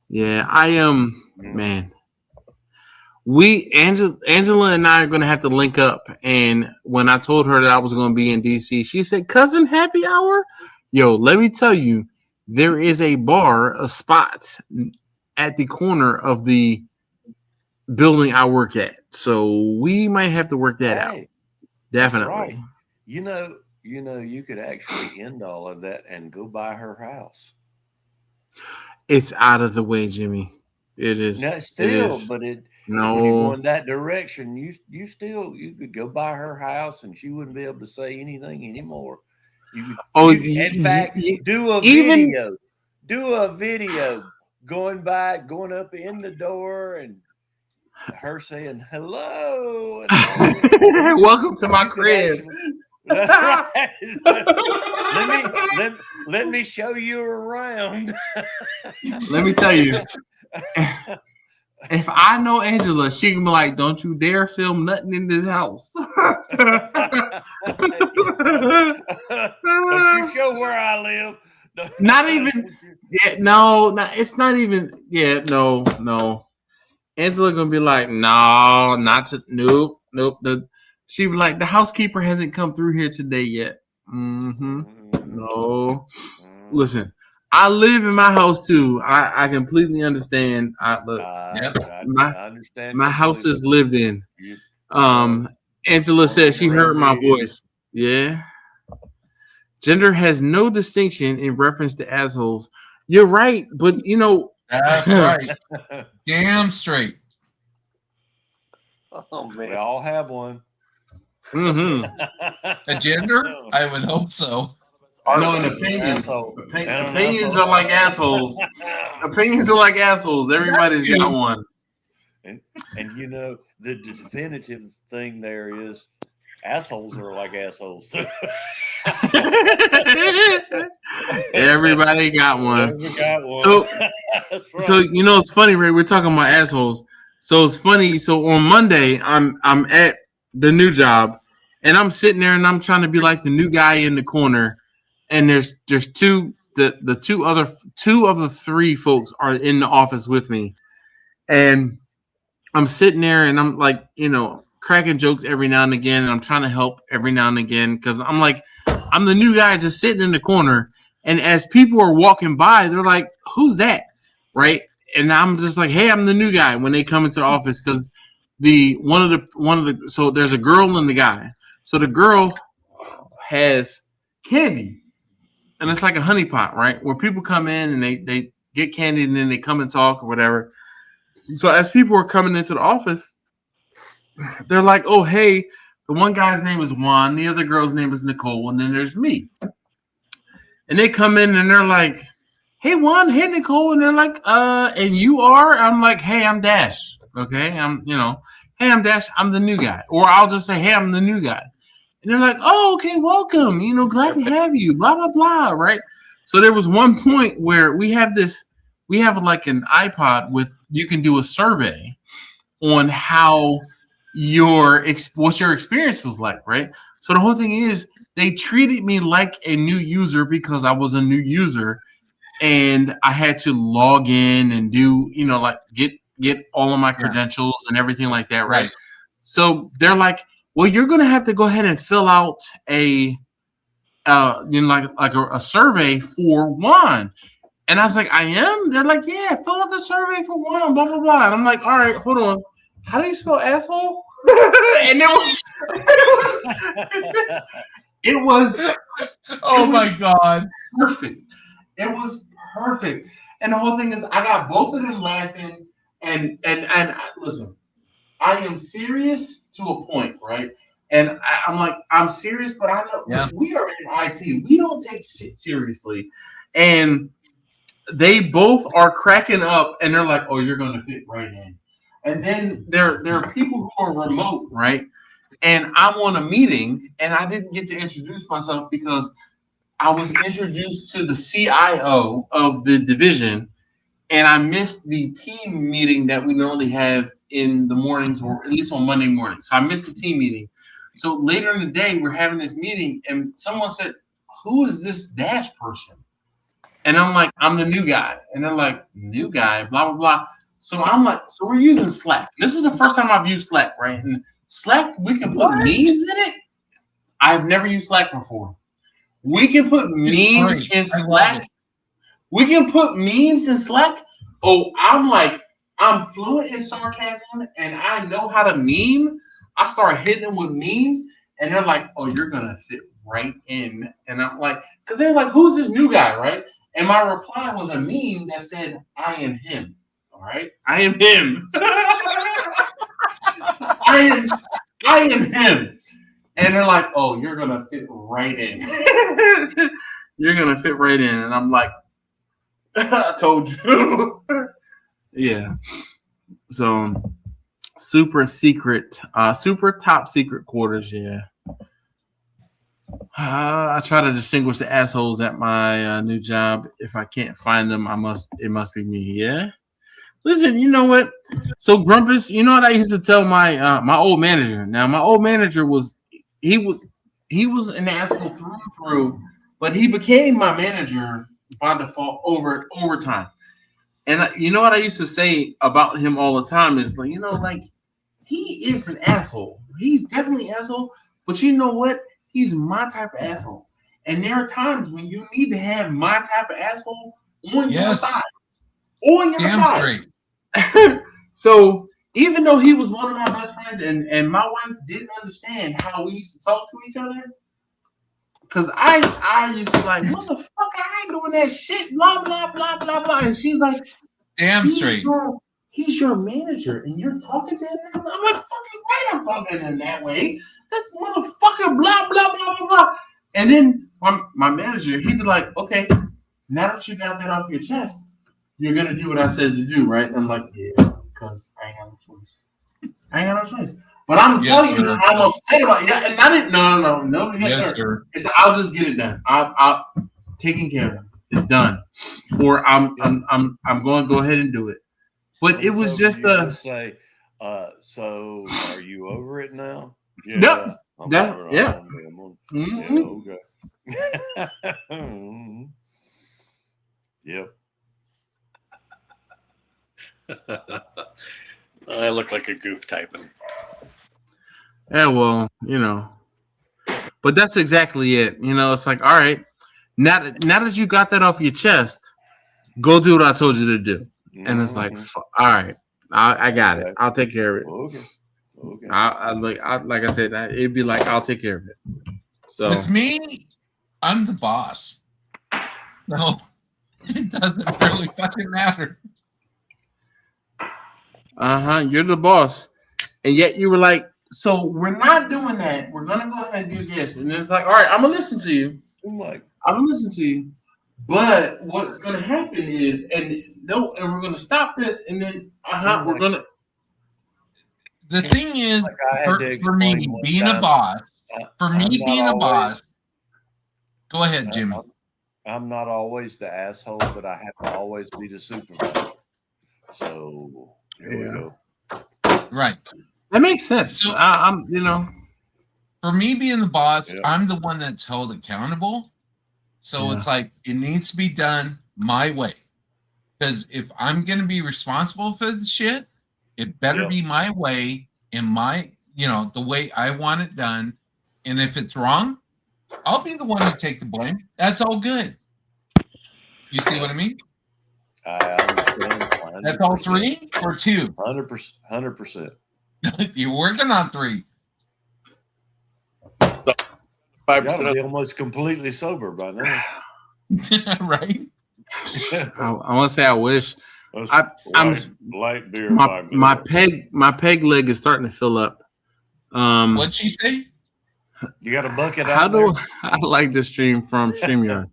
Yeah, I am, man. Angela and I are going to have to link up. And when I told her that I was going to be in DC, she said, cousin, happy hour. Yo, let me tell you, there is a spot at the corner of the building I work at. So we might have to work that out. Definitely. Right. You know, you could actually end all of that and go by her house. It's out of the way, Jimmy. It is. No, still, but when you go in that direction, you could go by her house and she wouldn't be able to say anything anymore. In fact, do a video going up in the door and her saying hello. And welcome to my crib. That's right. let me show you around. Let me tell you, if I know Angela, she can be like, "Don't you dare film nothing in this house." Don't you show where I live. Not even. Yeah, no, it's not even. Yeah, no. Angela gonna be like, no, nope. She be like, the housekeeper hasn't come through here today yet. No. Listen, I live in my house too. I completely understand. I understand. My house is lived in. Angela said she heard my voice. Yeah. Gender has no distinction in reference to assholes. You're right, but you know. That's right. Damn straight. Oh man, we all have one. A gender? I would hope so. No, an opinions. Opinions are like assholes. Opinions are like assholes. Everybody's got one. And you know, the definitive thing there is assholes are like assholes too. Everybody got one. So you know it's funny, Ray. We're talking about assholes. So it's funny. So on Monday, I'm at the new job, and I'm sitting there and I'm trying to be like the new guy in the corner. And there's two of the three folks are in the office with me, and I'm sitting there and I'm like, cracking jokes every now and again, and I'm trying to help every now and again because I'm like, I'm the new guy just sitting in the corner, and as people are walking by, they're like, "Who's that?" Right? And I'm just like, "Hey, I'm the new guy." When they come into the office, because so there's a girl and the guy. So the girl has candy, and it's like a honey pot, right? Where people come in and they get candy, and then they come and talk or whatever. So as people were coming into the office, they're like, "Oh, hey, the one guy's name is Juan, the other girl's name is Nicole, and then there's me." And they come in and they're like, "Hey, Juan, hey, Nicole," and they're like, and you are?" I'm like, "Hey, I'm Dash." Okay, hey, I'm Dash. I'm the new guy, or I'll just say, "Hey, I'm the new guy." And they're like, "Oh, okay, welcome. Glad to have you." Blah blah blah. Right. So there was one point where we have like an iPod with you can do a survey on how what your experience was like, right? So the whole thing is they treated me like a new user because I was a new user, and I had to log in and do like get all of my credentials and everything like that, right? So they're like, "Well, you're gonna have to go ahead and fill out a like a survey for Juan." And I was like, "I am?" They're like, "Yeah, fill out the survey for Juan, blah blah blah." And I'm like, "All right, hold on. How do you spell asshole?" And it was oh my God, perfect. It was perfect. And the whole thing is, I got both of them laughing. And listen, I am serious to a point, right? And I'm like, I'm serious, but I know we are in IT. We don't take shit seriously. And they both are cracking up, and they're like, "Oh, you're going to fit right in." And then there are people who are remote, right? And I'm on a meeting, and I didn't get to introduce myself because I was introduced to the CIO of the division, and I missed the team meeting that we normally have in the mornings, or at least on Monday mornings. So I missed the team meeting. So later in the day, we're having this meeting, and someone said, "Who is this Dash person?" And I'm like, "I'm the new guy." And they're like, "New guy, blah, blah, blah." So I'm like, so we're using Slack. This is the first time I've used Slack, right? And Slack, we can put memes in it. I've never used Slack before. We can put memes in Slack. We can put memes in Slack. Oh, I'm fluent in sarcasm, and I know how to meme. I start hitting them with memes, and they're like, "Oh, you're going to fit right in." And I'm like, because they're like, "Who's this new guy?" Right? And my reply was a meme that said, "I am him." All right? I am him. I am him. And they're like, "Oh, you're going to fit right in." You're going to fit right in. And I'm like, "I told you." Yeah. So super top secret quarters. Yeah. I try to distinguish the assholes at my new job. If I can't find them, it must be me. Yeah. Listen, you know what? So Grumpus, you know what I used to tell my my old manager. Now my old manager was an asshole through and through, but he became my manager by default over time. And you know what I used to say about him all the time is like he is an asshole. He's definitely an asshole, but you know what? He's my type of asshole. And there are times when you need to have my type of asshole on your side. On your side. So even though he was one of my best friends and my wife didn't understand how we used to talk to each other, because I used to be like, "Motherfucker, I ain't doing that shit, blah, blah, blah, blah, blah." And she's like, damn straight. He's your manager and you're talking to him. I'm like, fucking right, I'm talking to him that way. That's motherfucker, blah, blah, blah, blah, blah. And then my manager, he'd be like, "Okay, now that you got that off your chest, you're going to do what I said to do, right?" And I'm like, "Yeah, because I ain't got no choice. But I'm telling you, I'm upset about it. Yeah, and I didn't. No. Yes, sir. It's, I'll just get it done. I'll taken care of. It's done. Or I'm going to go ahead and do it. But it was just a say. So are you over it now? Yeah. Yeah. Mm-hmm. Yeah. Okay. Yep. I look like a goof typing. Yeah, well, but that's exactly it. It's like, all right, now that you got that off your chest, go do what I told you to do. And it's like, all right, I got it. I'll take care of it. Okay. Like I said, it'd be like, I'll take care of it. So with me, I'm the boss. No. It doesn't really fucking matter. You're the boss, and yet you were like, so we're not doing that. We're gonna go ahead and do this, and it's like, all right, I'm gonna listen to you. I'm like, I'm gonna listen to you. But what's gonna happen is, and we're gonna stop this, and then we're gonna. The thing is, Like I had for to me explain one being a time, boss, for I'm me not being a always- boss, go ahead, Jimmy. I'm not always the asshole, but I have to always be the supervisor. So here we go. Right. That makes sense. So- I'm, For me being the boss, Yeah. I'm the one that's held accountable. So Yeah. it's like it needs to be done my way. Because if I'm gonna be responsible for the shit, it better Yeah. be my way and my, the way I want it done. And if it's wrong, I'll be the one to take the blame. That's all good. You see what I mean? I understand. 100%. That's all 3 or 2. 100%. You're working on 3. 5%. You gotta be almost completely sober by now. Right? I want to say I wish. I'm light beer. my peg leg is starting to fill up. What'd she say? You got a bucket How out there? do I like the stream from StreamYard?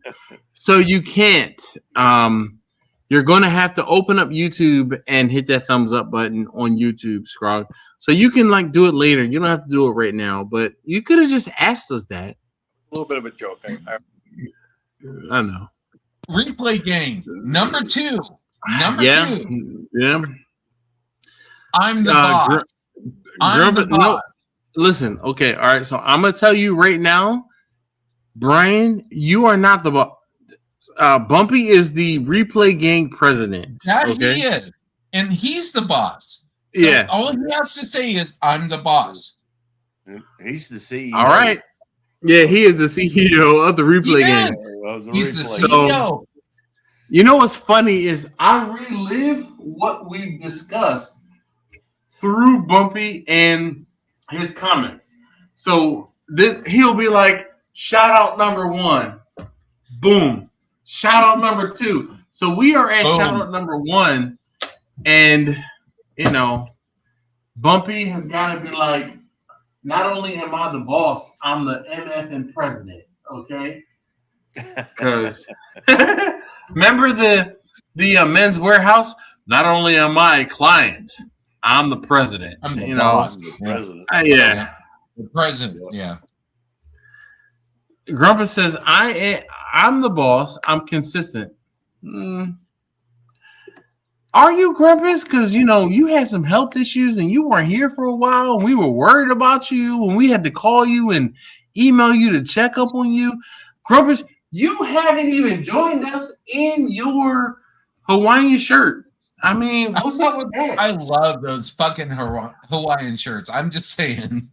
So you can't. You're going to have to open up YouTube and hit that thumbs up button on YouTube, Scrog. So you can do it later. You don't have to do it right now, but you could have just asked us that. A little bit of a joke. I know. Replay game. Number 2. Number 2. Yeah. I'm the boss. I'm the boss. No, listen. Okay. All right. So I'm going to tell you right now, Brian, you are not the boss. Bumpy is the replay gang president. That okay? he is. And he's the boss. So Yeah. all he has to say is, I'm the boss. He's the CEO. All right. Yeah, he is the CEO of the replay Yeah. game. He's the replay. CEO. You know what's funny is I relive what we discussed through Bumpy and his comments. So he'll be like, shout out number 1. Boom. Shout out number 2. So we are at Boom. shout out number 1. And, Bumpy has got to be like, not only am I the boss, I'm the MF and president. Okay. Because remember the Men's Warehouse? Not only am I a client, I'm the president. I'm the you boss. know, The president. yeah. The president. Yeah. Grumpus says, I'm the boss. I'm consistent. Are you, Grumpus? Because, you had some health issues and you weren't here for a while and we were worried about you and we had to call you and email you to check up on you. Grumpus, you haven't even joined us in your Hawaiian shirt. I mean, what's up with that? I love those fucking Hawaiian shirts. I'm just saying.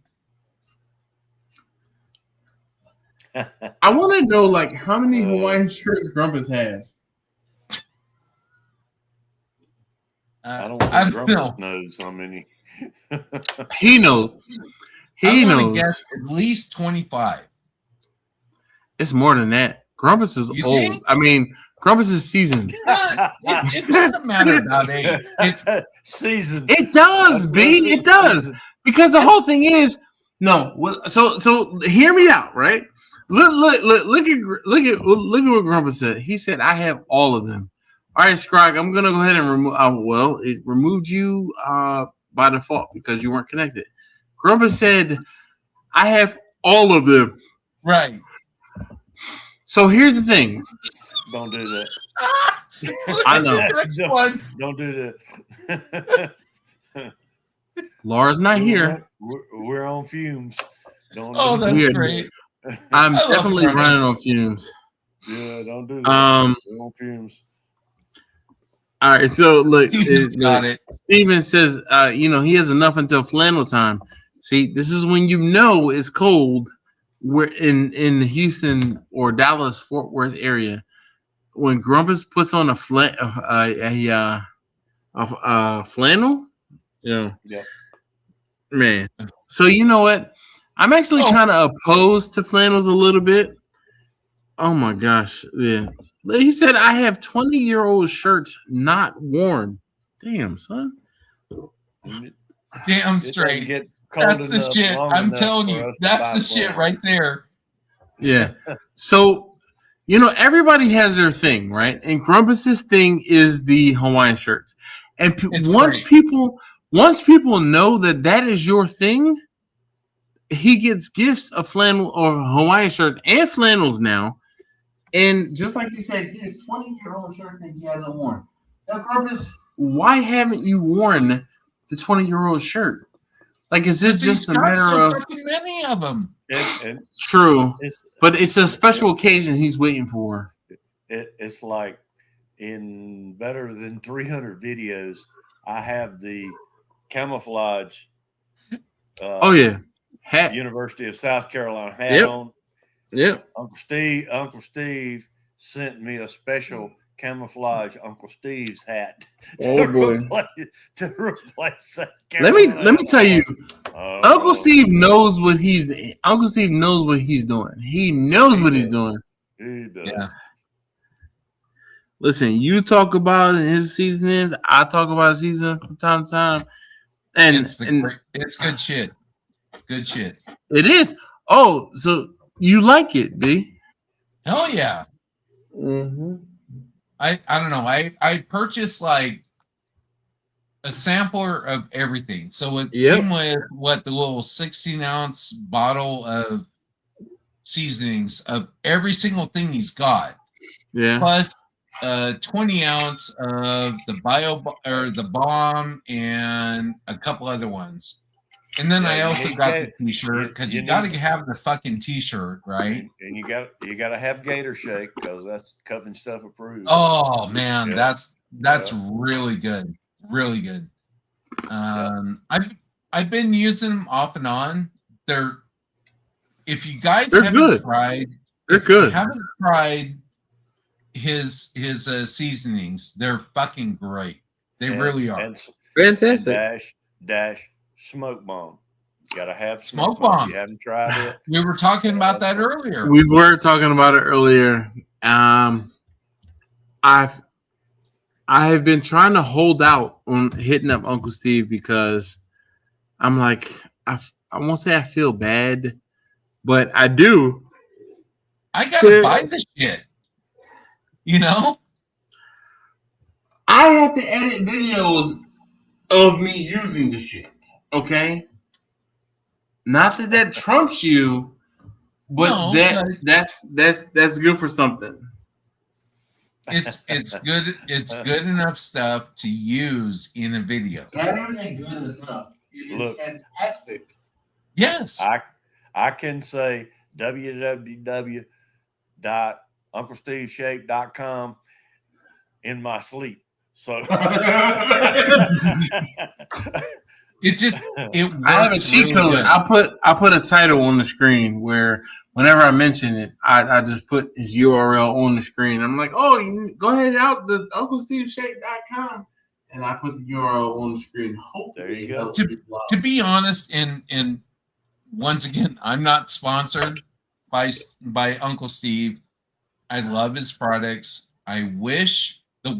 I want to know, how many Hawaiian shirts Grumpus has. I don't think I don't Grumpus know. knows how many. He knows. He I'm gonna knows. guess at least 25. It's more than that. Grumpus is You old. think? I mean, Grumpus is seasoned. It doesn't matter about age. It's seasoned. It does, B. It does. Because the whole thing is so hear me out, right? Look at what Grumpus said. He said, I have all of them. All right, Scrog, I'm gonna go ahead and remove it removed you by default because you weren't connected. Grumpus said, I have all of them. right. So here's the thing. Don't do that. I know. Next one. Don't do that. Laura's not here. We're on fumes. Don't Oh, do that's Weird. great. I'm I love definitely Grumpus. running on fumes. Yeah, don't do that. We're on fumes. All right, so look, Got it. Steven says, he has enough until flannel time. See, this is when it's cold. We're in Houston or Dallas, Fort Worth area. When Grumpus puts on a flannel, Yeah. man. So you know what? I'm actually kind of opposed to flannels a little bit. Oh my gosh, yeah. He said, I have 20-year-old shirts not worn. Damn, son. Damn It doesn't straight. get cold That's the enough, shit. long I'm enough telling for you, us to that's buy the shit flannel. right there. Yeah. So, everybody has their thing, right? And Grumpus's thing is the Hawaiian shirts. And It's once great. people know that is your thing, he gets gifts of flannel or Hawaiian shirts and flannels now. And just like he said, he has 20-year-old shirts that he hasn't worn. Now, Grumpus, why haven't you worn the 20-year-old shirt? Like, is it Because he's just a got matter so of fucking many of them. And true? it's But it's a special occasion he's waiting for. it's like in better than 300 videos, I have the camouflage. Oh yeah, hat. University of South Carolina hat Yep. on. Yep. Uncle Steve sent me a special camouflage Uncle Steve's hat Oh boy. to replace that. Let me tell you, Oh, Uncle Steve knows what he's doing. He knows what he's doing. He does. Yeah. Listen, you talk about it, his season is. I talk about his season from time to time, and it's good shit. Good shit. It is. Oh, so you like it, D? Hell yeah. Mm-hmm. I don't know. I purchased like a sampler of everything. So it came with the little 16-ounce bottle of seasonings of every single thing he's got. Yeah. Plus 20-ounce of the bomb and a couple other ones. And then I also got the T-shirt because you got to have the fucking T-shirt, right? And you got to have Gator Shake because that's cuffing stuff approved. Oh man, Yeah. that's really good, really good. I've been using them off and on. If you guys haven't good. tried, They're good. Haven't tried his seasonings, they're fucking great. They really are. Fantastic. Dash smoke bomb. You gotta have smoke bomb. You haven't tried it. We were talking about that earlier. We were talking about it earlier. I have been trying to hold out on hitting up Uncle Steve because I'm like, I won't say I feel bad, but I do. I gotta buy this shit. I have to edit videos of me using the shit. Okay? Not that trumps you, but that's good for something. It's good. It's good enough stuff to use in a video. Better than good enough. It is fantastic. Yes. I can say www.unclesteveshape.com in my sleep. So it I have a cheat code. I put a title on the screen where whenever I mention it, I just put his URL on the screen. I'm like, oh, you go ahead out the UncleSteveShape.com, and I put the URL on the screen. Hopefully, there you go. To be honest, and once again, I'm not sponsored by Uncle Steve. I love his products. I wish the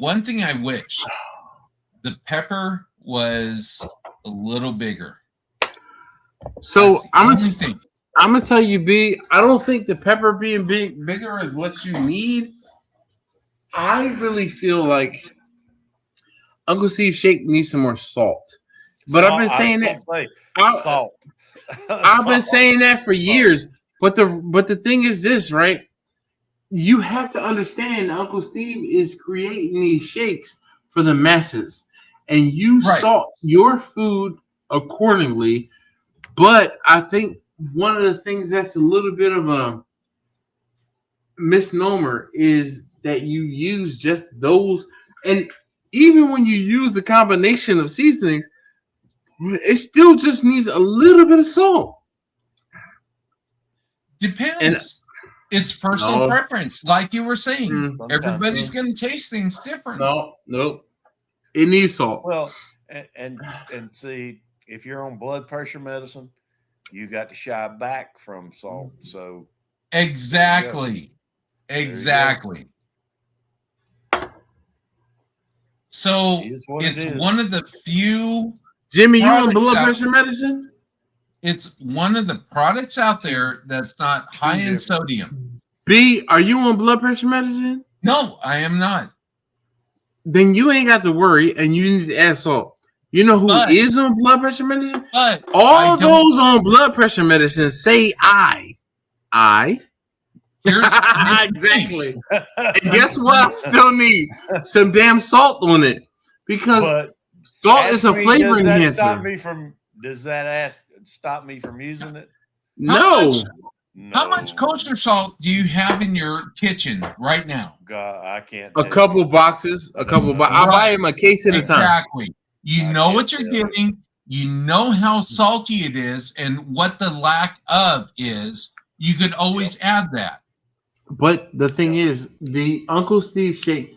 pepper was a little bigger. So I'm gonna tell you, B. I don't think the pepper being bigger is what you need. I really feel like Uncle Steve Shake needs some more salt. But I've been saying that. Salt. I've been saying that for years. But the thing is this, right? You have to understand Uncle Steve is creating these shakes for the masses. And you salt your food accordingly. But I think one of the things that's a little bit of a misnomer is that you use just those. And even when you use the combination of seasonings, it still just needs a little bit of salt. Depends. And it's personal preference. Like you were saying, everybody's going to taste things different. Nope. It needs salt. Well, and see, if you're on blood pressure medicine, you got to shy back from salt. So exactly. So It's what it it's is. one of the few. Jimmy, you on products blood out- pressure medicine? It's one of the products out there that's not high in different. sodium. B, are you on blood pressure medicine? No, I am not. Then you ain't got to worry, and you need to add salt. You know who is But- on blood pressure medicine? But All I don't- those on blood pressure medicine say I. Here's Exactly. And guess what? I still need some damn salt on it because But salt is a ask me, flavoring does that enhancer. Does that stop me from using it? No. How much kosher salt do you have in your kitchen right now? God, I can't. A tell couple you. boxes. I buy him a case at a time. Exactly. You I know can't what you're tell you. getting. You know how salty it is and what the lack of is. You could always add that. But the thing is, the Uncle Steve shake,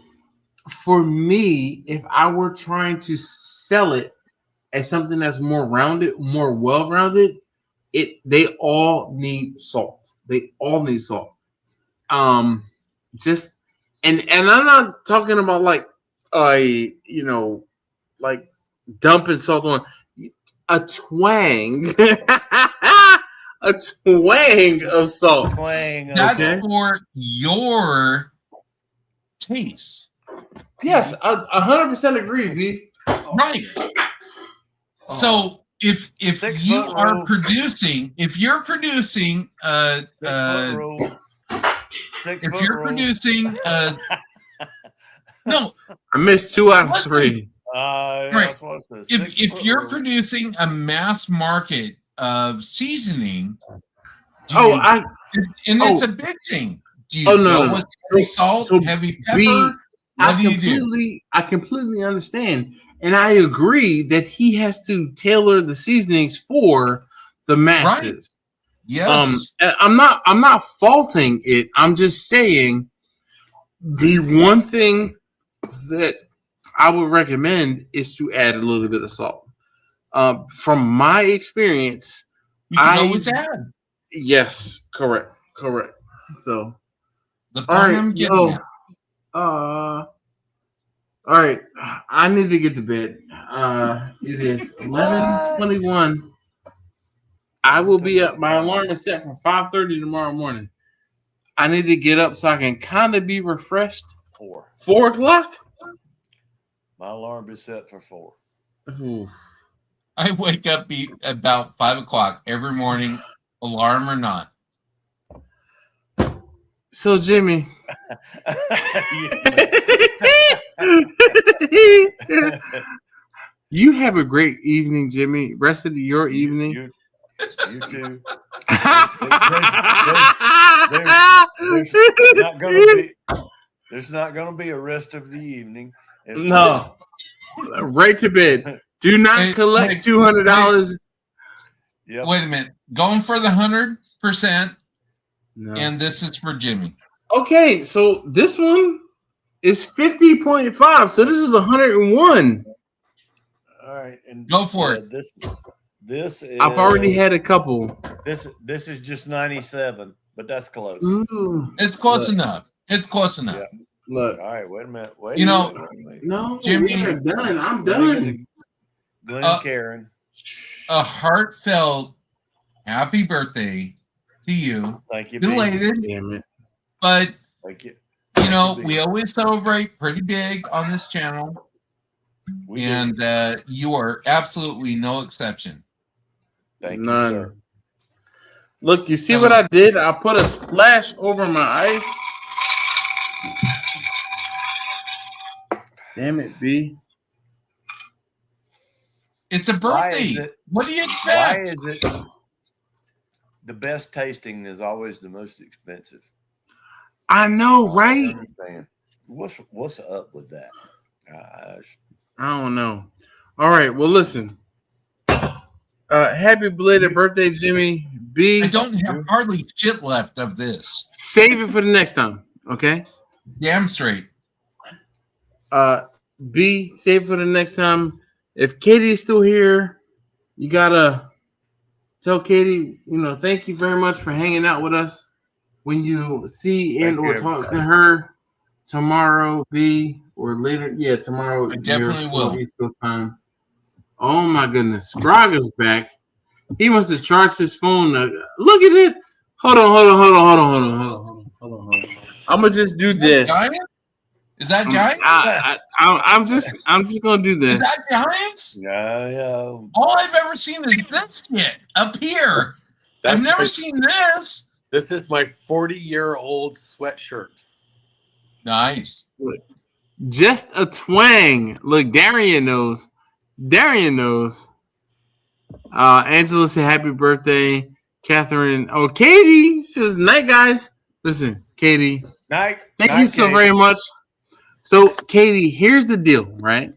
for me, if I were trying to sell it as something that's more rounded, more well-rounded, they all need salt. They all need salt. Just and I'm not talking about like like dumping salt on a twang. A twang of salt. That's for your taste. Yes, I 100% agree, B. Right. So if you are producing, if you're producing no, I missed 2 out of 3. Right. If you're producing a mass market of seasoning, it's a big thing. Do you go with heavy salt, heavy pepper? I completely understand, and I agree that he has to tailor the seasonings for the masses. Right. Yes. I'm not faulting it. I'm just saying the one thing that I would recommend is to add a little bit of salt. From my experience, you can always add. Yes, correct. So, the point I'm getting at. All right, I need to get to bed. It is 11:21. I will be up. My alarm is set for 5:30 tomorrow morning. I need to get up so I can kind of be refreshed. 4 o'clock. My alarm is set for 4. Ooh. I wake up about 5 o'clock every morning, alarm or not. So, Jimmy. You have a great evening, Jimmy. Rest of your evening. You too. There's not going to be a rest of the evening. No. Right to bed. Do not collect $200. Yep. Wait a minute. Going for the 100%. No. And this is for Jimmy. Okay, so this one is 50.5. So this is 101. All right, and go for it. This is. I've already had a couple. This is just 97, but that's close. Ooh. It's close enough. It's close enough. Yeah. Look. All right, wait a minute. No, Jimmy, we're done. I'm done. Glenn Karen. A heartfelt happy birthday to you. Thank you. Belated. Damn it. But thank you. You know, we always celebrate pretty big on this channel. And you are absolutely no exception. Thank None. you, sir. Look, you see what I did? I put a splash over my ice. Damn it, B. It's a birthday. What do you expect? Why is it the best tasting is always the most expensive? I know, right? What's up with that? I don't know. All right, well, listen. Happy belated birthday, Jimmy. B. I don't have hardly shit left of this. Save it for the next time, okay? Damn straight. B, save it for the next time. If Katie is still here, you gotta tell Katie, thank you very much for hanging out with us. When you see and or talk to her, tomorrow, B, or later. Yeah, tomorrow. I definitely will. East Coast time. Oh my goodness, Graga's back. He must have charged his phone. Look at it. Hold on. I'm gonna just do this. Is that Giants? I'm just gonna do this. Is that Giants? Yeah. All I've ever seen is this shit up here. I've never seen this. This is my 40-year-old sweatshirt. Nice. Just a twang. Look, Darian knows. Angela said happy birthday. Catherine. Oh, Katie says night, guys. Listen, Katie. Night. Thank you so very much. So, Katie, here's the deal, right?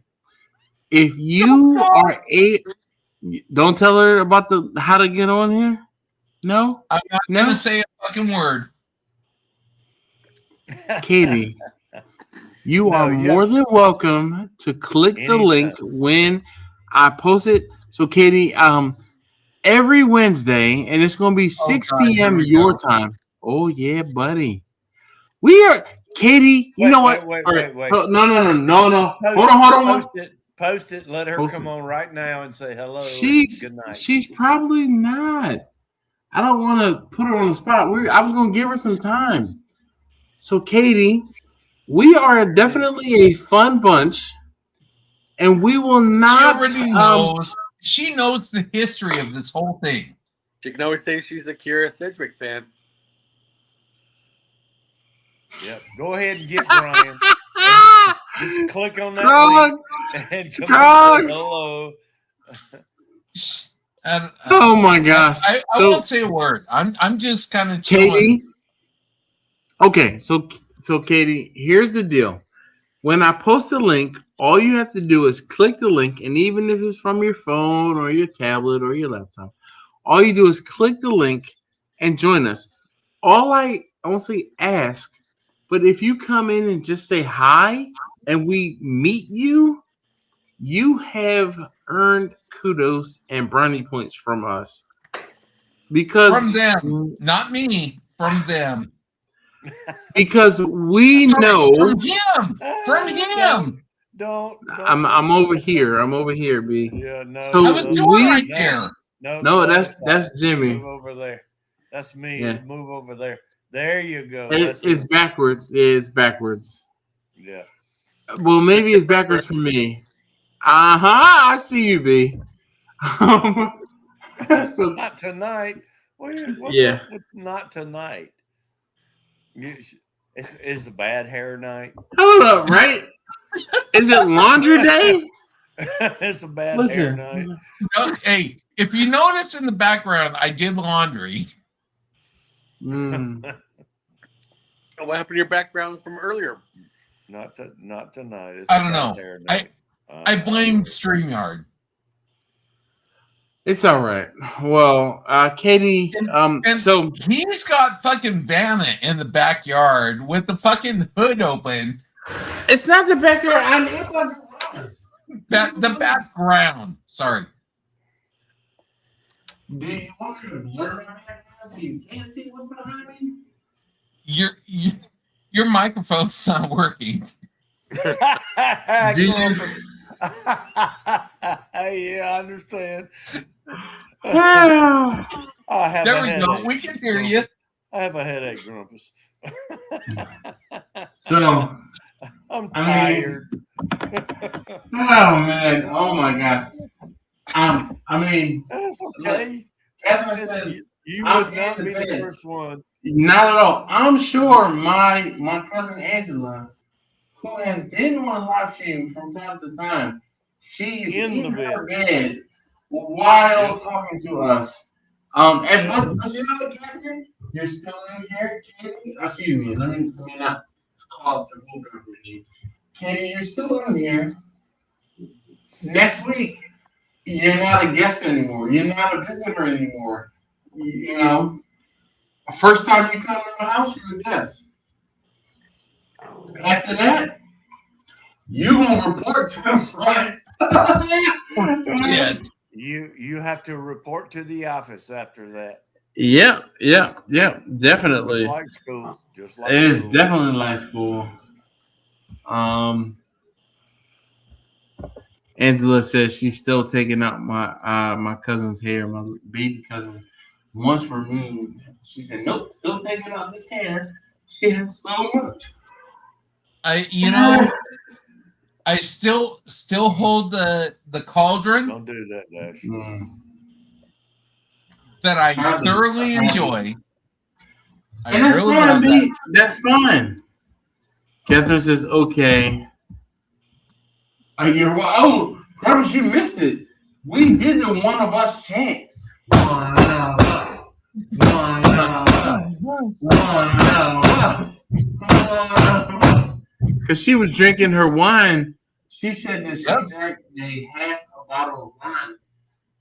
If you are don't tell her about how to get on here. No, I'm not gonna say a fucking word. Katie, you are more than welcome to click the link when I post it. So, Katie, every Wednesday, and it's gonna be 6 p.m. your time. Oh yeah, buddy. We are Katie. You know what? Wait. No. Hold on. Post it. Let her come on right now and say hello. Good night. She's probably not. I don't want to put her on the spot. I was going to give her some time. So, Katie, we are definitely a fun bunch, and we will not. She already knows. She knows the history of this whole thing. She can always say she's a Kira Sedgwick fan. Yep. Go ahead and get Brian. Just click on that link and come hello. Oh my gosh! I won't say a word. I'm just kind of chilling. Katie. Okay, so Katie, here's the deal. When I post a link, all you have to do is click the link, and even if it's from your phone or your tablet or your laptop, all you do is click the link and join us. All I won't say ask, but if you come in and just say hi and we meet you, you have earned kudos and brownie points from us. Because from them, not me, from them. Because we know from him. Don't. I'm over here. B. Yeah, no. So I was doing right there. No, that's Jimmy. Move over there. That's me. Yeah. Move over there. There you go. It's backwards. It's backwards. Yeah. Well, maybe it's backwards for me. I see you, B. So, not tonight. What's up with not tonight? It's a bad hair night. Hold up, right? Is it laundry day? It's a bad hair night. No, hey, if you notice in the background, I did laundry. What happened to your background from earlier? Not tonight. It's I don't know. I blame StreamYard. It's all right. Well, Katie, so he's got fucking Vanna in the backyard with the fucking hood open. It's not the backyard. I'm in the background. Sorry. Do you want me to blur my background so you can't see what's behind me? Your microphone's not working. Yeah, I understand. There we go. We can hear you. I have a headache, Grumpus. So I'm tired. Oh man! Oh my gosh! That's okay. Catherine said you would not be the first one. Not at all. I'm sure my cousin Angela, who has been on live stream from time to time, she's in her bed while talking to us. And but you know what, Catherine? You're still in here, Katie. Excuse me. Let me not call it some whole company. Katie, you're still in here. Next week, you're not a guest anymore. You're not a visitor anymore. You know, first time you come to my house, you're a guest. After that, you gonna report to the front. Shit. You have to report to the office after that. Yeah, definitely. Just like school. It is definitely like school. Angela says she's still taking out my cousin's hair, my baby cousin. Once removed, she said, "Nope, still taking out this hair. She has so much." I still hold the cauldron. Don't do that, Dash. That I thoroughly enjoy. And that's fine, B. That's fine. Catherine says, "Okay." Oh, Crumbs, you missed it. We did the one of us chant. One of us. One of us. One of us. One of us. Because she was drinking her wine. She said that she drank a half a bottle of wine.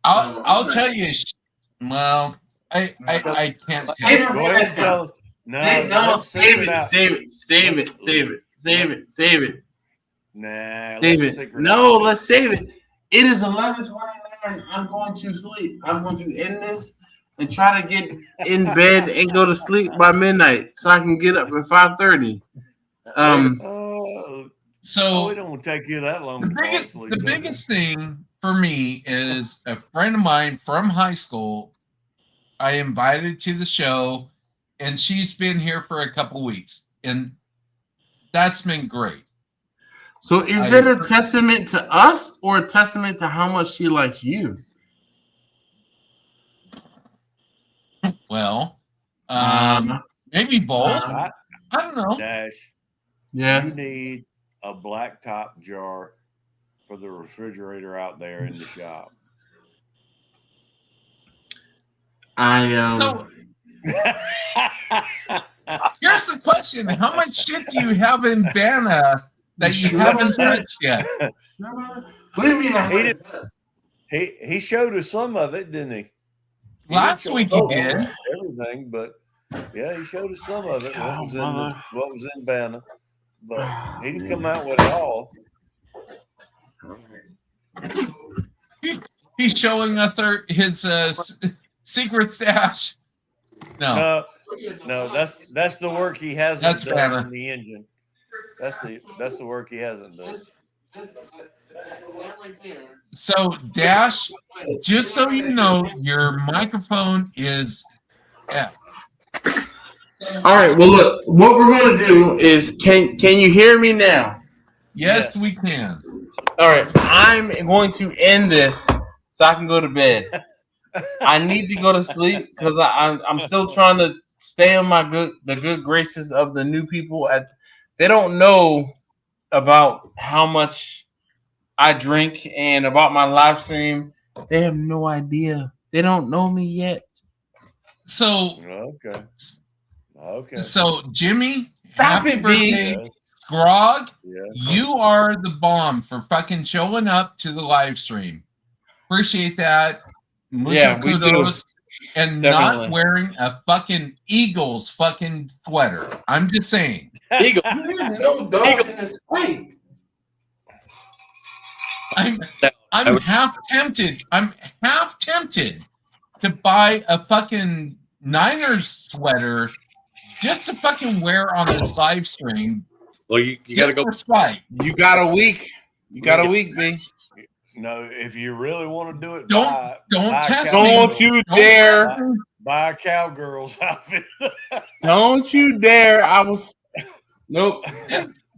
I'll tell you. Well, I can't. Go ahead and tell us. No, save it. Nah, save it. No, let's save it. It is 11:29. I'm going to sleep. I'm going to end this and try to get in bed and go to sleep by midnight so I can get up at 5:30. So it don't take you that long. The biggest thing for me is a friend of mine from high school. I invited to the show, and she's been here for a couple weeks, and that's been great. So is that a testament to us or a testament to how much she likes you? Well, maybe both. I don't know. Dash. Yeah. You need a black top jar for the refrigerator out there in the shop. Here's the question: how much shit do you have in Vanna that you haven't touched yet? What do you mean? He showed us some of it, didn't he? Last week he did everything, but yeah, he showed us some of it. What was in Vanna, but he didn't come out with it all. He's showing us his secret stash. No, that's the work he hasn't That's done Vanna. in the engine. That's the work he hasn't done. So, Dash, just so you know, your microphone is F. All right. Well, look. What we're going to do is, can you hear me now? Yes, we can. All right. I'm going to end this so I can go to bed. I need to go to sleep because I'm still trying to stay on the good graces of the new people. They don't know about how much I drink and about my live stream. They have no idea. They don't know me yet. So okay. So Jimmy, happy birthday, Grog. Yeah. You are the bomb for fucking showing up to the live stream. Appreciate that. Mucho kudos. And Definitely. not wearing a fucking Eagles fucking sweater. I'm just saying. Eagle. No dog in this fight. I'm half tempted. I'm half tempted to buy a fucking Niners sweater just to fucking wear on this live stream. Well, you gotta go. Spite. You got a week. You got a week, B. No, if you really want to do it, Don't test me. Don't you dare buy a cowgirl's outfit. Don't you dare. Nope.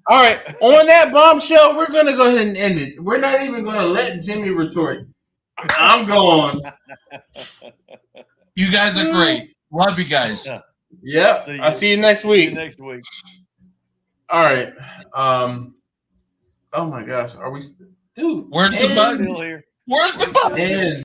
All right. On that bombshell, we're going to go ahead and end it. We're not even going to let Jimmy retort. I'm going. You guys are great. Love you guys. Yep. I'll see you next week. All right. Oh my gosh. Are we dude? Where's the button? Where's the button?